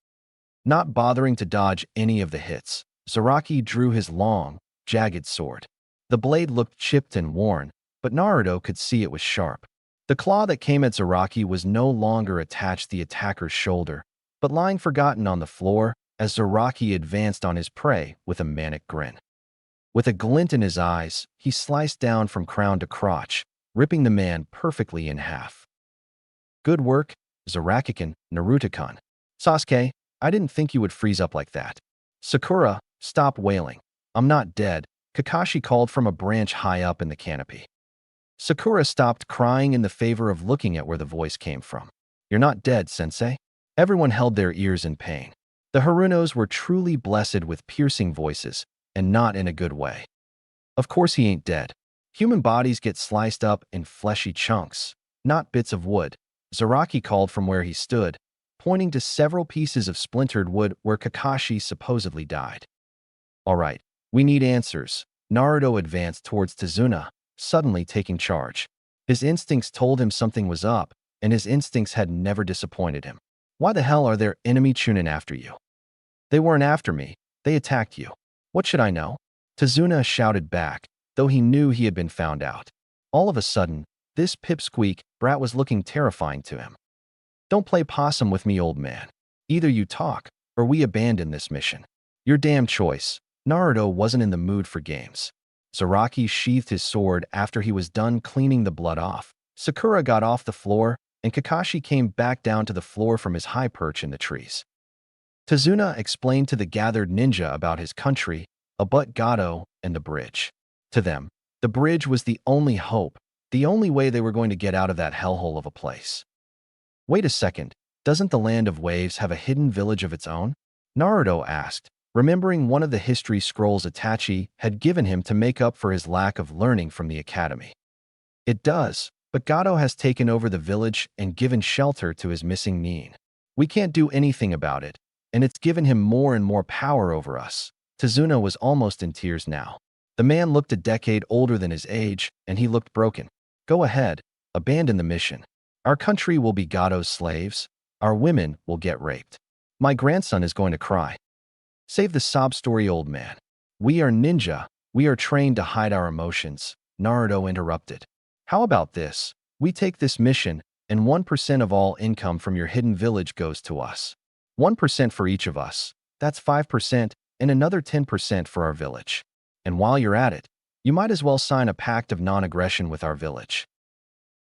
Not bothering to dodge any of the hits, Zaraki drew his long, jagged sword. The blade looked chipped and worn, but Naruto could see it was sharp. The claw that came at Zaraki was no longer attached to the attacker's shoulder, but lying forgotten on the floor as Zaraki advanced on his prey with a manic grin. With a glint in his eyes, he sliced down from crown to crotch, ripping the man perfectly in half. Good work, Zaraki-kun, Naruto-kun. Sasuke, I didn't think you would freeze up like that. Sakura, stop wailing. I'm not dead, Kakashi called from a branch high up in the canopy. Sakura stopped crying in the favor of looking at where the voice came from. You're not dead, sensei? Everyone held their ears in pain. The Harunos were truly blessed with piercing voices, and not in a good way. Of course he ain't dead. Human bodies get sliced up in fleshy chunks, not bits of wood, Zaraki called from where he stood, pointing to several pieces of splintered wood where Kakashi supposedly died. All right, we need answers. Naruto advanced towards Tazuna, suddenly taking charge. His instincts told him something was up, and his instincts had never disappointed him. Why the hell are there enemy Chunin after you? They weren't after me, they attacked you. What should I know? Tazuna shouted back, though he knew he had been found out. All of a sudden, this pipsqueak brat was looking terrifying to him. Don't play possum with me, old man. Either you talk, or we abandon this mission. Your damn choice. Naruto wasn't in the mood for games. Zaraki sheathed his sword after he was done cleaning the blood off. Sakura got off the floor, and Kakashi came back down to the floor from his high perch in the trees. Tazuna explained to the gathered ninja about his country, Abut Gato, and the bridge. To them, the bridge was the only hope, the only way they were going to get out of that hellhole of a place. Wait a second, doesn't the Land of Waves have a hidden village of its own? Naruto asked, remembering one of the history scrolls Itachi had given him to make up for his lack of learning from the academy. It does, but Gato has taken over the village and given shelter to his missing Nin. We can't do anything about it, and it's given him more and more power over us. Tazuna was almost in tears now. The man looked a decade older than his age, and he looked broken. Go ahead, abandon the mission. Our country will be Gato's slaves. Our women will get raped. My grandson is going to cry. Save the sob story, old man. We are ninja. We are trained to hide our emotions, Naruto interrupted. How about this? We take this mission, and 1% of all income from your hidden village goes to us. 1% for each of us. That's 5%, and another 10% for our village. And while you're at it, you might as well sign a pact of non-aggression with our village.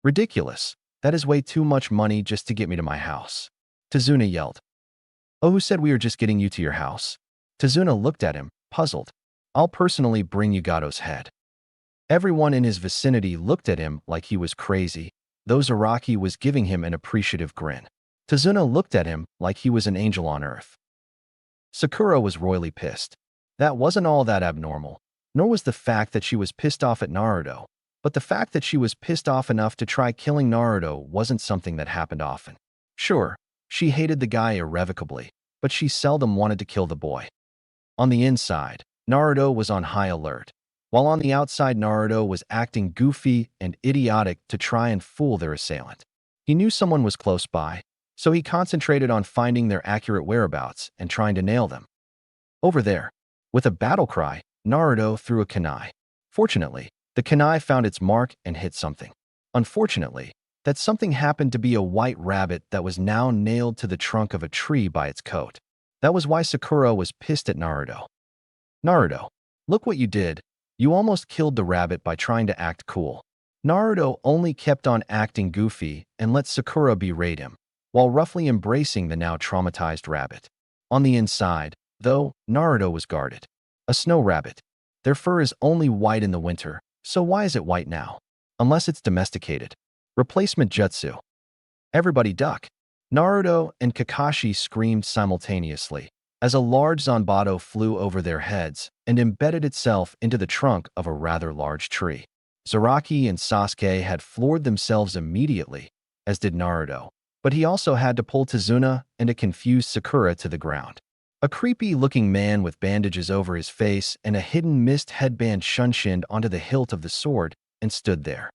Ridiculous. That is way too much money just to get me to my house. Tazuna yelled. Oh, who said we are just getting you to your house? Tazuna looked at him, puzzled. I'll personally bring you Gato's head. Everyone in his vicinity looked at him like he was crazy, though Zaraki was giving him an appreciative grin. Tazuna looked at him like he was an angel on earth. Sakura was royally pissed. That wasn't all that abnormal, nor was the fact that she was pissed off at Naruto, but the fact that she was pissed off enough to try killing Naruto wasn't something that happened often. Sure, she hated the guy irrevocably, but she seldom wanted to kill the boy. On the inside, Naruto was on high alert, while on the outside Naruto was acting goofy and idiotic to try and fool their assailant. He knew someone was close by, so he concentrated on finding their accurate whereabouts and trying to nail them. Over there. With a battle cry, Naruto threw a kunai. Fortunately, the kunai found its mark and hit something. Unfortunately, that something happened to be a white rabbit that was now nailed to the trunk of a tree by its coat. That was why Sakura was pissed at Naruto. Naruto, look what you did. You almost killed the rabbit by trying to act cool. Naruto only kept on acting goofy and let Sakura berate him, while roughly embracing the now traumatized rabbit. On the inside, though, Naruto was guarded. A snow rabbit. Their fur is only white in the winter, so why is it white now? Unless it's domesticated. Replacement jutsu. Everybody duck. Naruto and Kakashi screamed simultaneously as a large Zanbato flew over their heads and embedded itself into the trunk of a rather large tree. Zaraki and Sasuke had floored themselves immediately, as did Naruto, but he also had to pull Tazuna and a confused Sakura to the ground. A creepy-looking man with bandages over his face and a hidden mist headband shunshined onto the hilt of the sword and stood there.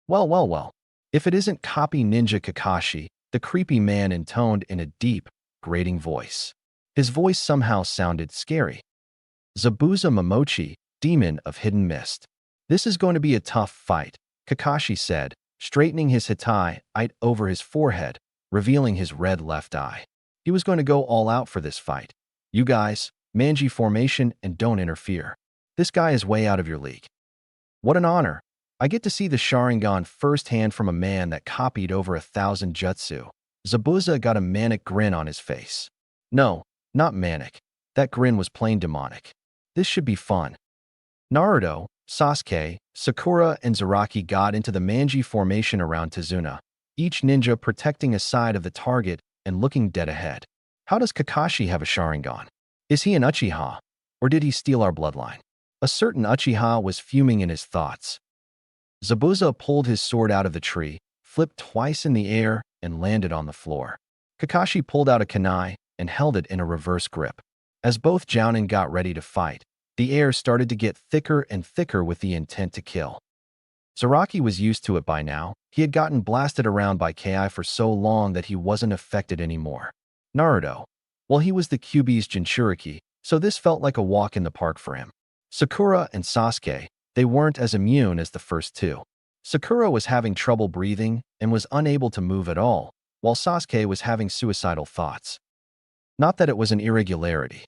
Well, well, well. If it isn't copy ninja Kakashi, the creepy man intoned in a deep, grating voice. His voice somehow sounded scary. Zabuza Momochi, demon of hidden mist. This is going to be a tough fight, Kakashi said, straightening his hitai over his forehead, revealing his red left eye. He was going to go all out for this fight. You guys, Manji formation and don't interfere. This guy is way out of your league. What an honor. I get to see the Sharingan firsthand from a man that copied over 1,000 jutsu. Zabuza got a manic grin on his face. No, not manic. That grin was plain demonic. This should be fun. Naruto, Sasuke, Sakura, and Zaraki got into the Manji formation around Tazuna, each ninja protecting a side of the target and looking dead ahead. How does Kakashi have a Sharingan? Is he an Uchiha? Or did he steal our bloodline? A certain Uchiha was fuming in his thoughts. Zabuza pulled his sword out of the tree, flipped twice in the air, and landed on the floor. Kakashi pulled out a kunai and held it in a reverse grip. As both jounin got ready to fight, the air started to get thicker and thicker with the intent to kill. Zaraki was used to it by now. He had gotten blasted around by Ki for so long that he wasn't affected anymore. Naruto. Well, he was the Kyuubi's Jinchuriki, so this felt like a walk in the park for him. Sakura and Sasuke, they weren't as immune as the first two. Sakura was having trouble breathing and was unable to move at all, while Sasuke was having suicidal thoughts. Not that it was an irregularity.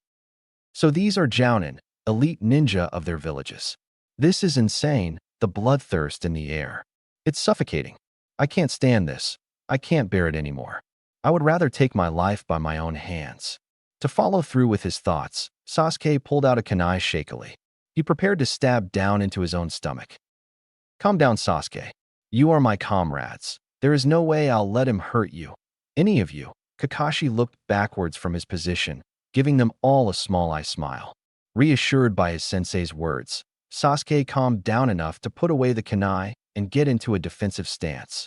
So these are jounin, elite ninja of their villages. This is insane, the bloodthirst in the air. It's suffocating. I can't stand this. I can't bear it anymore. I would rather take my life by my own hands. To follow through with his thoughts, Sasuke pulled out a kunai shakily. He prepared to stab down into his own stomach. Calm down, Sasuke. You are my comrades. There is no way I'll let him hurt you. Any of you. Kakashi looked backwards from his position, giving them all a small-eye smile. Reassured by his sensei's words, Sasuke calmed down enough to put away the kunai and get into a defensive stance.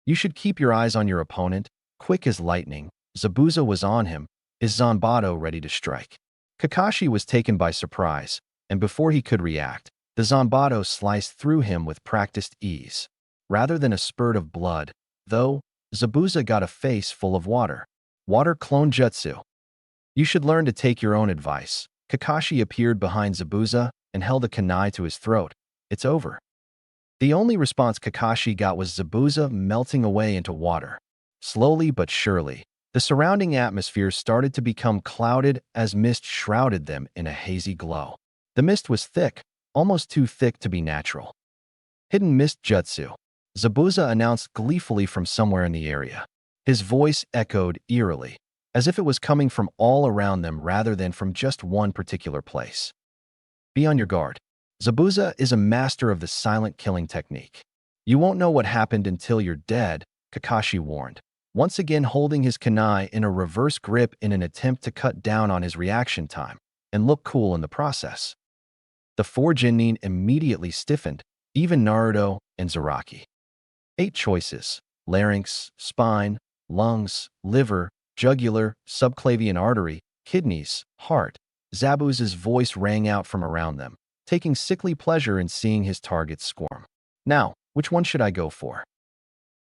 You should keep your eyes on your opponent. Quick as lightning, Zabuza was on him, his Zanbato ready to strike. Kakashi was taken by surprise, and before he could react, the Zanbato sliced through him with practiced ease. Rather than a spurt of blood, though, Zabuza got a face full of water. Water clone jutsu. You should learn to take your own advice. Kakashi appeared behind Zabuza and held a kunai to his throat. It's over. The only response Kakashi got was Zabuza melting away into water. Slowly but surely, the surrounding atmosphere started to become clouded as mist shrouded them in a hazy glow. The mist was thick, almost too thick to be natural. Hidden mist jutsu, Zabuza announced gleefully from somewhere in the area. His voice echoed eerily, as if it was coming from all around them rather than from just one particular place. Be on your guard. Zabuza is a master of the silent killing technique. You won't know what happened until you're dead, Kakashi warned, once again holding his kunai in a reverse grip in an attempt to cut down on his reaction time and look cool in the process. The four Genin immediately stiffened, even Naruto and Zaraki. 8 choices: larynx, spine, lungs, liver, jugular, subclavian artery, kidneys, heart. Zabuza's voice rang out from around them, taking sickly pleasure in seeing his targets squirm. Now, which one should I go for?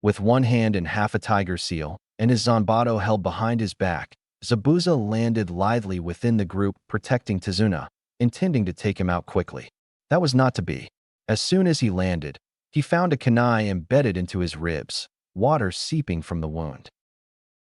With one hand in half a tiger seal and his Zanbato held behind his back, Zabuza landed lithely within the group, protecting Tazuna, intending to take him out quickly. That was not to be. As soon as he landed, he found a kunai embedded into his ribs, water seeping from the wound.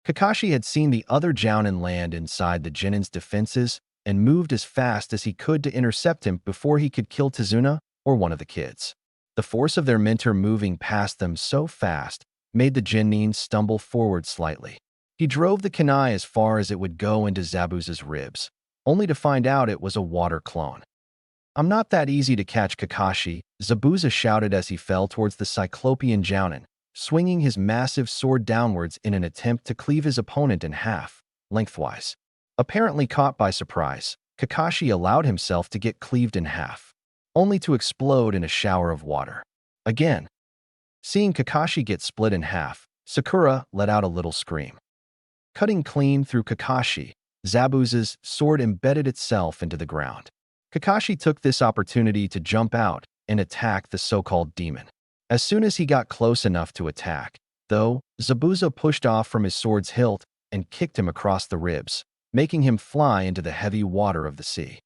Kakashi had seen the other jounin land inside the Genin's defenses and moved as fast as he could to intercept him before he could kill Tazuna or one of the kids. The force of their mentor moving past them so fast made the Genin stumble forward slightly. He drove the kunai as far as it would go into Zabuza's ribs, only to find out it was a water clone. I'm not that easy to catch, Kakashi, Zabuza shouted as he fell towards the Cyclopean jounin, swinging his massive sword downwards in an attempt to cleave his opponent in half, lengthwise. Apparently caught by surprise, Kakashi allowed himself to get cleaved in half, only to explode in a shower of water. Again, seeing Kakashi get split in half, Sakura let out a little scream. Cutting clean through Kakashi, Zabuza's sword embedded itself into the ground. Kakashi took this opportunity to jump out and attack the so-called demon. As soon as he got close enough to attack, though, Zabuza pushed off from his sword's hilt and kicked him across the ribs, making him fly into the heavy water of the sea.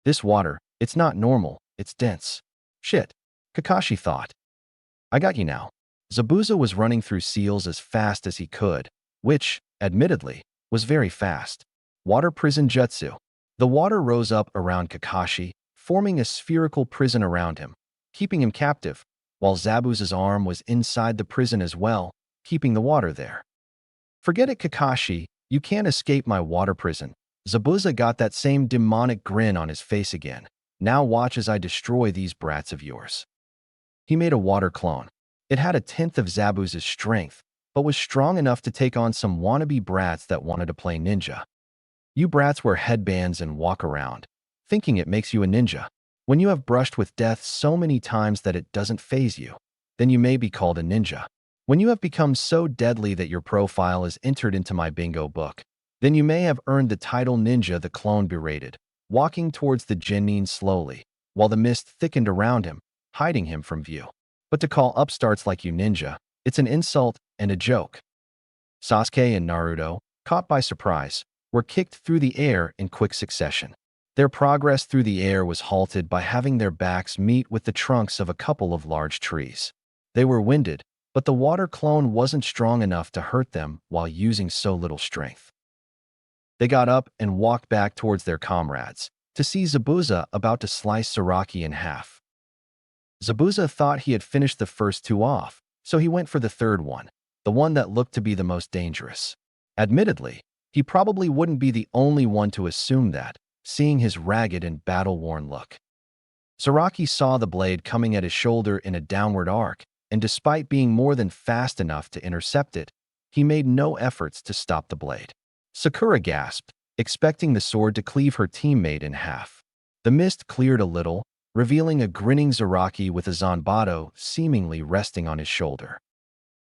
This water, it's not normal, it's dense. Shit, Kakashi thought. I got you now. Zabuza was running through seals as fast as he could, which, admittedly, was very fast. Water prison jutsu. The water rose up around Kakashi, forming a spherical prison around him, keeping him captive, while Zabuza's arm was inside the prison as well, keeping the water there. Forget it, Kakashi, you can't escape my water prison. Zabuza got that same demonic grin on his face again. Now watch as I destroy these brats of yours. He made a water clone. It had a tenth of Zabuza's strength, but was strong enough to take on some wannabe brats that wanted to play ninja. You brats wear headbands and walk around, thinking it makes you a ninja. When you have brushed with death so many times that it doesn't faze you, then you may be called a ninja. When you have become so deadly that your profile is entered into my bingo book, then you may have earned the title Ninja. The clone berated, walking towards the genin slowly, while the mist thickened around him, hiding him from view. But to call upstarts like you ninja, it's an insult and a joke. Sasuke and Naruto, caught by surprise, were kicked through the air in quick succession. Their progress through the air was halted by having their backs meet with the trunks of a couple of large trees. They were winded, but the water clone wasn't strong enough to hurt them while using so little strength. They got up and walked back towards their comrades, to see Zabuza about to slice Zaraki in half. Zabuza thought he had finished the first two off, so he went for the third one, the one that looked to be the most dangerous. Admittedly, he probably wouldn't be the only one to assume that, seeing his ragged and battle-worn look. Zaraki saw the blade coming at his shoulder in a downward arc, and despite being more than fast enough to intercept it, he made no efforts to stop the blade. Sakura gasped, expecting the sword to cleave her teammate in half. The mist cleared a little, revealing a grinning Zaraki with a Zanbato seemingly resting on his shoulder.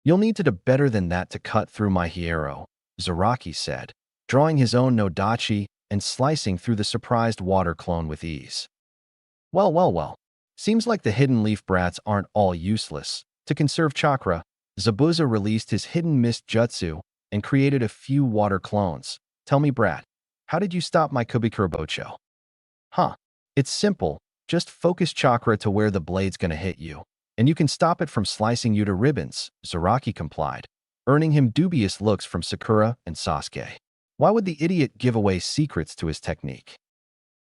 You'll need to do better than that to cut through my hero, Zaraki said, drawing his own Nodachi and slicing through the surprised water clone with ease. Well. Seems like the hidden leaf brats aren't all useless. To conserve chakra, Zabuza released his hidden mist jutsu and created a few water clones. Tell me, brat, how did you stop my Kubikurobocho? Huh. It's simple. Just focus chakra to where the blade's gonna hit you, and you can stop it from slicing you to ribbons, Zaraki complied, earning him dubious looks from Sakura and Sasuke. Why would the idiot give away secrets to his technique?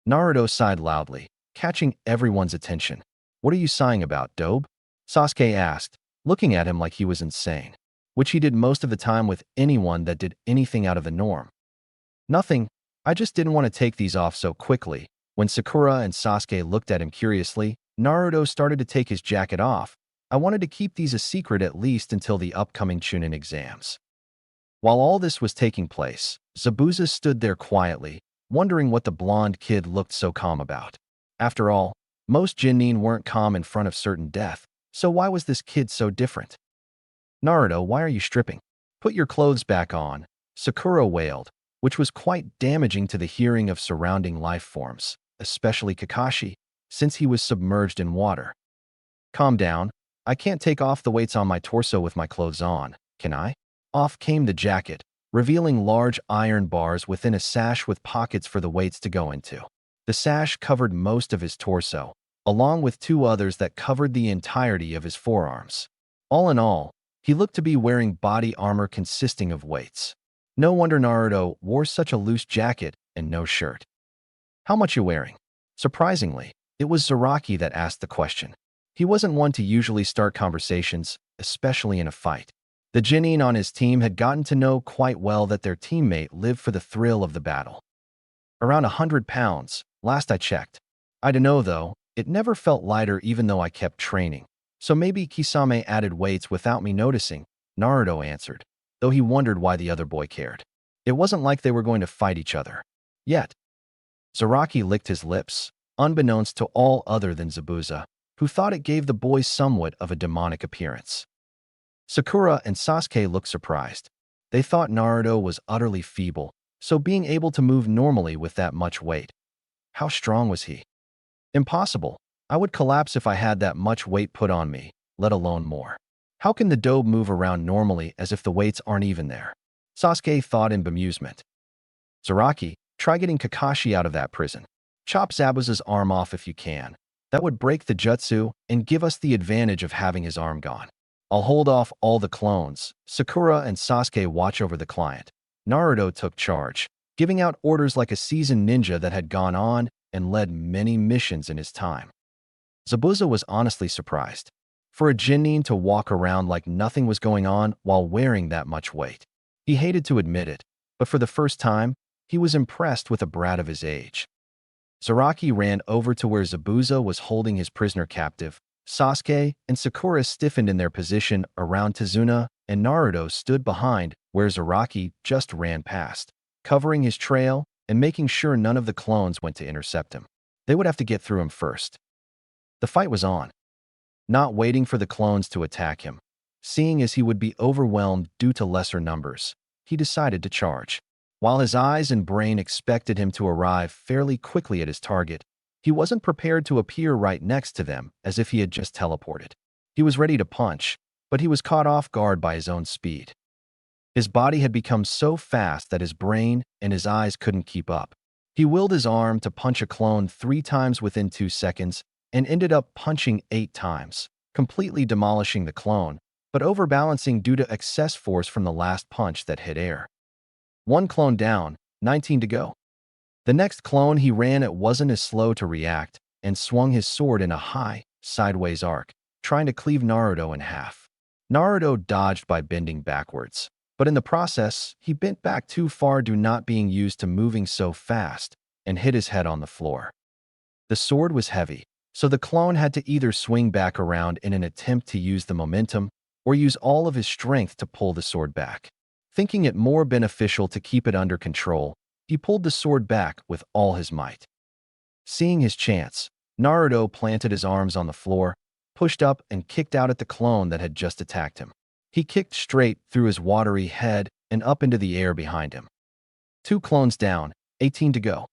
Naruto sighed loudly, catching everyone's attention. What are you sighing about, Dobe? Sasuke asked, looking at him like he was insane, which he did most of the time with anyone that did anything out of the norm. Nothing, I just didn't want to take these off so quickly. When Sakura and Sasuke looked at him curiously, Naruto started to take his jacket off. I wanted to keep these a secret at least until the upcoming Chunin exams. While all this was taking place, Zabuza stood there quietly, wondering what the blonde kid looked so calm about. After all, most Genin weren't calm in front of certain death, so why was this kid so different? Naruto, why are you stripping? Put your clothes back on, Sakura wailed, which was quite damaging to the hearing of surrounding life forms, especially Kakashi, since he was submerged in water. Calm down, I can't take off the weights on my torso with my clothes on, can I? Off came the jacket, revealing large iron bars within a sash with pockets for the weights to go into. The sash covered most of his torso, along with two others that covered the entirety of his forearms. All in all, he looked to be wearing body armor consisting of weights. No wonder Naruto wore such a loose jacket and no shirt. How much you wearing? Surprisingly, it was Zaraki that asked the question. He wasn't one to usually start conversations, especially in a fight. The Genin on his team had gotten to know quite well that their teammate lived for the thrill of the battle. Around 100 pounds, last I checked. I don't know though, it never felt lighter even though I kept training. So maybe Kisame added weights without me noticing, Naruto answered, though he wondered why the other boy cared. It wasn't like they were going to fight each other. Yet, Zaraki licked his lips, unbeknownst to all other than Zabuza, who thought it gave the boy somewhat of a demonic appearance. Sakura and Sasuke looked surprised. They thought Naruto was utterly feeble, so being able to move normally with that much weight. How strong was he? Impossible. I would collapse if I had that much weight put on me, let alone more. How can the dobe move around normally as if the weights aren't even there? Sasuke thought in bemusement. Zaraki, try getting Kakashi out of that prison. Chop Zabuza's arm off if you can. That would break the jutsu and give us the advantage of having his arm gone. I'll hold off all the clones. Sakura and Sasuke watch over the client. Naruto took charge, giving out orders like a seasoned ninja that had gone on and led many missions in his time. Zabuza was honestly surprised. For a Jinnin to walk around like nothing was going on while wearing that much weight. He hated to admit it, but for the first time, he was impressed with a brat of his age. Zaraki ran over to where Zabuza was holding his prisoner captive. Sasuke and Sakura stiffened in their position around Tazuna, and Naruto stood behind where Zaraki just ran past, covering his trail and making sure none of the clones went to intercept him. They would have to get through him first. The fight was on. Not waiting for the clones to attack him, seeing as he would be overwhelmed due to lesser numbers, he decided to charge. While his eyes and brain expected him to arrive fairly quickly at his target, he wasn't prepared to appear right next to them as if he had just teleported. He was ready to punch, but he was caught off guard by his own speed. His body had become so fast that his brain and his eyes couldn't keep up. He willed his arm to punch a clone 3 times within 2 seconds and ended up punching 8 times, completely demolishing the clone, but overbalancing due to excess force from the last punch that hit air. 1 clone down, 19 to go. The next clone he ran at wasn't as slow to react and swung his sword in a high, sideways arc, trying to cleave Naruto in half. Naruto dodged by bending backwards, but in the process, he bent back too far due not being used to moving so fast and hit his head on the floor. The sword was heavy, so the clone had to either swing back around in an attempt to use the momentum or use all of his strength to pull the sword back. Thinking it more beneficial to keep it under control, he pulled the sword back with all his might. Seeing his chance, Naruto planted his arms on the floor, pushed up and kicked out at the clone that had just attacked him. He kicked straight through his watery head and up into the air behind him. 2 clones down, 18 to go.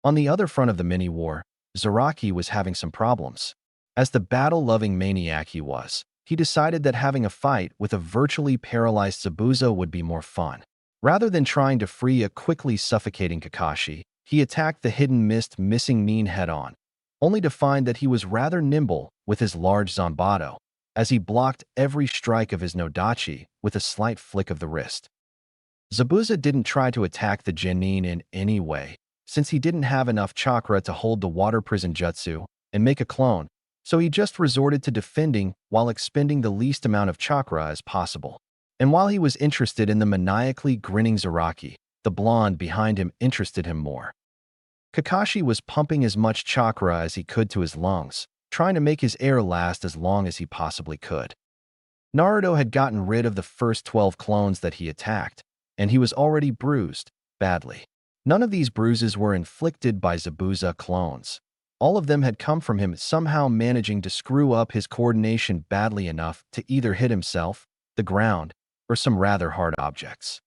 On the other front of the mini-war, Zaraki was having some problems. As the battle-loving maniac he was, he decided that having a fight with a virtually paralyzed Zabuza would be more fun. Rather than trying to free a quickly suffocating Kakashi, he attacked the hidden missing Nin head-on, only to find that he was rather nimble with his large Zanbato, as he blocked every strike of his Nodachi with a slight flick of the wrist. Zabuza didn't try to attack the Genin in any way, since he didn't have enough chakra to hold the water prison jutsu and make a clone, so he just resorted to defending while expending the least amount of chakra as possible. And while he was interested in the maniacally grinning Zaraki, the blonde behind him interested him more. Kakashi was pumping as much chakra as he could to his lungs, trying to make his air last as long as he possibly could. Naruto had gotten rid of the first 12 clones that he attacked, and he was already bruised, badly. None of these bruises were inflicted by Zabuza clones. All of them had come from him somehow managing to screw up his coordination badly enough to either hit himself, the ground, or some rather hard objects.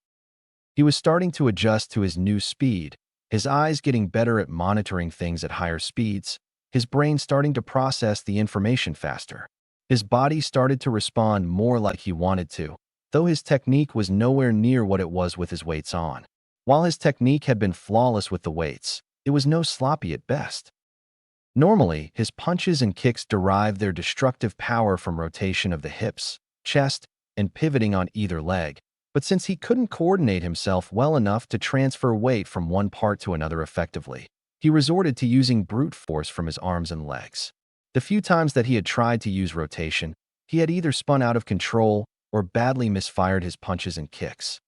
He was starting to adjust to his new speed, his eyes getting better at monitoring things at higher speeds, his brain starting to process the information faster. His body started to respond more like he wanted to, though his technique was nowhere near what it was with his weights on. While his technique had been flawless with the weights, it was no sloppy at best. Normally, his punches and kicks derived their destructive power from rotation of the hips, chest, and pivoting on either leg, but since he couldn't coordinate himself well enough to transfer weight from one part to another effectively, he resorted to using brute force from his arms and legs. The few times that he had tried to use rotation, he had either spun out of control or badly misfired his punches and kicks.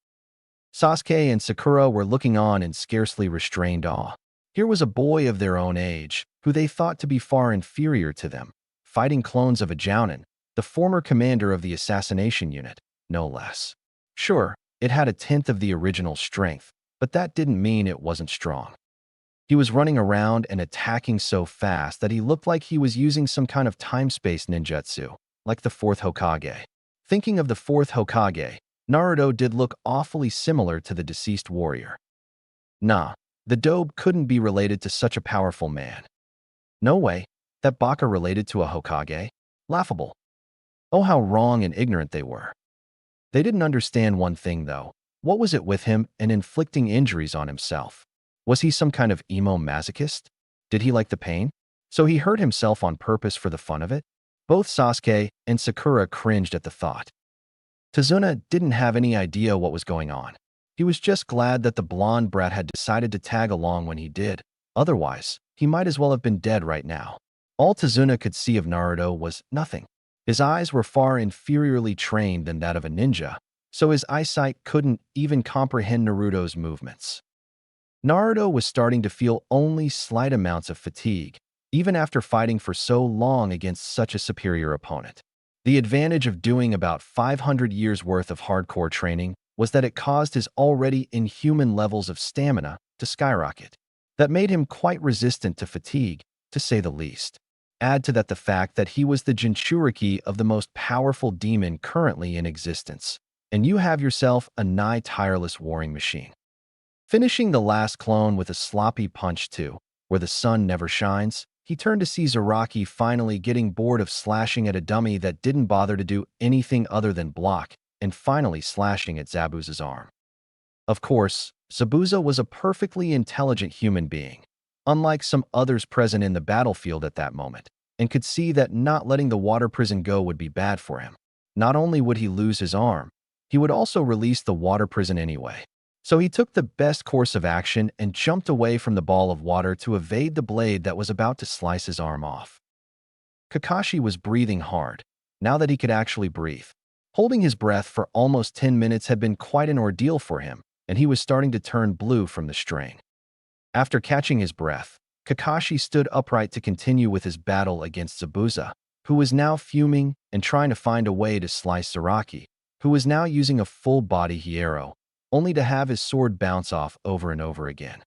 Sasuke and Sakura were looking on in scarcely restrained awe. Here was a boy of their own age, who they thought to be far inferior to them, fighting clones of a jounin, the former commander of the assassination unit, no less. Sure, it had a tenth of the original strength, but that didn't mean it wasn't strong. He was running around and attacking so fast that he looked like he was using some kind of time-space ninjutsu, like the fourth Hokage. Thinking of the fourth Hokage, Naruto did look awfully similar to the deceased warrior. Nah, the dobe couldn't be related to such a powerful man. No way, that Baka related to a Hokage? Laughable. Oh, how wrong and ignorant they were. They didn't understand one thing, though. What was it with him and inflicting injuries on himself? Was he some kind of emo masochist? Did he like the pain? So he hurt himself on purpose for the fun of it? Both Sasuke and Sakura cringed at the thought. Tazuna didn't have any idea what was going on. He was just glad that the blonde brat had decided to tag along when he did. Otherwise, he might as well have been dead right now. All Tazuna could see of Naruto was nothing. His eyes were far inferiorly trained than that of a ninja, so his eyesight couldn't even comprehend Naruto's movements. Naruto was starting to feel only slight amounts of fatigue, even after fighting for so long against such a superior opponent. The advantage of doing about 500 years' worth of hardcore training was that it caused his already inhuman levels of stamina to skyrocket. That made him quite resistant to fatigue, to say the least. Add to that the fact that he was the Jinchuriki of the most powerful demon currently in existence, and you have yourself a nigh tireless warring machine. Finishing the last clone with a sloppy punch too, where the sun never shines, he turned to see Zaraki finally getting bored of slashing at a dummy that didn't bother to do anything other than block, and finally slashing at Zabuza's arm. Of course, Zabuza was a perfectly intelligent human being, unlike some others present in the battlefield at that moment, and could see that not letting the water prison go would be bad for him. Not only would he lose his arm, he would also release the water prison anyway. So he took the best course of action and jumped away from the ball of water to evade the blade that was about to slice his arm off. Kakashi was breathing hard, now that he could actually breathe. Holding his breath for almost 10 minutes had been quite an ordeal for him, and he was starting to turn blue from the strain. After catching his breath, Kakashi stood upright to continue with his battle against Zabuza, who was now fuming and trying to find a way to slice Zaraki, who was now using a full-body Hierro, only to have his sword bounce off over and over again.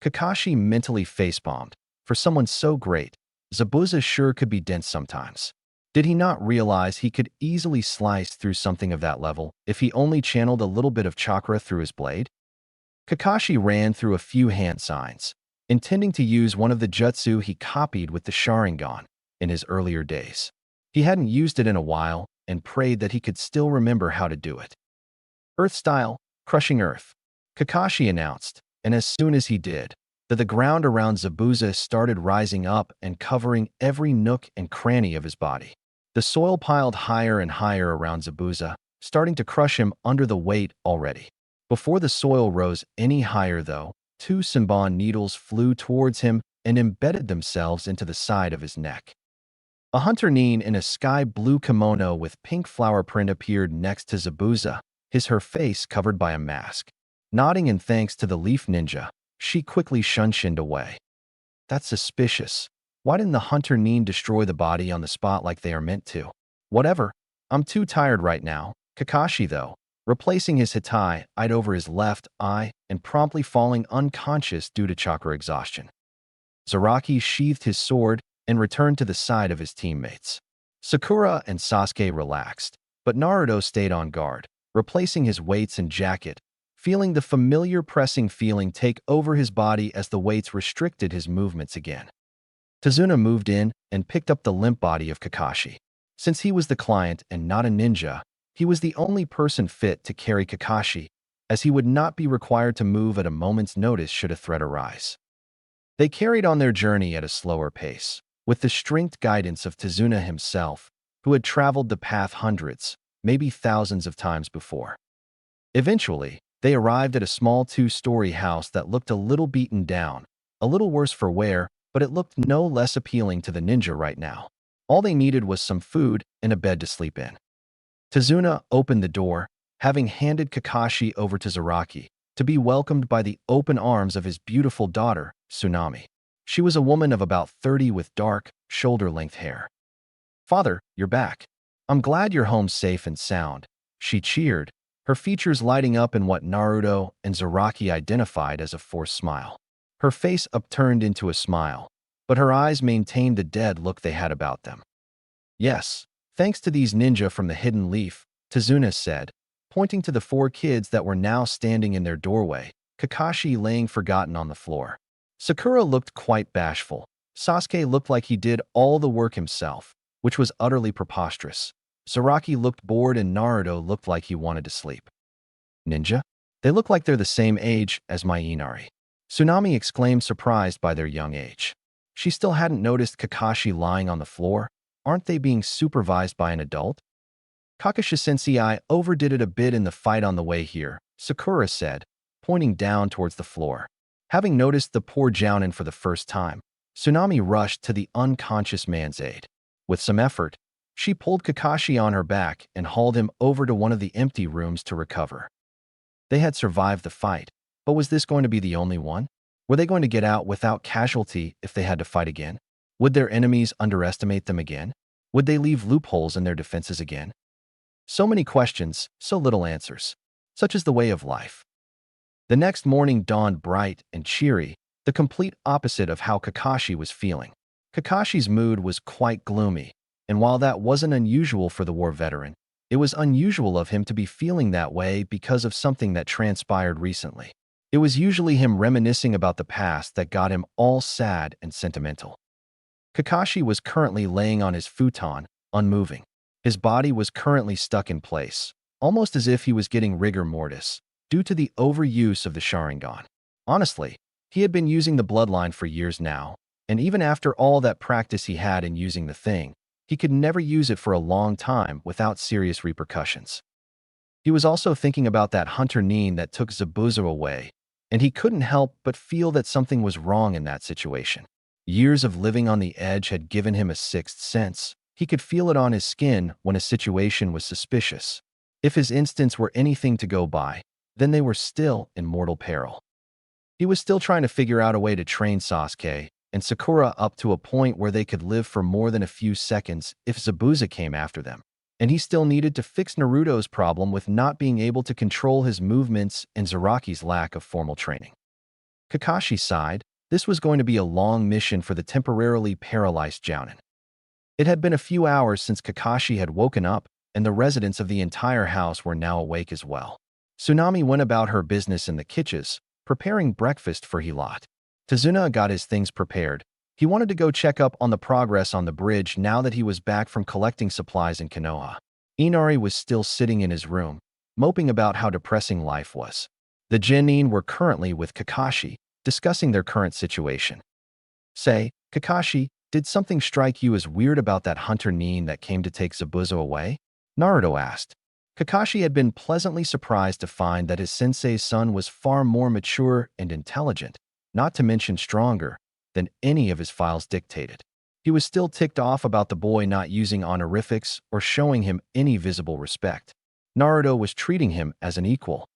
Kakashi mentally facepalmed. For someone so great, Zabuza sure could be dense sometimes. Did he not realize he could easily slice through something of that level if he only channeled a little bit of chakra through his blade? Kakashi ran through a few hand signs, intending to use one of the jutsu he copied with the Sharingan in his earlier days. He hadn't used it in a while and prayed that he could still remember how to do it. Earth style, crushing earth, Kakashi announced, and as soon as he did, the ground around Zabuza started rising up and covering every nook and cranny of his body. The soil piled higher and higher around Zabuza, starting to crush him under the weight already. Before the soil rose any higher, though, 2 Senbon needles flew towards him and embedded themselves into the side of his neck. A hunter nin in a sky-blue kimono with pink flower print appeared next to Zabuza, her face covered by a mask. Nodding in thanks to the leaf ninja, she quickly shunshined away. That's suspicious. Why didn't the hunter nin destroy the body on the spot like they are meant to? Whatever. I'm too tired right now. Kakashi, though, replacing his hitai, eyed over his left eye and promptly falling unconscious due to chakra exhaustion. Zaraki sheathed his sword and returned to the side of his teammates. Sakura and Sasuke relaxed, but Naruto stayed on guard, replacing his weights and jacket, feeling the familiar pressing feeling take over his body as the weights restricted his movements again. Tazuna moved in and picked up the limp body of Kakashi. Since he was the client and not a ninja, he was the only person fit to carry Kakashi, as he would not be required to move at a moment's notice should a threat arise. They carried on their journey at a slower pace, with the strict guidance of Tazuna himself, who had traveled the path hundreds, maybe thousands of times before. Eventually, they arrived at a small 2-story house that looked a little beaten down, a little worse for wear, but it looked no less appealing to the ninja right now. All they needed was some food and a bed to sleep in. Tazuna opened the door, having handed Kakashi over to Zaraki, to be welcomed by the open arms of his beautiful daughter, Tsunami. She was a woman of about 30 with dark, shoulder-length hair. "Father, you're back." I'm glad you're home safe and sound, she cheered, her features lighting up in what Naruto and Zaraki identified as a forced smile. Her face upturned into a smile, but her eyes maintained the dead look they had about them. Yes, thanks to these ninja from the Hidden Leaf, Tazuna said, pointing to the four kids that were now standing in their doorway, Kakashi laying forgotten on the floor. Sakura looked quite bashful. Sasuke looked like he did all the work himself, which was utterly preposterous. Zaraki looked bored and Naruto looked like he wanted to sleep. Ninja? They look like they're the same age as my Inari. Tsunami exclaimed, surprised by their young age. She still hadn't noticed Kakashi lying on the floor. Aren't they being supervised by an adult? Kakashi-sensei overdid it a bit in the fight on the way here, Sakura said, pointing down towards the floor. Having noticed the poor Jounin for the first time, Tsunami rushed to the unconscious man's aid. With some effort, she pulled Kakashi on her back and hauled him over to one of the empty rooms to recover. They had survived the fight, but was this going to be the only one? Were they going to get out without casualty if they had to fight again? Would their enemies underestimate them again? Would they leave loopholes in their defenses again? So many questions, so little answers. Such is the way of life. The next morning dawned bright and cheery, the complete opposite of how Kakashi was feeling. Kakashi's mood was quite gloomy, and while that wasn't unusual for the war veteran, it was unusual of him to be feeling that way because of something that transpired recently. It was usually him reminiscing about the past that got him all sad and sentimental. Kakashi was currently laying on his futon, unmoving. His body was currently stuck in place, almost as if he was getting rigor mortis, due to the overuse of the Sharingan. Honestly, he had been using the bloodline for years now, and even after all that practice he had in using the thing, he could never use it for a long time without serious repercussions. He was also thinking about that hunter Nin that took Zabuza away, and he couldn't help but feel that something was wrong in that situation. Years of living on the edge had given him a sixth sense. He could feel it on his skin when a situation was suspicious. If his instincts were anything to go by, then they were still in mortal peril. He was still trying to figure out a way to train Sasuke and Sakura up to a point where they could live for more than a few seconds if Zabuza came after them. And he still needed to fix Naruto's problem with not being able to control his movements and Zaraki's lack of formal training. Kakashi sighed. This was going to be a long mission for the temporarily paralyzed Jounin. It had been a few hours since Kakashi had woken up, and the residents of the entire house were now awake as well. Tsunami went about her business in the kitchens, preparing breakfast for Hilot. Tazuna got his things prepared. He wanted to go check up on the progress on the bridge now that he was back from collecting supplies in Konoha. Inari was still sitting in his room, moping about how depressing life was. The Genin were currently with Kakashi, discussing their current situation. Say, Kakashi, did something strike you as weird about that hunter Nin that came to take Zabuza away? Naruto asked. Kakashi had been pleasantly surprised to find that his sensei's son was far more mature and intelligent, not to mention stronger, than any of his files dictated. He was still ticked off about the boy not using honorifics or showing him any visible respect. Naruto was treating him as an equal.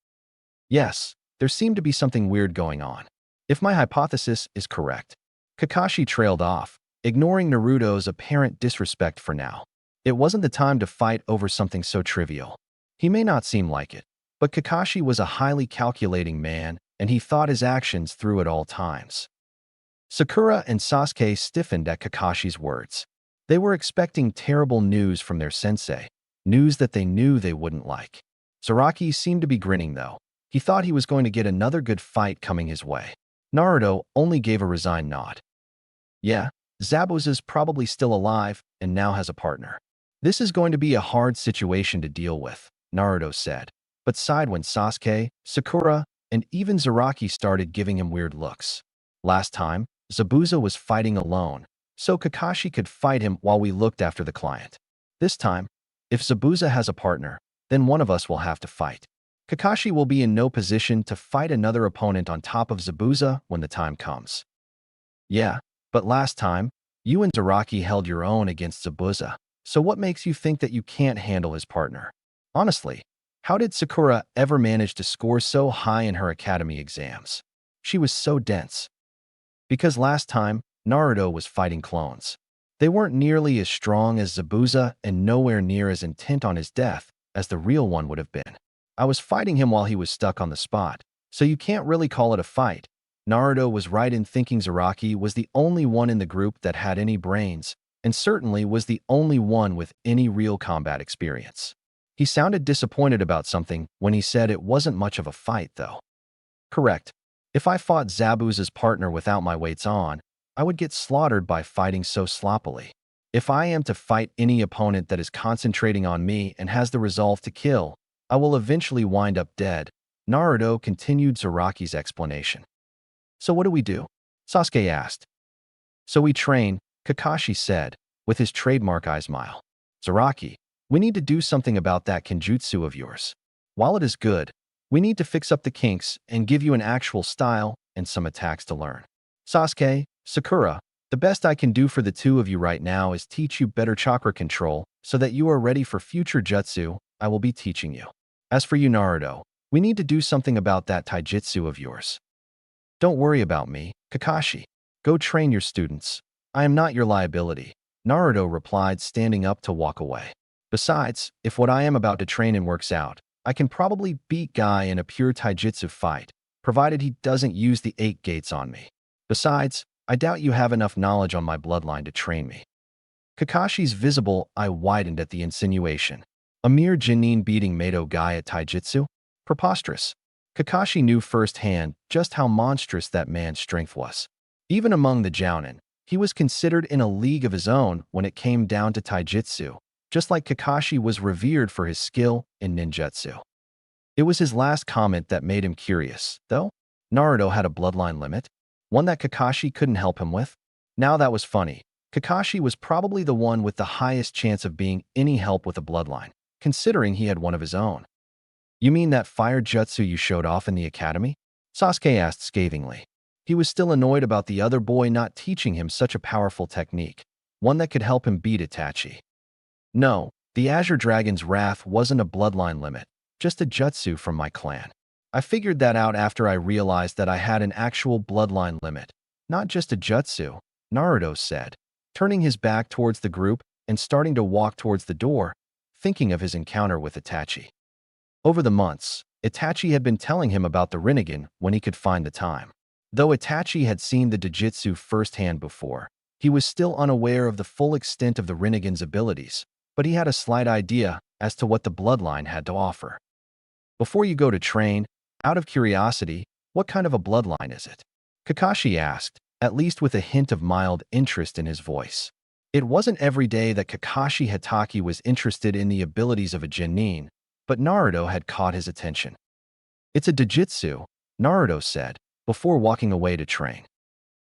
Yes, there seemed to be something weird going on. If my hypothesis is correct. Kakashi trailed off, ignoring Naruto's apparent disrespect for now. It wasn't the time to fight over something so trivial. He may not seem like it, but Kakashi was a highly calculating man, and he thought his actions through at all times. Sakura and Sasuke stiffened at Kakashi's words. They were expecting terrible news from their sensei, news that they knew they wouldn't like. Zaraki seemed to be grinning though. He thought he was going to get another good fight coming his way. Naruto only gave a resigned nod. Yeah, Zabuza's probably still alive and now has a partner. This is going to be a hard situation to deal with, Naruto said, but sighed when Sasuke, Sakura, and even Zaraki started giving him weird looks. Last time, Zabuza was fighting alone, so Kakashi could fight him while we looked after the client. This time, if Zabuza has a partner, then one of us will have to fight. Kakashi will be in no position to fight another opponent on top of Zabuza when the time comes. Yeah, but last time, you and Zaraki held your own against Zabuza, so what makes you think that you can't handle his partner? Honestly, how did Sakura ever manage to score so high in her academy exams? She was so dense. Because last time, Naruto was fighting clones. They weren't nearly as strong as Zabuza and nowhere near as intent on his death as the real one would have been. I was fighting him while he was stuck on the spot, so you can't really call it a fight. Naruto was right in thinking Zaraki was the only one in the group that had any brains, and certainly was the only one with any real combat experience. He sounded disappointed about something when he said it wasn't much of a fight, though. Correct. If I fought Zabuza's partner without my weights on, I would get slaughtered by fighting so sloppily. If I am to fight any opponent that is concentrating on me and has the resolve to kill, I will eventually wind up dead. Naruto continued Zaraki's explanation. So what do we do? Sasuke asked. So we train, Kakashi said, with his trademark eye smile. Zaraki, we need to do something about that kenjutsu of yours. While it is good, we need to fix up the kinks and give you an actual style and some attacks to learn. Sasuke, Sakura, the best I can do for the two of you right now is teach you better chakra control so that you are ready for future jutsu I will be teaching you. As for you, Naruto, we need to do something about that taijutsu of yours. Don't worry about me, Kakashi. Go train your students. I am not your liability, Naruto replied, standing up to walk away. Besides, if what I am about to train in works out, I can probably beat Guy in a pure taijutsu fight, provided he doesn't use the 8 gates on me. Besides, I doubt you have enough knowledge on my bloodline to train me. Kakashi's visible eye widened at the insinuation. A mere genin beating Mato Guy at taijutsu? Preposterous. Kakashi knew firsthand just how monstrous that man's strength was. Even among the Jounin, he was considered in a league of his own when it came down to taijutsu, just like Kakashi was revered for his skill in ninjutsu. It was his last comment that made him curious, though. Naruto had a bloodline limit, one that Kakashi couldn't help him with. Now that was funny. Kakashi was probably the one with the highest chance of being any help with a bloodline, considering he had one of his own. You mean that fire jutsu you showed off in the academy? Sasuke asked scathingly. He was still annoyed about the other boy not teaching him such a powerful technique, one that could help him beat Itachi. No, the Azure Dragon's wrath wasn't a bloodline limit, just a jutsu from my clan. I figured that out after I realized that I had an actual bloodline limit, not just a jutsu, Naruto said, turning his back towards the group and starting to walk towards the door, thinking of his encounter with Itachi. Over the months, Itachi had been telling him about the Rinnegan when he could find the time. Though Itachi had seen the Jujutsu firsthand before, he was still unaware of the full extent of the Rinnegan's abilities, but he had a slight idea as to what the bloodline had to offer. Before you go to train, out of curiosity, what kind of a bloodline is it? Kakashi asked, at least with a hint of mild interest in his voice. It wasn't every day that Kakashi Hatake was interested in the abilities of a genin, but Naruto had caught his attention. It's a Jujutsu, Naruto said, before walking away to train.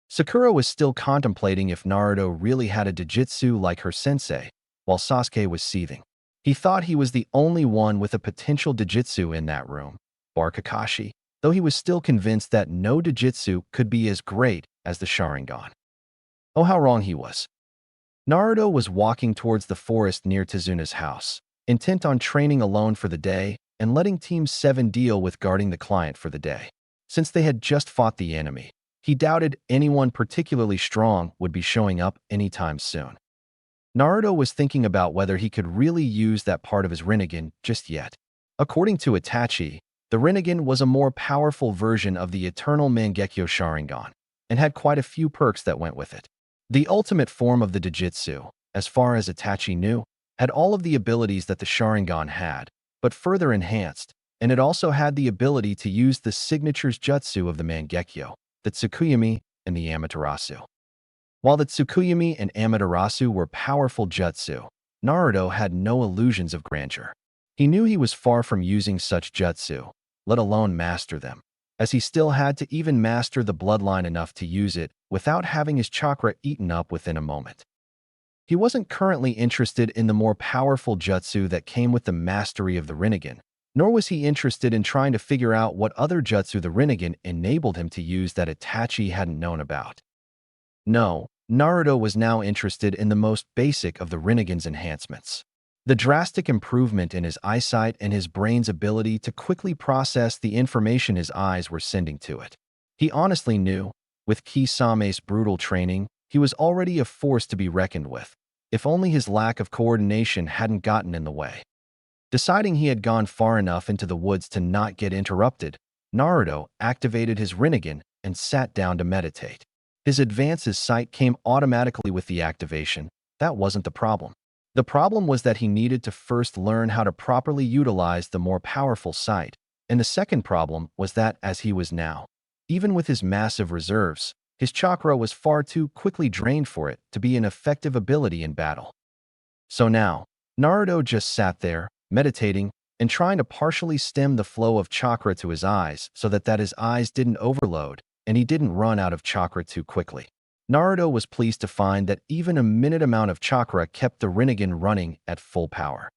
Sakura was still contemplating if Naruto really had a Jujutsu like her sensei, while Sasuke was seething. He thought he was the only one with a potential Jujutsu in that room, bar Kakashi, though he was still convinced that no Jujutsu could be as great as the Sharingan. Oh, how wrong he was. Naruto was walking towards the forest near Tezuna's house, intent on training alone for the day and letting Team 7 deal with guarding the client for the day. Since they had just fought the enemy, he doubted anyone particularly strong would be showing up anytime soon. Naruto was thinking about whether he could really use that part of his Rinnegan just yet. According to Itachi, the Rinnegan was a more powerful version of the eternal Mangekyo Sharingan, and had quite a few perks that went with it. The ultimate form of the Jujutsu, as far as Itachi knew, had all of the abilities that the Sharingan had, but further enhanced, and it also had the ability to use the signatures jutsu of the Mangekyo, the Tsukuyomi, and the Amaterasu. While the Tsukuyomi and Amaterasu were powerful jutsu, Naruto had no illusions of grandeur. He knew he was far from using such jutsu, let alone master them, as he still had to even master the bloodline enough to use it without having his chakra eaten up within a moment. He wasn't currently interested in the more powerful jutsu that came with the mastery of the Rinnegan, nor was he interested in trying to figure out what other jutsu the Rinnegan enabled him to use that Itachi hadn't known about. No, Naruto was now interested in the most basic of the Rinnegan's enhancements. The drastic improvement in his eyesight and his brain's ability to quickly process the information his eyes were sending to it. He honestly knew, with Kisame's brutal training, he was already a force to be reckoned with, if only his lack of coordination hadn't gotten in the way. Deciding he had gone far enough into the woods to not get interrupted, Naruto activated his Rinnegan and sat down to meditate. His advance's sight came automatically with the activation. That wasn't the problem. The problem was that he needed to first learn how to properly utilize the more powerful sight, and the second problem was that as he was now, even with his massive reserves, his chakra was far too quickly drained for it to be an effective ability in battle. So now, Naruto just sat there, meditating, and trying to partially stem the flow of chakra to his eyes so that his eyes didn't overload and he didn't run out of chakra too quickly. Naruto was pleased to find that even a minute amount of chakra kept the Rinnegan running at full power.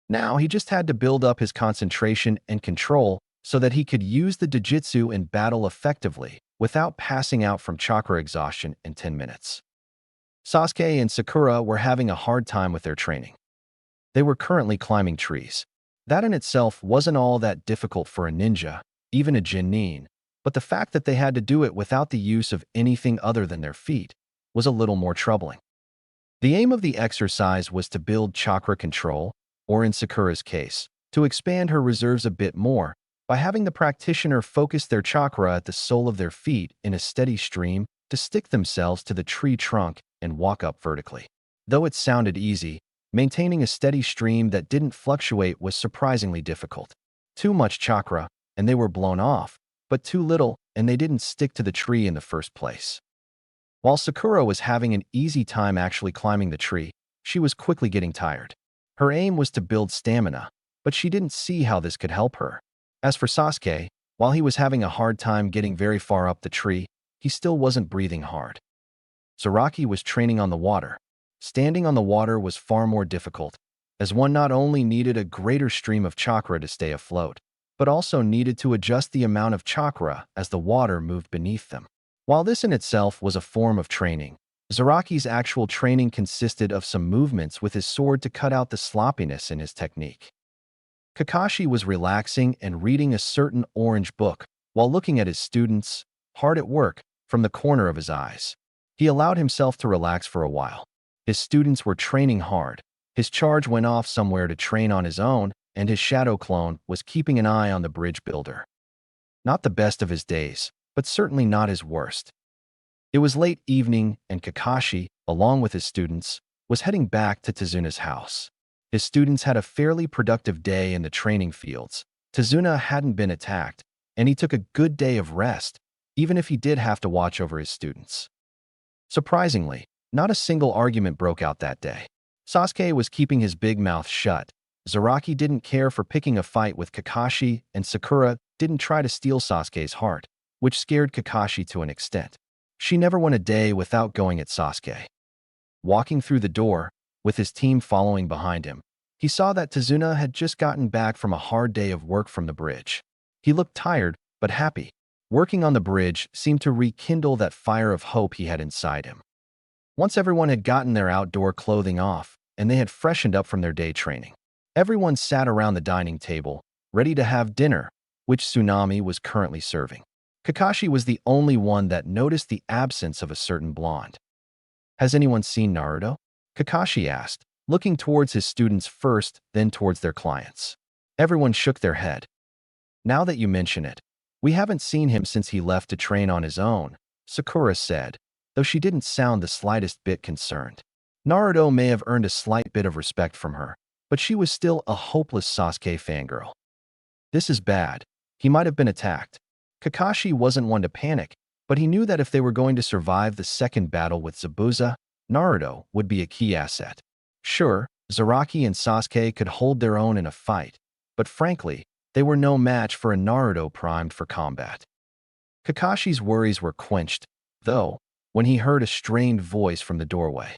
Now he just had to build up his concentration and control so that he could use the Jujutsu in battle effectively without passing out from chakra exhaustion in 10 minutes. Sasuke and Sakura were having a hard time with their training. They were currently climbing trees. That in itself wasn't all that difficult for a ninja, even a genin, but the fact that they had to do it without the use of anything other than their feet was a little more troubling. The aim of the exercise was to build chakra control, or in Sakura's case, to expand her reserves a bit more by having the practitioner focus their chakra at the sole of their feet in a steady stream to stick themselves to the tree trunk and walk up vertically. Though it sounded easy, maintaining a steady stream that didn't fluctuate was surprisingly difficult. Too much chakra, and they were blown off, but too little, and they didn't stick to the tree in the first place. While Sakura was having an easy time actually climbing the tree, she was quickly getting tired. Her aim was to build stamina, but she didn't see how this could help her. As for Sasuke, while he was having a hard time getting very far up the tree, he still wasn't breathing hard. Zaraki was training on the water. Standing on the water was far more difficult, as one not only needed a greater stream of chakra to stay afloat, but also needed to adjust the amount of chakra as the water moved beneath them. While this in itself was a form of training, Zaraki's actual training consisted of some movements with his sword to cut out the sloppiness in his technique. Kakashi was relaxing and reading a certain orange book while looking at his students, hard at work, from the corner of his eyes. He allowed himself to relax for a while. His students were training hard. His charge went off somewhere to train on his own, and his shadow clone was keeping an eye on the bridge builder. Not the best of his days, but certainly not his worst. It was late evening, and Kakashi, along with his students, was heading back to Tezuna's house. His students had a fairly productive day in the training fields. Tezuna hadn't been attacked, and he took a good day of rest, even if he did have to watch over his students. Surprisingly, not a single argument broke out that day. Sasuke was keeping his big mouth shut. Zaraki didn't care for picking a fight with Kakashi, and Sakura didn't try to steal Sasuke's heart, which scared Kakashi to an extent. She never went a day without going at Sasuke. Walking through the door, with his team following behind him, he saw that Tezuna had just gotten back from a hard day of work from the bridge. He looked tired, but happy. Working on the bridge seemed to rekindle that fire of hope he had inside him. Once everyone had gotten their outdoor clothing off, and they had freshened up from their day training, everyone sat around the dining table, ready to have dinner, which Tsunami was currently serving. Kakashi was the only one that noticed the absence of a certain blonde. "Has anyone seen Naruto?" Kakashi asked, looking towards his students first, then towards their clients. Everyone shook their head. "Now that you mention it, we haven't seen him since he left to train on his own," Sakura said, though she didn't sound the slightest bit concerned. Naruto may have earned a slight bit of respect from her, but she was still a hopeless Sasuke fangirl. "This is bad. He might have been attacked." Kakashi wasn't one to panic, but he knew that if they were going to survive the second battle with Zabuza, Naruto would be a key asset. Sure, Zaraki and Sasuke could hold their own in a fight, but frankly, they were no match for a Naruto primed for combat. Kakashi's worries were quenched, though, when he heard a strained voice from the doorway.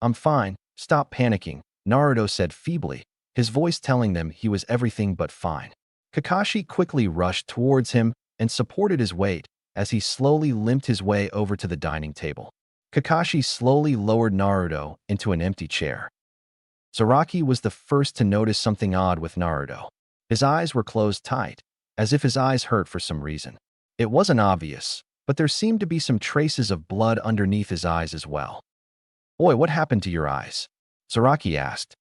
"I'm fine, stop panicking," Naruto said feebly, his voice telling them he was everything but fine. Kakashi quickly rushed towards him and supported his weight as he slowly limped his way over to the dining table. Kakashi slowly lowered Naruto into an empty chair. Zaraki was the first to notice something odd with Naruto. His eyes were closed tight, as if his eyes hurt for some reason. It wasn't obvious, but there seemed to be some traces of blood underneath his eyes as well. "Oi, what happened to your eyes?" Zaraki asked.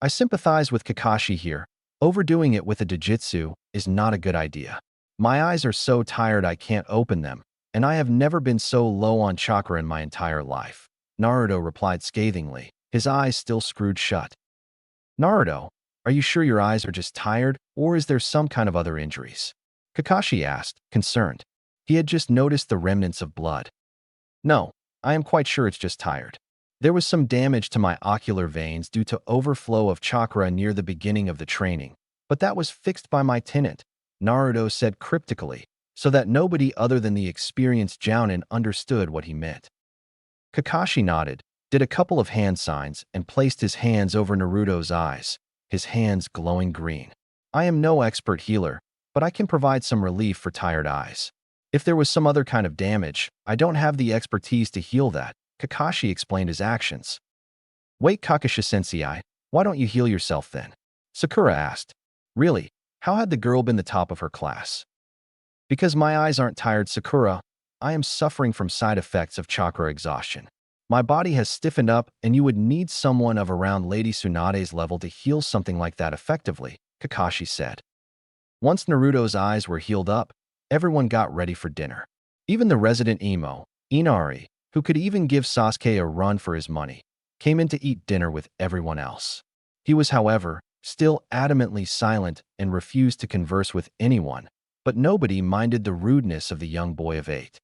"I sympathize with Kakashi here. Overdoing it with a Jujutsu is not a good idea. My eyes are so tired I can't open them, and I have never been so low on chakra in my entire life," Naruto replied scathingly, his eyes still screwed shut. "Naruto, are you sure your eyes are just tired, or is there some kind of other injuries?" Kakashi asked, concerned. He had just noticed the remnants of blood. "No, I am quite sure it's just tired. There was some damage to my ocular veins due to overflow of chakra near the beginning of the training, but that was fixed by my tenant," Naruto said cryptically, so that nobody other than the experienced Jounin understood what he meant. Kakashi nodded, did a couple of hand signs, and placed his hands over Naruto's eyes, his hands glowing green. "I am no expert healer, but I can provide some relief for tired eyes. If there was some other kind of damage, I don't have the expertise to heal that," Kakashi explained his actions. "Wait, Kakashi-sensei, why don't you heal yourself then?" Sakura asked. "Really? How had the girl been the top of her class?" "Because my eyes aren't tired, Sakura. I am suffering from side effects of chakra exhaustion. My body has stiffened up, and you would need someone of around Lady Tsunade's level to heal something like that effectively," Kakashi said. Once Naruto's eyes were healed up, everyone got ready for dinner. Even the resident emo, Inari, who could even give Sasuke a run for his money, came in to eat dinner with everyone else. He was, however, still adamantly silent and refused to converse with anyone, but nobody minded the rudeness of the young boy of 8.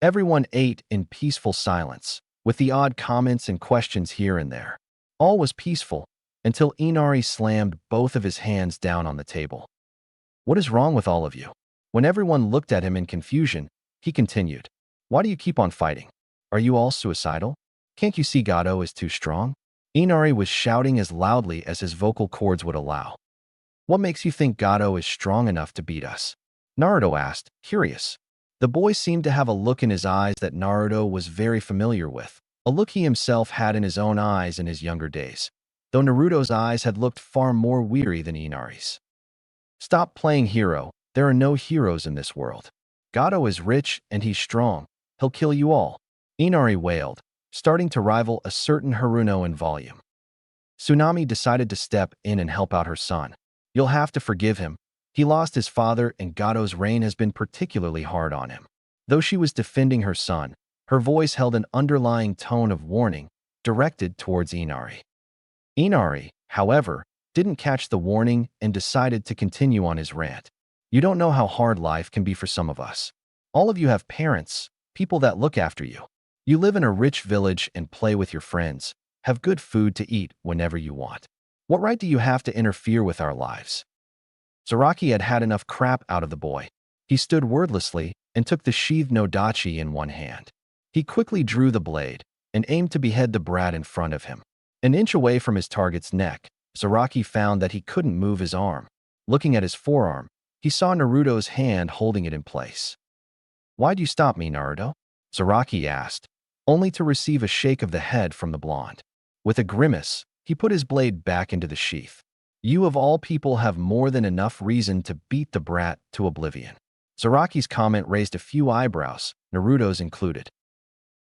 Everyone ate in peaceful silence, with the odd comments and questions here and there. All was peaceful until Inari slammed both of his hands down on the table. "What is wrong with all of you?" When everyone looked at him in confusion, he continued, "Why do you keep on fighting? Are you all suicidal? Can't you see Gato is too strong?" Inari was shouting as loudly as his vocal cords would allow. "What makes you think Gato is strong enough to beat us?" Naruto asked, curious. The boy seemed to have a look in his eyes that Naruto was very familiar with, a look he himself had in his own eyes in his younger days, though Naruto's eyes had looked far more weary than Inari's. "Stop playing hero. There are no heroes in this world. Gato is rich and he's strong. He'll kill you all," Inari wailed, starting to rival a certain Haruno in volume. Tsunami decided to step in and help out her son. "You'll have to forgive him. He lost his father and Gato's reign has been particularly hard on him." Though she was defending her son, her voice held an underlying tone of warning directed towards Inari. Inari, however, didn't catch the warning and decided to continue on his rant. "You don't know how hard life can be for some of us. All of you have parents, people that look after you. You live in a rich village and play with your friends, have good food to eat whenever you want. What right do you have to interfere with our lives?" Zaraki had had enough crap out of the boy. He stood wordlessly and took the sheathed nodachi in one hand. He quickly drew the blade and aimed to behead the brat in front of him. An inch away from his target's neck, Zaraki found that he couldn't move his arm. Looking at his forearm, he saw Naruto's hand holding it in place. "Why'd you stop me, Naruto?" Zaraki asked, only to receive a shake of the head from the blonde. With a grimace, he put his blade back into the sheath. "You of all people have more than enough reason to beat the brat to oblivion." Zaraki's comment raised a few eyebrows, Naruto's included.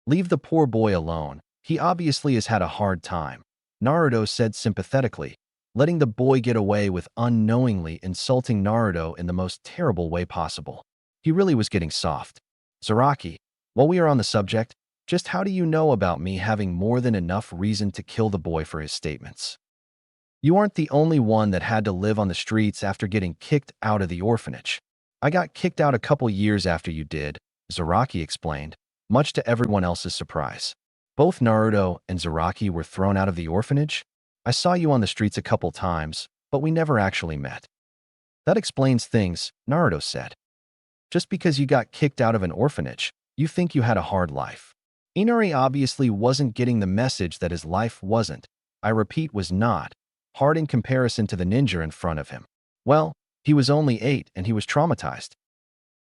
"Leave the poor boy alone. He obviously has had a hard time," Naruto said sympathetically, letting the boy get away with unknowingly insulting Naruto in the most terrible way possible. He really was getting soft. "Zaraki, while we are on the subject, just how do you know about me having more than enough reason to kill the boy for his statements? You aren't the only one that had to live on the streets after getting kicked out of the orphanage. I got kicked out a couple years after you did," Zaraki explained, much to everyone else's surprise. "Both Naruto and Zaraki were thrown out of the orphanage? I saw you on the streets a couple times, but we never actually met." "That explains things," Naruto said. "Just because you got kicked out of an orphanage, you think you had a hard life." Inari obviously wasn't getting the message that his life wasn't, I repeat was not, hard in comparison to the ninja in front of him. Well, he was only 8 and he was traumatized.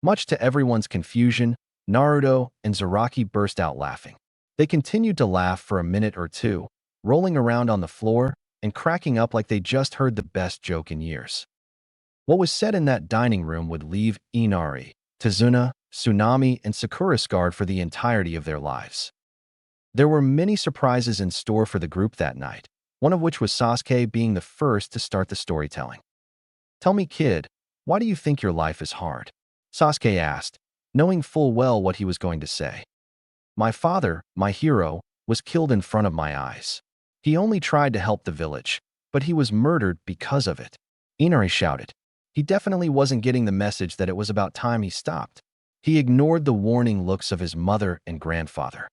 Much to everyone's confusion, Naruto and Zaraki burst out laughing. They continued to laugh for a minute or two, rolling around on the floor and cracking up like they just heard the best joke in years. What was said in that dining room would leave Inari, Tazuna, Tsunami, and Sakura scarred for the entirety of their lives. There were many surprises in store for the group that night, one of which was Sasuke being the first to start the storytelling. "Tell me, kid, why do you think your life is hard?" Sasuke asked, knowing full well what he was going to say. "My father, my hero, was killed in front of my eyes. He only tried to help the village, but he was murdered because of it," Inari shouted. He definitely wasn't getting the message that it was about time he stopped. He ignored the warning looks of his mother and grandfather.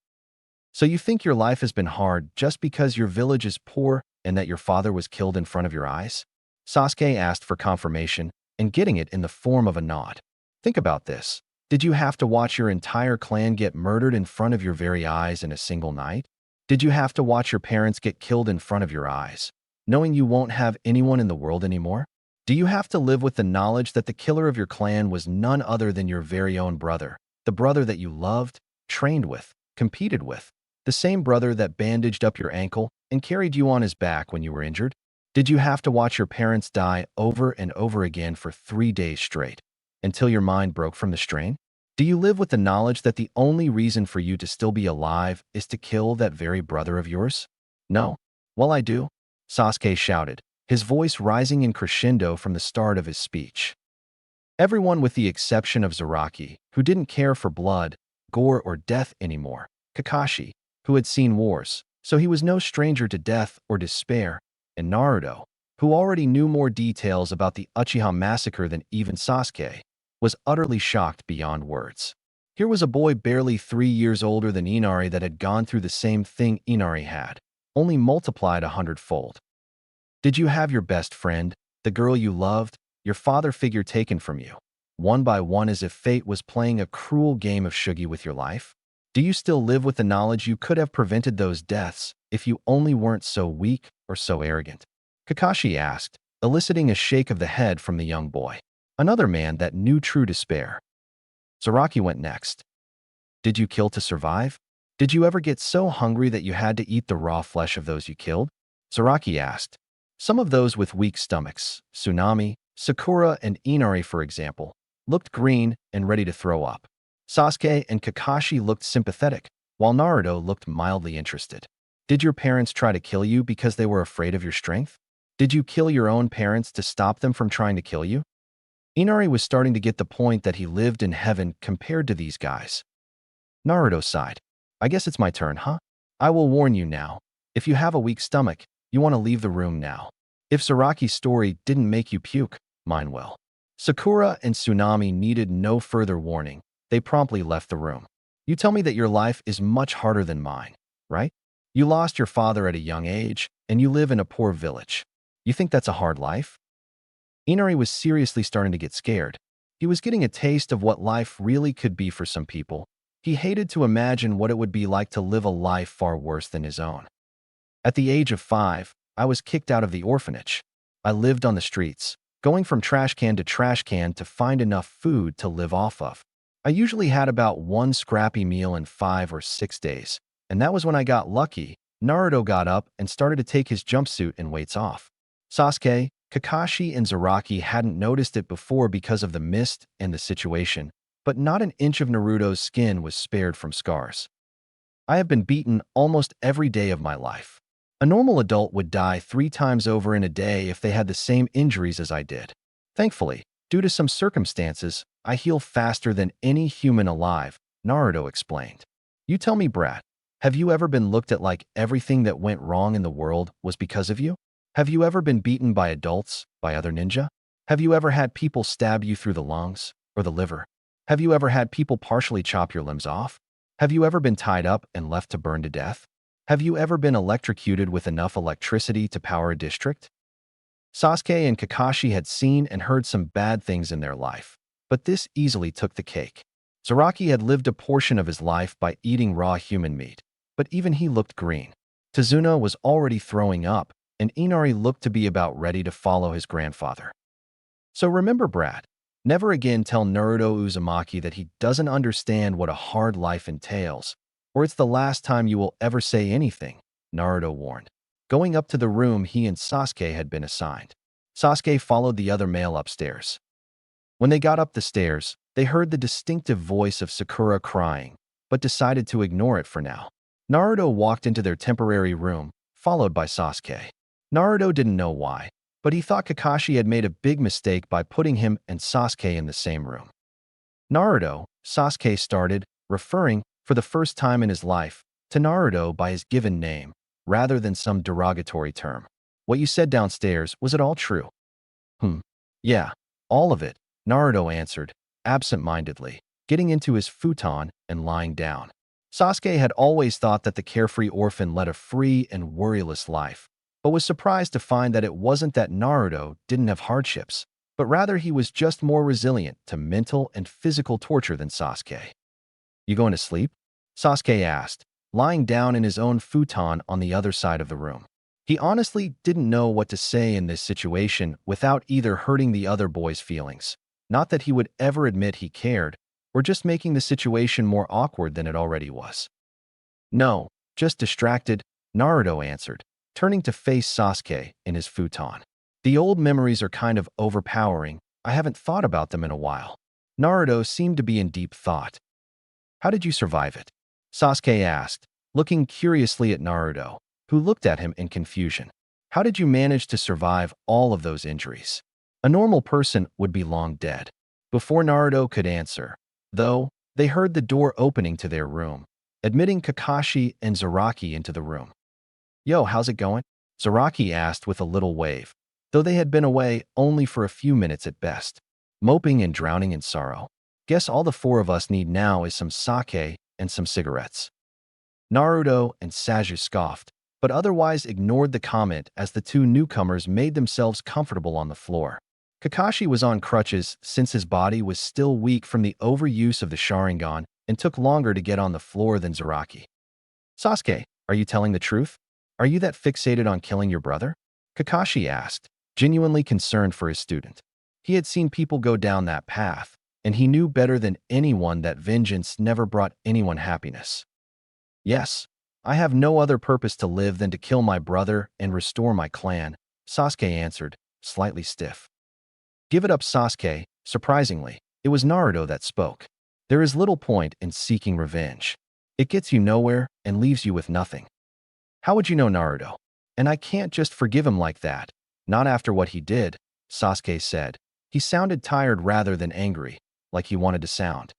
"So you think your life has been hard just because your village is poor and that your father was killed in front of your eyes?" Sasuke asked for confirmation, and getting it in the form of a nod. "Think about this. Did you have to watch your entire clan get murdered in front of your very eyes in a single night? Did you have to watch your parents get killed in front of your eyes, knowing you won't have anyone in the world anymore? Do you have to live with the knowledge that the killer of your clan was none other than your very own brother, the brother that you loved, trained with, competed with, the same brother that bandaged up your ankle and carried you on his back when you were injured? Did you have to watch your parents die over and over again for 3 days straight, until your mind broke from the strain? Do you live with the knowledge that the only reason for you to still be alive is to kill that very brother of yours?" "No." "Well, I do," Sasuke shouted, his voice rising in crescendo from the start of his speech. Everyone with the exception of Zaraki, who didn't care for blood, gore, or death anymore, Kakashi, who had seen wars, so he was no stranger to death or despair, and Naruto, who already knew more details about the Uchiha massacre than even Sasuke, was utterly shocked beyond words. Here was a boy barely 3 years older than Inari that had gone through the same thing Inari had, only multiplied 100-fold. Did you have your best friend, the girl you loved, your father figure taken from you, one by one as if fate was playing a cruel game of shugi with your life? Do you still live with the knowledge you could have prevented those deaths if you only weren't so weak or so arrogant?" Kakashi asked, eliciting a shake of the head from the young boy, another man that knew true despair. Zaraki went next. "Did you kill to survive? Did you ever get so hungry that you had to eat the raw flesh of those you killed?" Zaraki asked. Some of those with weak stomachs, Tsunami, Sakura, and Inari, for example, looked green and ready to throw up. Sasuke and Kakashi looked sympathetic, while Naruto looked mildly interested. "Did your parents try to kill you because they were afraid of your strength? Did you kill your own parents to stop them from trying to kill you?" Inari was starting to get the point that he lived in heaven compared to these guys. Naruto sighed. "I guess it's my turn, huh? I will warn you now. If you have a weak stomach, you want to leave the room now. If Zaraki's story didn't make you puke, mine will." Sakura and Tsunami needed no further warning. They promptly left the room. "You tell me that your life is much harder than mine, right? You lost your father at a young age, and you live in a poor village. You think that's a hard life?" Inari was seriously starting to get scared. He was getting a taste of what life really could be for some people. He hated to imagine what it would be like to live a life far worse than his own. "At the age of 5, I was kicked out of the orphanage. I lived on the streets, going from trash can to trash can to find enough food to live off of. I usually had about one scrappy meal in 5 or 6 days, and that was when I got lucky." Naruto got up and started to take his jumpsuit and weights off. Sasuke, Kakashi, and Zaraki hadn't noticed it before because of the mist and the situation, but not an inch of Naruto's skin was spared from scars. "I have been beaten almost every day of my life. A normal adult would die 3 times over in a day if they had the same injuries as I did. Thankfully, due to some circumstances, I heal faster than any human alive," Naruto explained. "You tell me, brat, have you ever been looked at like everything that went wrong in the world was because of you? Have you ever been beaten by adults, by other ninja? Have you ever had people stab you through the lungs or the liver? Have you ever had people partially chop your limbs off? Have you ever been tied up and left to burn to death? Have you ever been electrocuted with enough electricity to power a district?" Sasuke and Kakashi had seen and heard some bad things in their life, but this easily took the cake. Zaraki had lived a portion of his life by eating raw human meat, but even he looked green. Tazuna was already throwing up, and Inari looked to be about ready to follow his grandfather. "So remember, brat, never again tell Naruto Uzumaki that he doesn't understand what a hard life entails, or it's the last time you will ever say anything," Naruto warned, going up to the room he and Sasuke had been assigned. Sasuke followed the other male upstairs. When they got up the stairs, They heard the distinctive voice of Sakura crying, but decided to ignore it for now. Naruto walked into their temporary room, followed by Sasuke. Naruto didn't know why, but he thought Kakashi had made a big mistake by putting him and Sasuke in the same room. Naruto, Sasuke started, referring, for the first time in his life, to Naruto by his given name, rather than some derogatory term. What you said downstairs, was it all true? Yeah, all of it, Naruto answered, absent-mindedly, getting into his futon and lying down. Sasuke had always thought that the carefree orphan led a free and worryless life, but was surprised to find that it wasn't that Naruto didn't have hardships, but rather he was just more resilient to mental and physical torture than Sasuke. You going to sleep? Sasuke asked, lying down in his own futon on the other side of the room. He honestly didn't know what to say in this situation without either hurting the other boy's feelings, not that he would ever admit he cared, or just making the situation more awkward than it already was. No, just distracted, Naruto answered, turning to face Sasuke in his futon. The old memories are kind of overpowering. I haven't thought about them in a while. Naruto seemed to be in deep thought. How did you survive it? Sasuke asked, looking curiously at Naruto, who looked at him in confusion. How did you manage to survive all of those injuries? A normal person would be long dead. Before Naruto could answer, though, they heard the door opening to their room, admitting Kakashi and Zaraki into the room. Yo, how's it going? Zaraki asked with a little wave, though they had been away only for a few minutes at best. Moping and drowning in sorrow. Guess all the four of us need now is some sake and some cigarettes. Naruto and Sasuke scoffed, but otherwise ignored the comment as the two newcomers made themselves comfortable on the floor. Kakashi was on crutches since his body was still weak from the overuse of the Sharingan and took longer to get on the floor than Zaraki. Sasuke, are you telling the truth? Are you that fixated on killing your brother? Kakashi asked, genuinely concerned for his student. He had seen people go down that path, and he knew better than anyone that vengeance never brought anyone happiness. Yes, I have no other purpose to live than to kill my brother and restore my clan, Sasuke answered, slightly stiff. Give it up, Sasuke. Surprisingly, it was Naruto that spoke. There is little point in seeking revenge. It gets you nowhere and leaves you with nothing. How would you know Naruto? And I can't just forgive him like that. Not after what he did, Sasuke said. He sounded tired rather than angry, like he wanted to sound.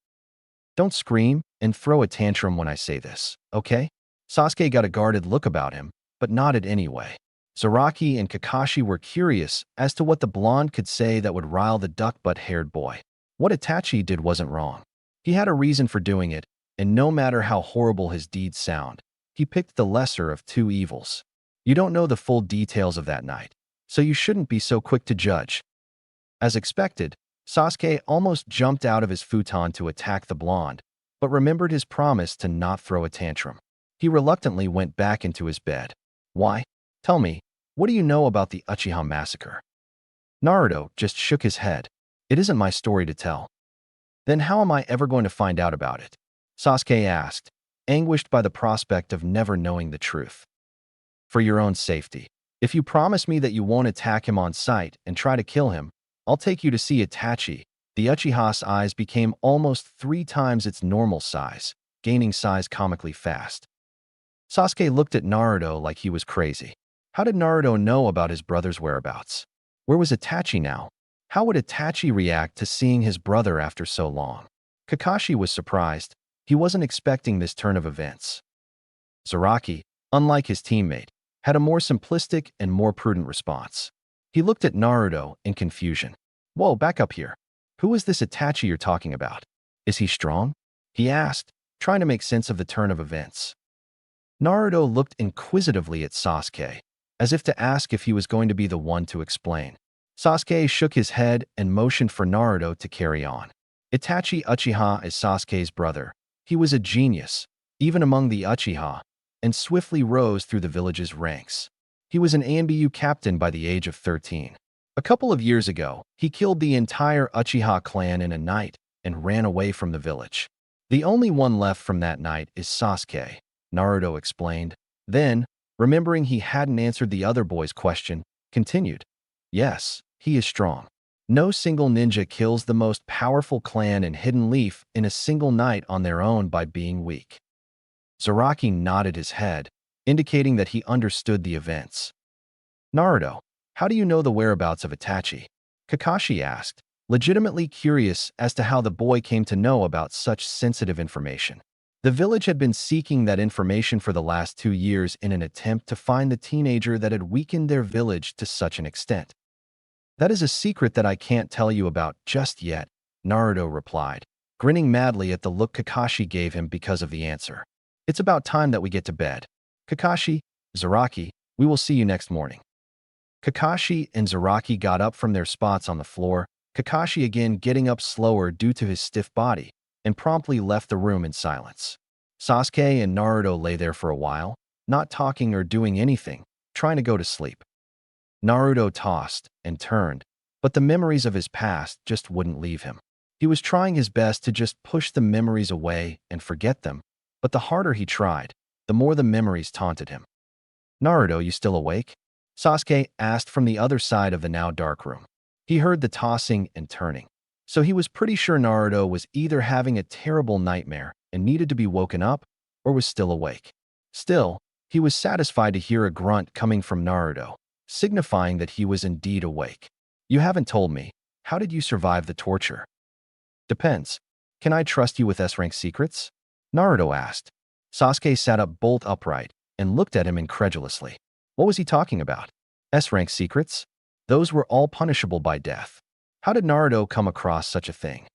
Don't scream and throw a tantrum when I say this, okay? Sasuke got a guarded look about him, but nodded anyway. Zaraki and Kakashi were curious as to what the blonde could say that would rile the duck-butt-haired boy. What Itachi did wasn't wrong. He had a reason for doing it, and no matter how horrible his deeds sound, he picked the lesser of two evils. You don't know the full details of that night, so you shouldn't be so quick to judge. As expected, Sasuke almost jumped out of his futon to attack the blonde, but remembered his promise to not throw a tantrum. He reluctantly went back into his bed. Why? Tell me, what do you know about the Uchiha massacre? Naruto just shook his head. It isn't my story to tell. Then how am I ever going to find out about it? Sasuke asked, anguished by the prospect of never knowing the truth. For your own safety. If you promise me that you won't attack him on sight and try to kill him, I'll take you to see Itachi. The Uchiha's eyes became almost 3 times its normal size, gaining size comically fast. Sasuke looked at Naruto like he was crazy. How did Naruto know about his brother's whereabouts? Where was Itachi now? How would Itachi react to seeing his brother after so long? Kakashi was surprised. He wasn't expecting this turn of events. Zaraki, unlike his teammate, had a more simplistic and more prudent response. He looked at Naruto in confusion. Whoa, back up here. Who is this Itachi you're talking about? Is he strong? He asked, trying to make sense of the turn of events. Naruto looked inquisitively at Sasuke, as if to ask if he was going to be the one to explain. Sasuke shook his head and motioned for Naruto to carry on. Itachi Uchiha is Sasuke's brother. He was a genius, even among the Uchiha, and swiftly rose through the village's ranks. He was an ANBU captain by the age of 13. A couple of years ago, he killed the entire Uchiha clan in a night and ran away from the village. The only one left from that night is Sasuke, Naruto explained. Then, remembering he hadn't answered the other boy's question, continued. Yes, he is strong. No single ninja kills the most powerful clan in Hidden Leaf in a single night on their own by being weak. Zaraki nodded his head, indicating that he understood the events. Naruto, how do you know the whereabouts of Itachi? Kakashi asked, legitimately curious as to how the boy came to know about such sensitive information. The village had been seeking that information for the last 2 years in an attempt to find the teenager that had weakened their village to such an extent. That is a secret that I can't tell you about just yet, Naruto replied, grinning madly at the look Kakashi gave him because of the answer. It's about time that we get to bed. Kakashi, Zaraki, we will see you next morning. Kakashi and Zaraki got up from their spots on the floor, Kakashi again getting up slower due to his stiff body, and promptly left the room in silence. Sasuke and Naruto lay there for a while, not talking or doing anything, trying to go to sleep. Naruto tossed and turned, but the memories of his past just wouldn't leave him. He was trying his best to just push the memories away and forget them, but the harder he tried, the more the memories taunted him. Naruto, you still awake? Sasuke asked from the other side of the now dark room. He heard the tossing and turning, so he was pretty sure Naruto was either having a terrible nightmare and needed to be woken up, or was still awake. Still, he was satisfied to hear a grunt coming from Naruto, signifying that he was indeed awake. You haven't told me. How did you survive the torture? Depends. Can I trust you with S-rank secrets? Naruto asked. Sasuke sat up bolt upright and looked at him incredulously. What was he talking about? S-rank secrets? Those were all punishable by death. How did Naruto come across such a thing?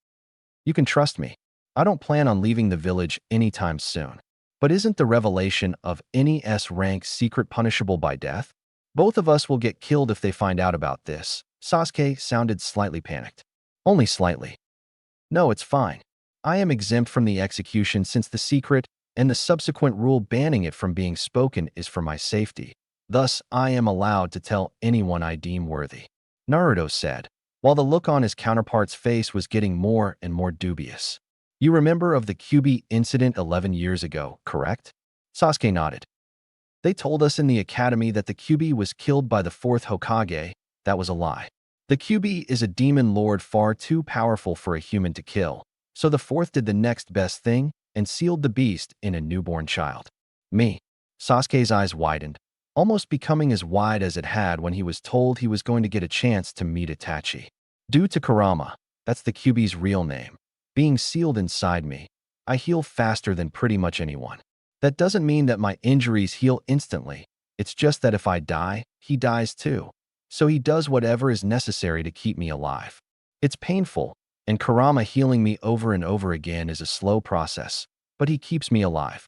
You can trust me. I don't plan on leaving the village anytime soon. But isn't the revelation of any S-rank secret punishable by death? Both of us will get killed if they find out about this. Sasuke sounded slightly panicked. Only slightly. No, it's fine. I am exempt from the execution since the secret and the subsequent rule banning it from being spoken is for my safety. Thus, I am allowed to tell anyone I deem worthy. Naruto said, while the look on his counterpart's face was getting more and more dubious. You remember of the Kyuubi incident 11 years ago, correct? Sasuke nodded. They told us in the academy that the Kyuubi was killed by the 4th Hokage. That was a lie. The Kyuubi is a demon lord far too powerful for a human to kill, so the 4th did the next best thing and sealed the beast in a newborn child. Me. Sasuke's eyes widened, almost becoming as wide as it had when he was told he was going to get a chance to meet Itachi. Due to Kurama, that's the Kyuubi's real name, being sealed inside me, I heal faster than pretty much anyone. That doesn't mean that my injuries heal instantly. It's just that if I die, he dies too. So he does whatever is necessary to keep me alive. It's painful, and Kurama healing me over and over again is a slow process, but he keeps me alive.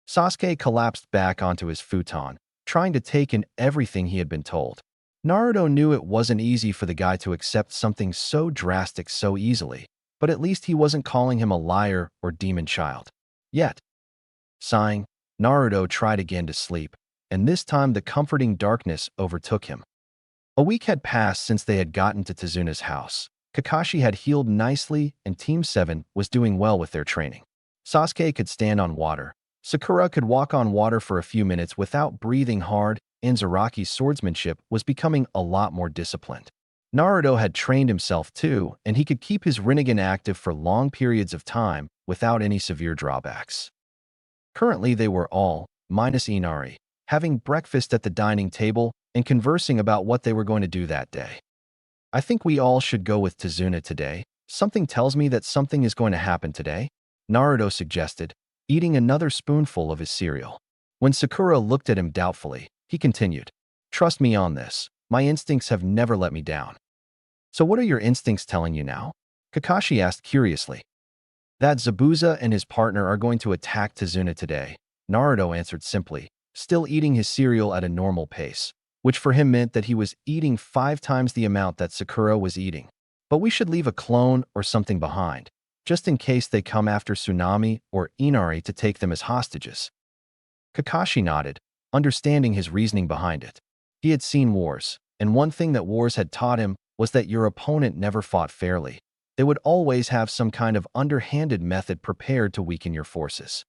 Sasuke collapsed back onto his futon, trying to take in everything he had been told. Naruto knew it wasn't easy for the guy to accept something so drastic so easily, but at least he wasn't calling him a liar or demon child. Yet. Sighing, Naruto tried again to sleep, and this time the comforting darkness overtook him. A week had passed since they had gotten to Tezuna's house. Kakashi had healed nicely and Team 7 was doing well with their training. Sasuke could stand on water. Sakura could walk on water for a few minutes without breathing hard, and Zaraki's swordsmanship was becoming a lot more disciplined. Naruto had trained himself too, and he could keep his Rinnegan active for long periods of time without any severe drawbacks. Currently they were all, minus Inari, having breakfast at the dining table and conversing about what they were going to do that day. I think we all should go with Tezuna today. Something tells me that something is going to happen today, Naruto suggested, eating another spoonful of his cereal. When Sakura looked at him doubtfully, he continued, Trust me on this. My instincts have never let me down. So what are your instincts telling you now? Kakashi asked curiously. That Zabuza and his partner are going to attack Tezuna today, Naruto answered simply, still eating his cereal at a normal pace, which for him meant that he was eating 5 times the amount that Sakura was eating. But we should leave a clone or something behind, just in case they come after Tsunami or Inari to take them as hostages. Kakashi nodded, understanding his reasoning behind it. He had seen wars, and one thing that wars had taught him was that your opponent never fought fairly. They would always have some kind of underhanded method prepared to weaken your forces.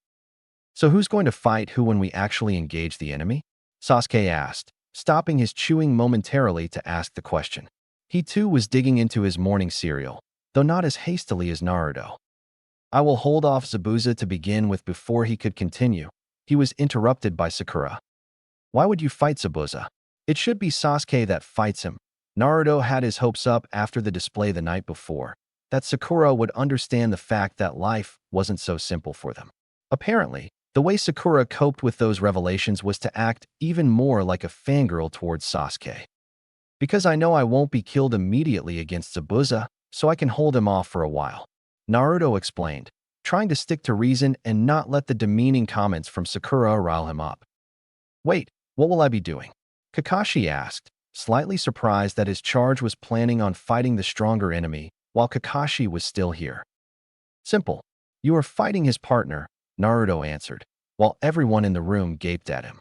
So who's going to fight who when we actually engage the enemy? Sasuke asked, stopping his chewing momentarily to ask the question. He too was digging into his morning cereal, though not as hastily as Naruto. I will hold off Zabuza to begin with. Before he could continue, he was interrupted by Sakura. Why would you fight Zabuza? It should be Sasuke that fights him. Naruto had his hopes up after the display the night before, that Sakura would understand the fact that life wasn't so simple for them. Apparently, the way Sakura coped with those revelations was to act even more like a fangirl towards Sasuke. Because I know I won't be killed immediately against Zabuza, so I can hold him off for a while. Naruto explained, trying to stick to reason and not let the demeaning comments from Sakura rile him up. Wait, what will I be doing? Kakashi asked, slightly surprised that his charge was planning on fighting the stronger enemy while Kakashi was still here. Simple. You are fighting his partner, Naruto answered, while everyone in the room gaped at him.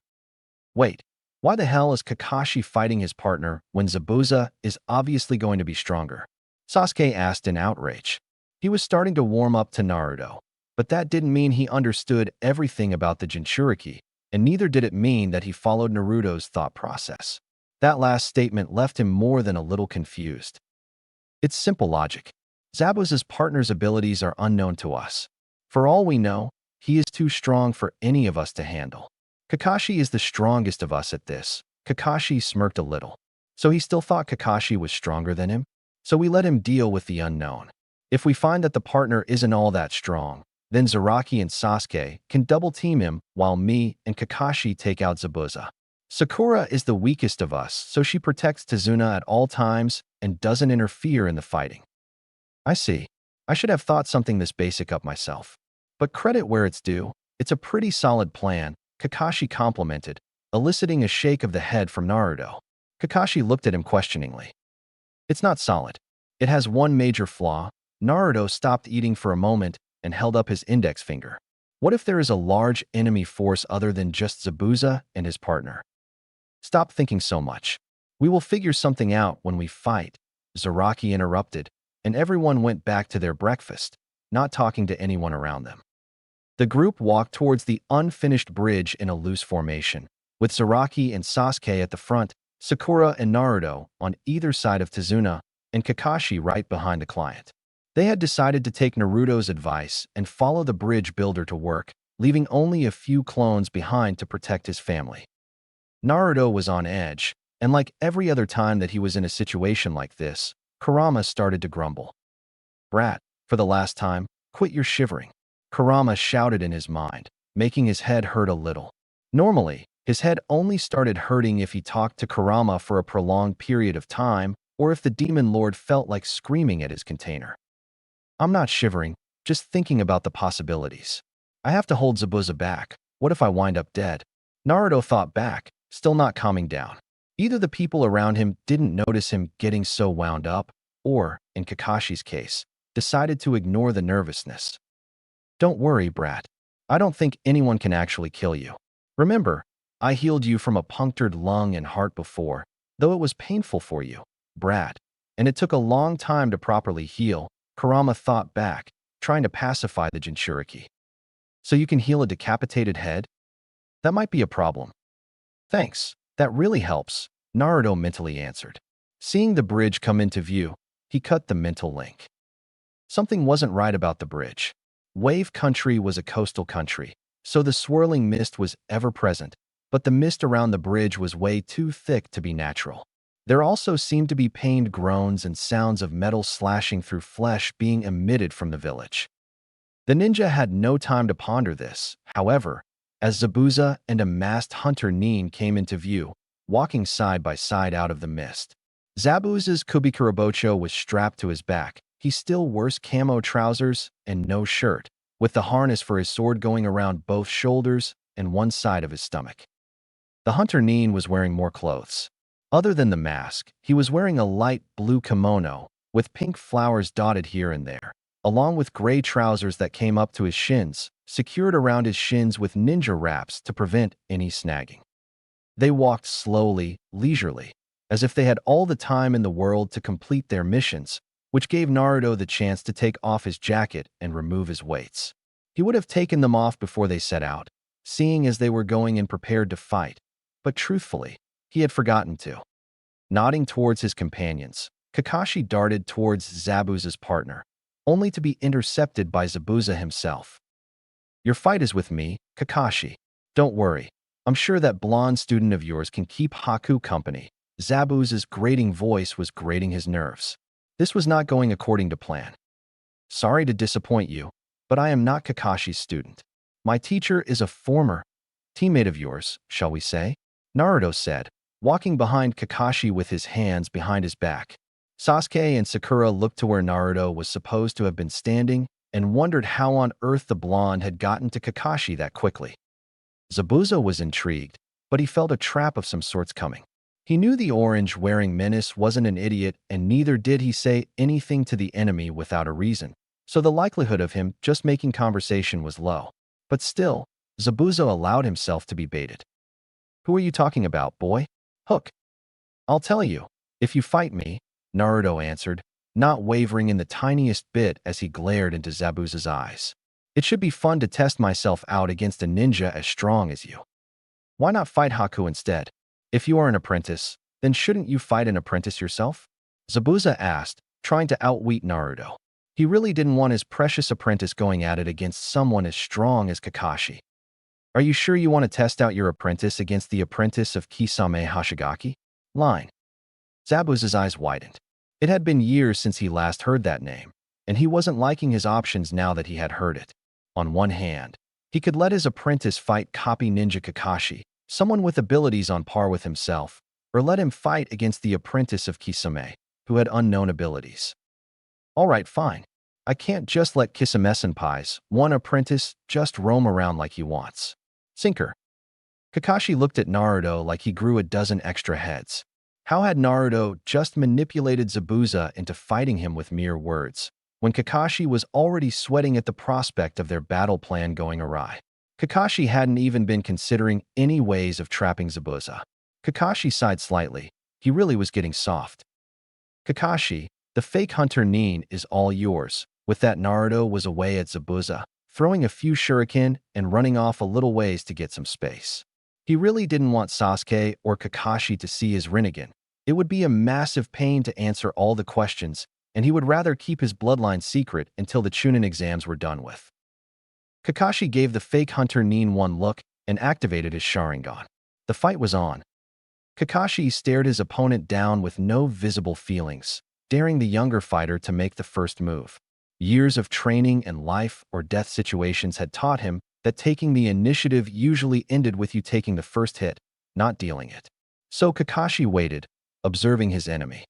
Wait, why the hell is Kakashi fighting his partner when Zabuza is obviously going to be stronger? Sasuke asked in outrage. He was starting to warm up to Naruto, but that didn't mean he understood everything about the Jinchuriki, and neither did it mean that he followed Naruto's thought process. That last statement left him more than a little confused. It's simple logic. Zabuza's partner's abilities are unknown to us. For all we know, he is too strong for any of us to handle. Kakashi is the strongest of us at this. Kakashi smirked a little. So he still thought Kakashi was stronger than him? So we let him deal with the unknown. If we find that the partner isn't all that strong, then Zaraki and Sasuke can double-team him while me and Kakashi take out Zabuza. Sakura is the weakest of us, so she protects Tazuna at all times and doesn't interfere in the fighting. I see. I should have thought something this basic up myself. But credit where it's due, it's a pretty solid plan, Kakashi complimented, eliciting a shake of the head from Naruto. Kakashi looked at him questioningly. It's not solid. It has one major flaw. Naruto stopped eating for a moment and held up his index finger. What if there is a large enemy force other than just Zabuza and his partner? Stop thinking so much. We will figure something out when we fight, Zaraki interrupted, and everyone went back to their breakfast, not talking to anyone around them. The group walked towards the unfinished bridge in a loose formation, with Zaraki and Sasuke at the front, Sakura and Naruto on either side of Tazuna, and Kakashi right behind the client. They had decided to take Naruto's advice and follow the bridge builder to work, leaving only a few clones behind to protect his family. Naruto was on edge, and like every other time that he was in a situation like this, Kurama started to grumble. Brat, for the last time, quit your shivering. Kurama shouted in his mind, making his head hurt a little. Normally, his head only started hurting if he talked to Kurama for a prolonged period of time or if the demon lord felt like screaming at his container. I'm not shivering, just thinking about the possibilities. I have to hold Zabuza back. What if I wind up dead? Naruto thought back, still not calming down. Either the people around him didn't notice him getting so wound up, or, in Kakashi's case, decided to ignore the nervousness. Don't worry, brat. I don't think anyone can actually kill you. Remember, I healed you from a punctured lung and heart before, though it was painful for you, brat. And it took a long time to properly heal, Kurama thought back, trying to pacify the Jinchuriki. So you can heal a decapitated head? That might be a problem. Thanks, that really helps, Naruto mentally answered. Seeing the bridge come into view, he cut the mental link. Something wasn't right about the bridge. Wave country was a coastal country, so the swirling mist was ever present, but the mist around the bridge was way too thick to be natural. There also seemed to be pained groans and sounds of metal slashing through flesh being emitted from the village. The ninja had no time to ponder this, however, as Zabuza and a masked hunter Nin came into view, walking side by side out of the mist. Zabuza's Kubikurabocho was strapped to his back. He still wore camo trousers and no shirt, with the harness for his sword going around both shoulders and one side of his stomach. The hunter Nin was wearing more clothes. Other than the mask, he was wearing a light blue kimono, with pink flowers dotted here and there, along with gray trousers that came up to his shins, secured around his shins with ninja wraps to prevent any snagging. They walked slowly, leisurely, as if they had all the time in the world to complete their missions, which gave Naruto the chance to take off his jacket and remove his weights. He would have taken them off before they set out, seeing as they were going in prepared to fight, but truthfully, he had forgotten to. Nodding towards his companions, Kakashi darted towards Zabuza's partner, only to be intercepted by Zabuza himself. "Your fight is with me, Kakashi. Don't worry. I'm sure that blonde student of yours can keep Haku company." Zabuza's grating voice was grating his nerves. This was not going according to plan. "Sorry to disappoint you, but I am not Kakashi's student. My teacher is a former teammate of yours, shall we say?" Naruto said, walking behind Kakashi with his hands behind his back. Sasuke and Sakura looked to where Naruto was supposed to have been standing and wondered how on earth the blonde had gotten to Kakashi that quickly. Zabuza was intrigued, but he felt a trap of some sorts coming. He knew the orange-wearing menace wasn't an idiot, and neither did he say anything to the enemy without a reason, so the likelihood of him just making conversation was low. But still, Zabuza allowed himself to be baited. "Who are you talking about, boy?" "Hook. I'll tell you, if you fight me," Naruto answered, not wavering in the tiniest bit as he glared into Zabuza's eyes. "It should be fun to test myself out against a ninja as strong as you. Why not fight Haku instead? If you are an apprentice, then shouldn't you fight an apprentice yourself?" Zabuza asked, trying to outwit Naruto. He really didn't want his precious apprentice going at it against someone as strong as Kakashi. "Are you sure you want to test out your apprentice against the apprentice of Kisame Hashigaki?" Line. Zabuza's eyes widened. It had been years since he last heard that name, and he wasn't liking his options now that he had heard it. On one hand, he could let his apprentice fight copy ninja Kakashi, someone with abilities on par with himself, or let him fight against the apprentice of Kisame, who had unknown abilities. "All right, fine. I can't just let Kisame-senpai's one apprentice just roam around like he wants." Sinker. Kakashi looked at Naruto like he grew a dozen extra heads. How had Naruto just manipulated Zabuza into fighting him with mere words, when Kakashi was already sweating at the prospect of their battle plan going awry? Kakashi hadn't even been considering any ways of trapping Zabuza. Kakashi sighed slightly. He really was getting soft. "Kakashi, the fake hunter Nin is all yours." With that, Naruto was away at Zabuza, throwing a few shuriken and running off a little ways to get some space. He really didn't want Sasuke or Kakashi to see his Rinnegan. It would be a massive pain to answer all the questions, and he would rather keep his bloodline secret until the Chunin exams were done with. Kakashi gave the fake hunter Nin one look and activated his Sharingan. The fight was on. Kakashi stared his opponent down with no visible feelings, daring the younger fighter to make the first move. Years of training and life-or-death situations had taught him that taking the initiative usually ended with you taking the first hit, not dealing it. So Kakashi waited, observing his enemy.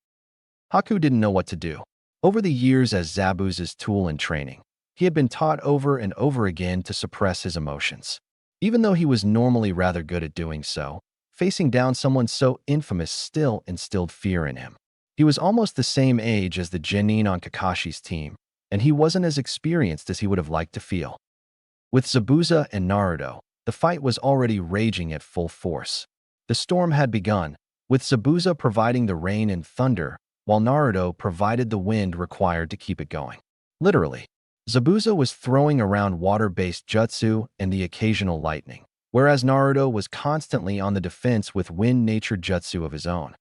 Haku didn't know what to do. Over the years as Zabuza's tool in training, he had been taught over and over again to suppress his emotions. Even though he was normally rather good at doing so, facing down someone so infamous still instilled fear in him. He was almost the same age as the genin on Kakashi's team, and he wasn't as experienced as he would have liked to feel. With Zabuza and Naruto, the fight was already raging at full force. The storm had begun, with Zabuza providing the rain and thunder, while Naruto provided the wind required to keep it going. Literally, Zabuza was throwing around water-based jutsu and the occasional lightning, whereas Naruto was constantly on the defense with wind-natured jutsu of his own.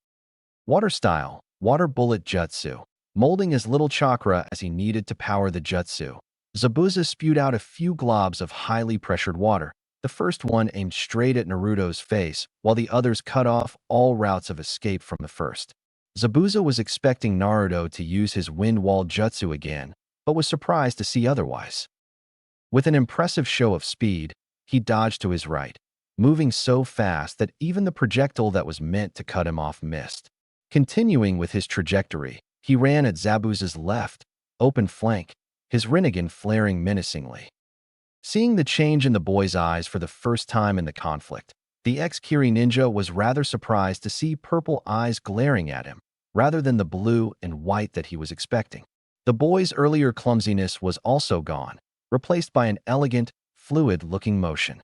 Water style, water bullet jutsu, molding as little chakra as he needed to power the jutsu. Zabuza spewed out a few globs of highly pressured water, the first one aimed straight at Naruto's face, while the others cut off all routes of escape from the first. Zabuza was expecting Naruto to use his wind wall jutsu again, but was surprised to see otherwise. With an impressive show of speed, he dodged to his right, moving so fast that even the projectile that was meant to cut him off missed. Continuing with his trajectory, he ran at Zabuza's left, open flank, his Rinnegan flaring menacingly. Seeing the change in the boy's eyes for the first time in the conflict, the ex-Kiri ninja was rather surprised to see purple eyes glaring at him, rather than the blue and white that he was expecting. The boy's earlier clumsiness was also gone, replaced by an elegant, fluid-looking motion.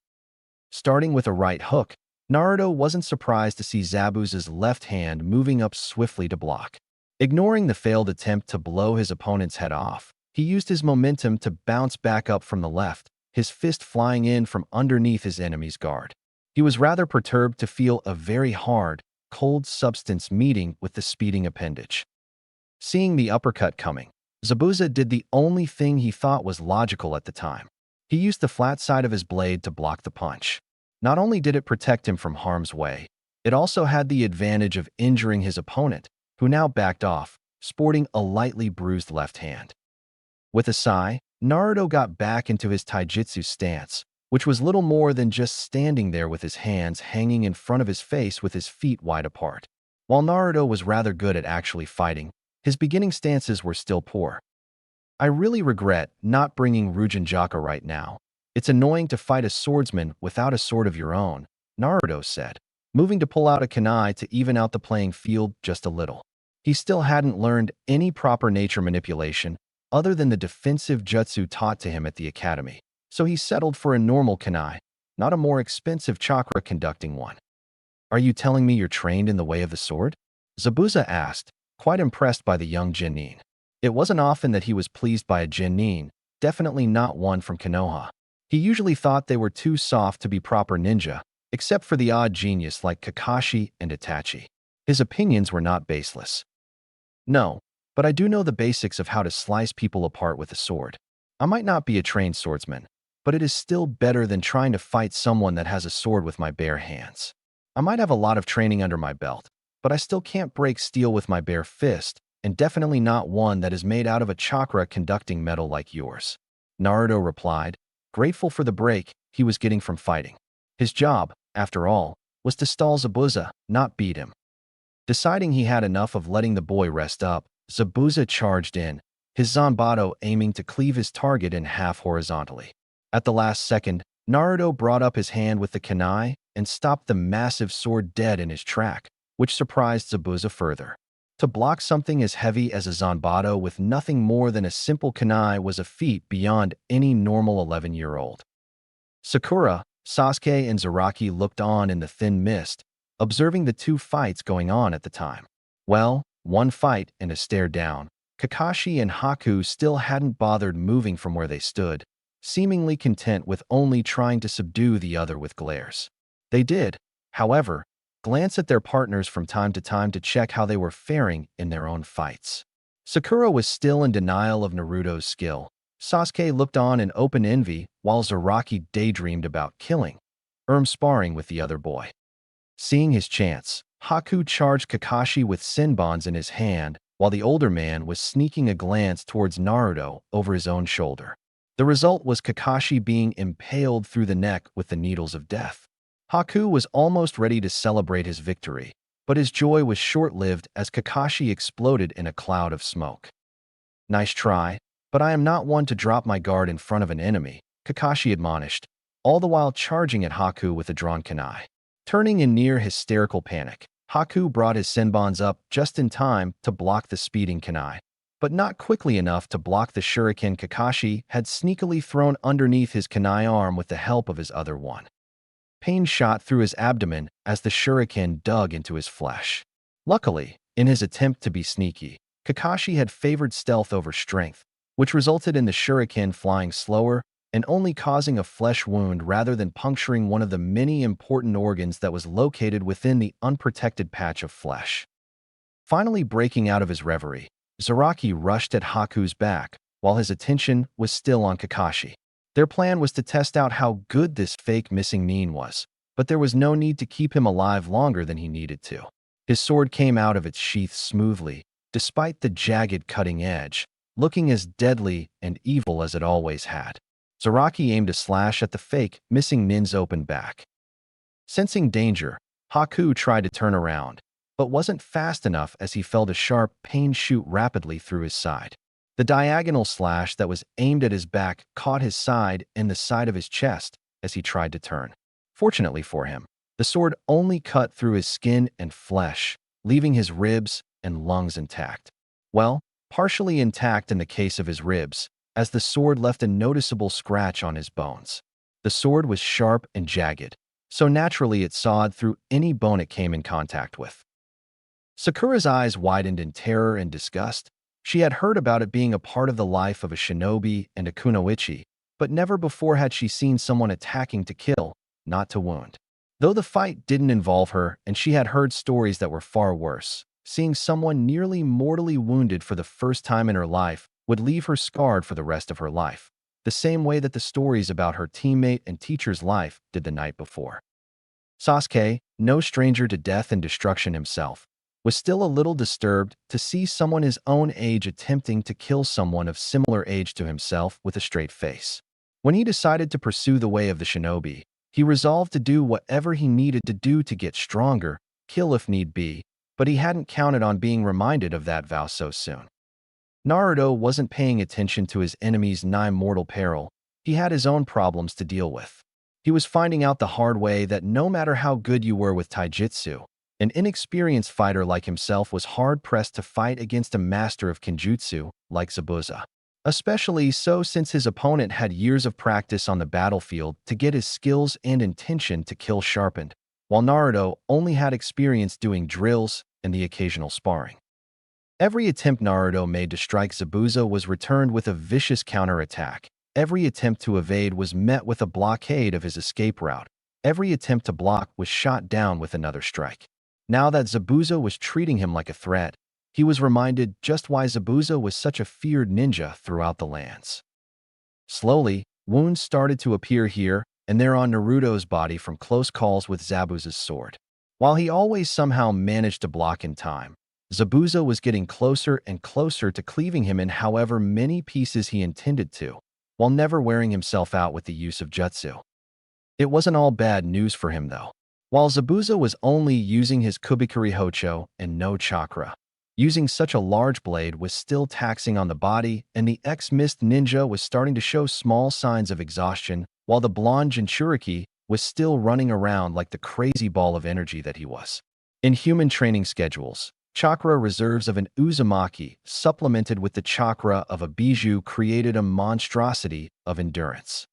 Starting with a right hook, Naruto wasn't surprised to see Zabuza's left hand moving up swiftly to block. Ignoring the failed attempt to blow his opponent's head off, he used his momentum to bounce back up from the left, his fist flying in from underneath his enemy's guard. He was rather perturbed to feel a very hard, cold substance meeting with the speeding appendage. Seeing the uppercut coming, Zabuza did the only thing he thought was logical at the time. He used the flat side of his blade to block the punch. Not only did it protect him from harm's way, it also had the advantage of injuring his opponent, who now backed off, sporting a lightly bruised left hand. With a sigh, Naruto got back into his taijutsu stance, which was little more than just standing there with his hands hanging in front of his face with his feet wide apart. While Naruto was rather good at actually fighting, his beginning stances were still poor. I really regret not bringing Rujinjaka right now. It's annoying to fight a swordsman without a sword of your own, Naruto said, moving to pull out a kunai to even out the playing field just a little. He still hadn't learned any proper nature manipulation other than the defensive jutsu taught to him at the academy, so he settled for a normal kunai, not a more expensive chakra-conducting one. Are you telling me you're trained in the way of the sword? Zabuza asked, quite impressed by the young genin. It wasn't often that he was pleased by a genin, definitely not one from Konoha. He usually thought they were too soft to be proper ninja, except for the odd genius like Kakashi and Itachi. His opinions were not baseless. No, but I do know the basics of how to slice people apart with a sword. I might not be a trained swordsman, but it is still better than trying to fight someone that has a sword with my bare hands. I might have a lot of training under my belt, but I still can't break steel with my bare fist, and definitely not one that is made out of a chakra-conducting metal like yours. Naruto replied, grateful for the break he was getting from fighting. His job, after all, was to stall Zabuza, not beat him. Deciding he had enough of letting the boy rest up, Zabuza charged in, his Zanbato aiming to cleave his target in half horizontally. At the last second, Naruto brought up his hand with the kunai and stopped the massive sword dead in his track, which surprised Zabuza further. To block something as heavy as a Zanbato with nothing more than a simple kunai was a feat beyond any normal 11-year-old. Sakura, Sasuke, and Zaraki looked on in the thin mist, observing the two fights going on at the time. Well, one fight and a stare down, Kakashi and Haku still hadn't bothered moving from where they stood, seemingly content with only trying to subdue the other with glares. They did, however, glance at their partners from time to time to check how they were faring in their own fights. Sakura was still in denial of Naruto's skill. Sasuke looked on in open envy while Zaraki daydreamed about killing, sparring with the other boy. Seeing his chance, Haku charged Kakashi with senbons in his hand while the older man was sneaking a glance towards Naruto over his own shoulder. The result was Kakashi being impaled through the neck with the needles of death. Haku was almost ready to celebrate his victory, but his joy was short-lived as Kakashi exploded in a cloud of smoke. Nice try, but I am not one to drop my guard in front of an enemy, Kakashi admonished, all the while charging at Haku with a drawn kunai. Turning in near hysterical panic, Haku brought his senbons up just in time to block the speeding kunai, but not quickly enough to block the shuriken Kakashi had sneakily thrown underneath his kunai arm with the help of his other one. Pain shot through his abdomen as the shuriken dug into his flesh. Luckily, in his attempt to be sneaky, Kakashi had favored stealth over strength, which resulted in the shuriken flying slower and only causing a flesh wound rather than puncturing one of the many important organs that was located within the unprotected patch of flesh. Finally breaking out of his reverie, Zaraki rushed at Haku's back while his attention was still on Kakashi. Their plan was to test out how good this fake missing nin was, but there was no need to keep him alive longer than he needed to. His sword came out of its sheath smoothly, despite the jagged cutting edge, looking as deadly and evil as it always had. Zaraki aimed a slash at the fake, missing nin's open back. Sensing danger, Haku tried to turn around, but wasn't fast enough as he felt a sharp pain shoot rapidly through his side. The diagonal slash that was aimed at his back caught his side and the side of his chest as he tried to turn. Fortunately for him, the sword only cut through his skin and flesh, leaving his ribs and lungs intact. Well, partially intact in the case of his ribs, as the sword left a noticeable scratch on his bones. The sword was sharp and jagged, so naturally it sawed through any bone it came in contact with. Sakura's eyes widened in terror and disgust. She had heard about it being a part of the life of a shinobi and a kunoichi, but never before had she seen someone attacking to kill, not to wound. Though the fight didn't involve her and she had heard stories that were far worse, Seeing someone nearly mortally wounded for the first time in her life would leave her scarred for the rest of her life, the same way that the stories about her teammate and teacher's life did the night before. Sasuke, no stranger to death and destruction himself, was still a little disturbed to see someone his own age attempting to kill someone of similar age to himself with a straight face. When he decided to pursue the way of the shinobi, he resolved to do whatever he needed to do to get stronger, kill if need be, but he hadn't counted on being reminded of that vow so soon. Naruto wasn't paying attention to his enemy's nigh mortal peril. He had his own problems to deal with. He was finding out the hard way that no matter how good you were with taijutsu, an inexperienced fighter like himself was hard-pressed to fight against a master of kenjutsu like Zabuza. Especially so since his opponent had years of practice on the battlefield to get his skills and intention to kill sharpened, while Naruto only had experience doing drills and the occasional sparring. Every attempt Naruto made to strike Zabuza was returned with a vicious counterattack. Every attempt to evade was met with a blockade of his escape route. Every attempt to block was shot down with another strike. Now that Zabuza was treating him like a threat, he was reminded just why Zabuza was such a feared ninja throughout the lands. Slowly, wounds started to appear here and there on Naruto's body from close calls with Zabuza's sword. While he always somehow managed to block in time, Zabuza was getting closer and closer to cleaving him in however many pieces he intended to, while never wearing himself out with the use of jutsu. It wasn't all bad news for him, though. While Zabuza was only using his Kubikuri Hocho and no chakra, using such a large blade was still taxing on the body, and the ex-Mist Ninja was starting to show small signs of exhaustion, while the blonde Jinchuriki was still running around like the crazy ball of energy that he was. In human training schedules, chakra reserves of an Uzumaki, supplemented with the chakra of a bijou, created a monstrosity of endurance.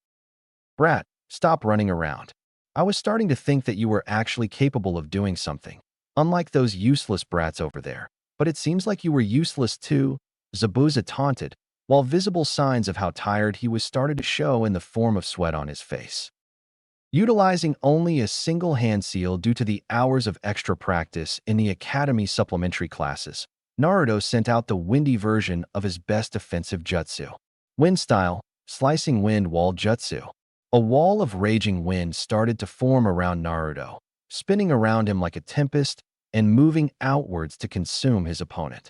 Brat, stop running around. I was starting to think that you were actually capable of doing something, unlike those useless brats over there. But it seems like you were useless too, Zabuza taunted, while visible signs of how tired he was started to show in the form of sweat on his face. Utilizing only a single hand seal due to the hours of extra practice in the academy supplementary classes, Naruto sent out the windy version of his best offensive jutsu. Wind style, slicing wind wall jutsu. A wall of raging wind started to form around Naruto, spinning around him like a tempest and moving outwards to consume his opponent.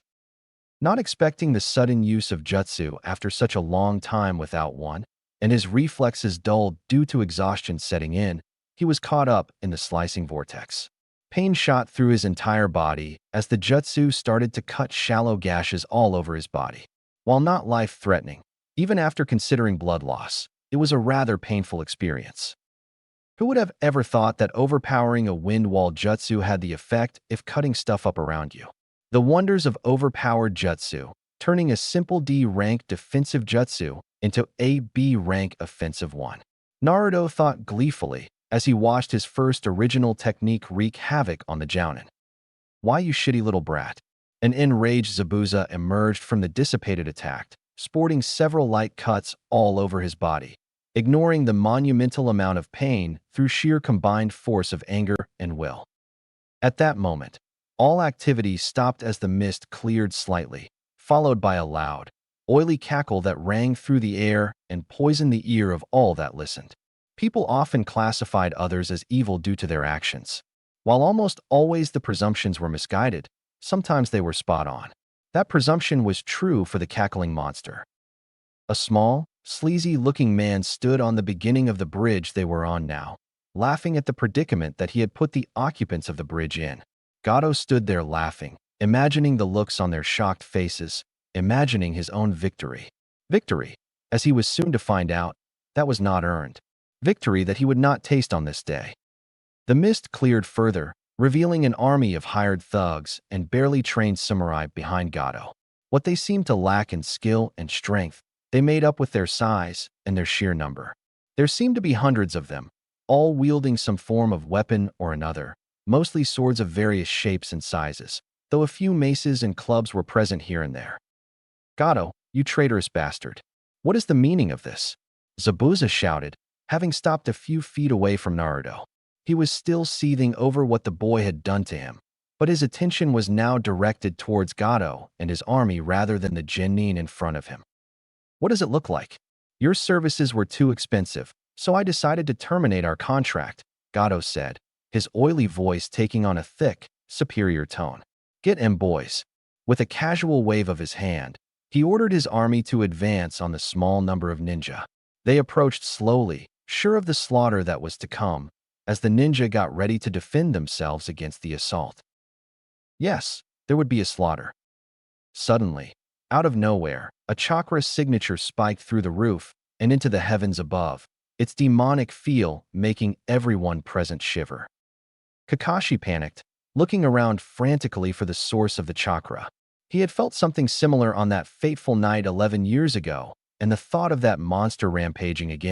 Not expecting the sudden use of jutsu after such a long time without one, and his reflexes dulled due to exhaustion setting in, he was caught up in the slicing vortex. Pain shot through his entire body as the jutsu started to cut shallow gashes all over his body. While not life-threatening, even after considering blood loss, it was a rather painful experience. Who would have ever thought that overpowering a wind wall jutsu had the effect of cutting stuff up around you? The wonders of overpowered jutsu, turning a simple D-rank defensive jutsu into a B-rank offensive one. Naruto thought gleefully as he watched his first original technique wreak havoc on the Jounin. Why, you shitty little brat? An enraged Zabuza emerged from the dissipated attack, sporting several light cuts all over his body, ignoring the monumental amount of pain through sheer combined force of anger and will. At that moment, all activity stopped as the mist cleared slightly, followed by a loud, oily cackle that rang through the air and poisoned the ear of all that listened. People often classified others as evil due to their actions. While almost always the presumptions were misguided, sometimes they were spot on. That presumption was true for the cackling monster. A small, sleazy-looking man stood on the beginning of the bridge they were on now, laughing at the predicament that he had put the occupants of the bridge in. Gato stood there laughing, imagining the looks on their shocked faces, imagining his own victory. Victory, as he was soon to find out, that was not earned. Victory that he would not taste on this day. The mist cleared further, revealing an army of hired thugs and barely trained samurai behind Gato. What they seemed to lack in skill and strength, they made up with their size and their sheer number. There seemed to be hundreds of them, all wielding some form of weapon or another, mostly swords of various shapes and sizes, though a few maces and clubs were present here and there. Gato, you traitorous bastard. What is the meaning of this? Zabuza shouted, having stopped a few feet away from Naruto. He was still seething over what the boy had done to him, but his attention was now directed towards Gato and his army rather than the genin in front of him. What does it look like? Your services were too expensive, so I decided to terminate our contract, Gato said, his oily voice taking on a thick, superior tone. Get him, boys. With a casual wave of his hand, he ordered his army to advance on the small number of ninja. They approached slowly, sure of the slaughter that was to come, as the ninja got ready to defend themselves against the assault. Yes, there would be a slaughter. Suddenly, out of nowhere, a chakra signature spiked through the roof and into the heavens above, its demonic feel making everyone present shiver. Kakashi panicked, looking around frantically for the source of the chakra. He had felt something similar on that fateful night 11 years ago, and the thought of that monster rampaging again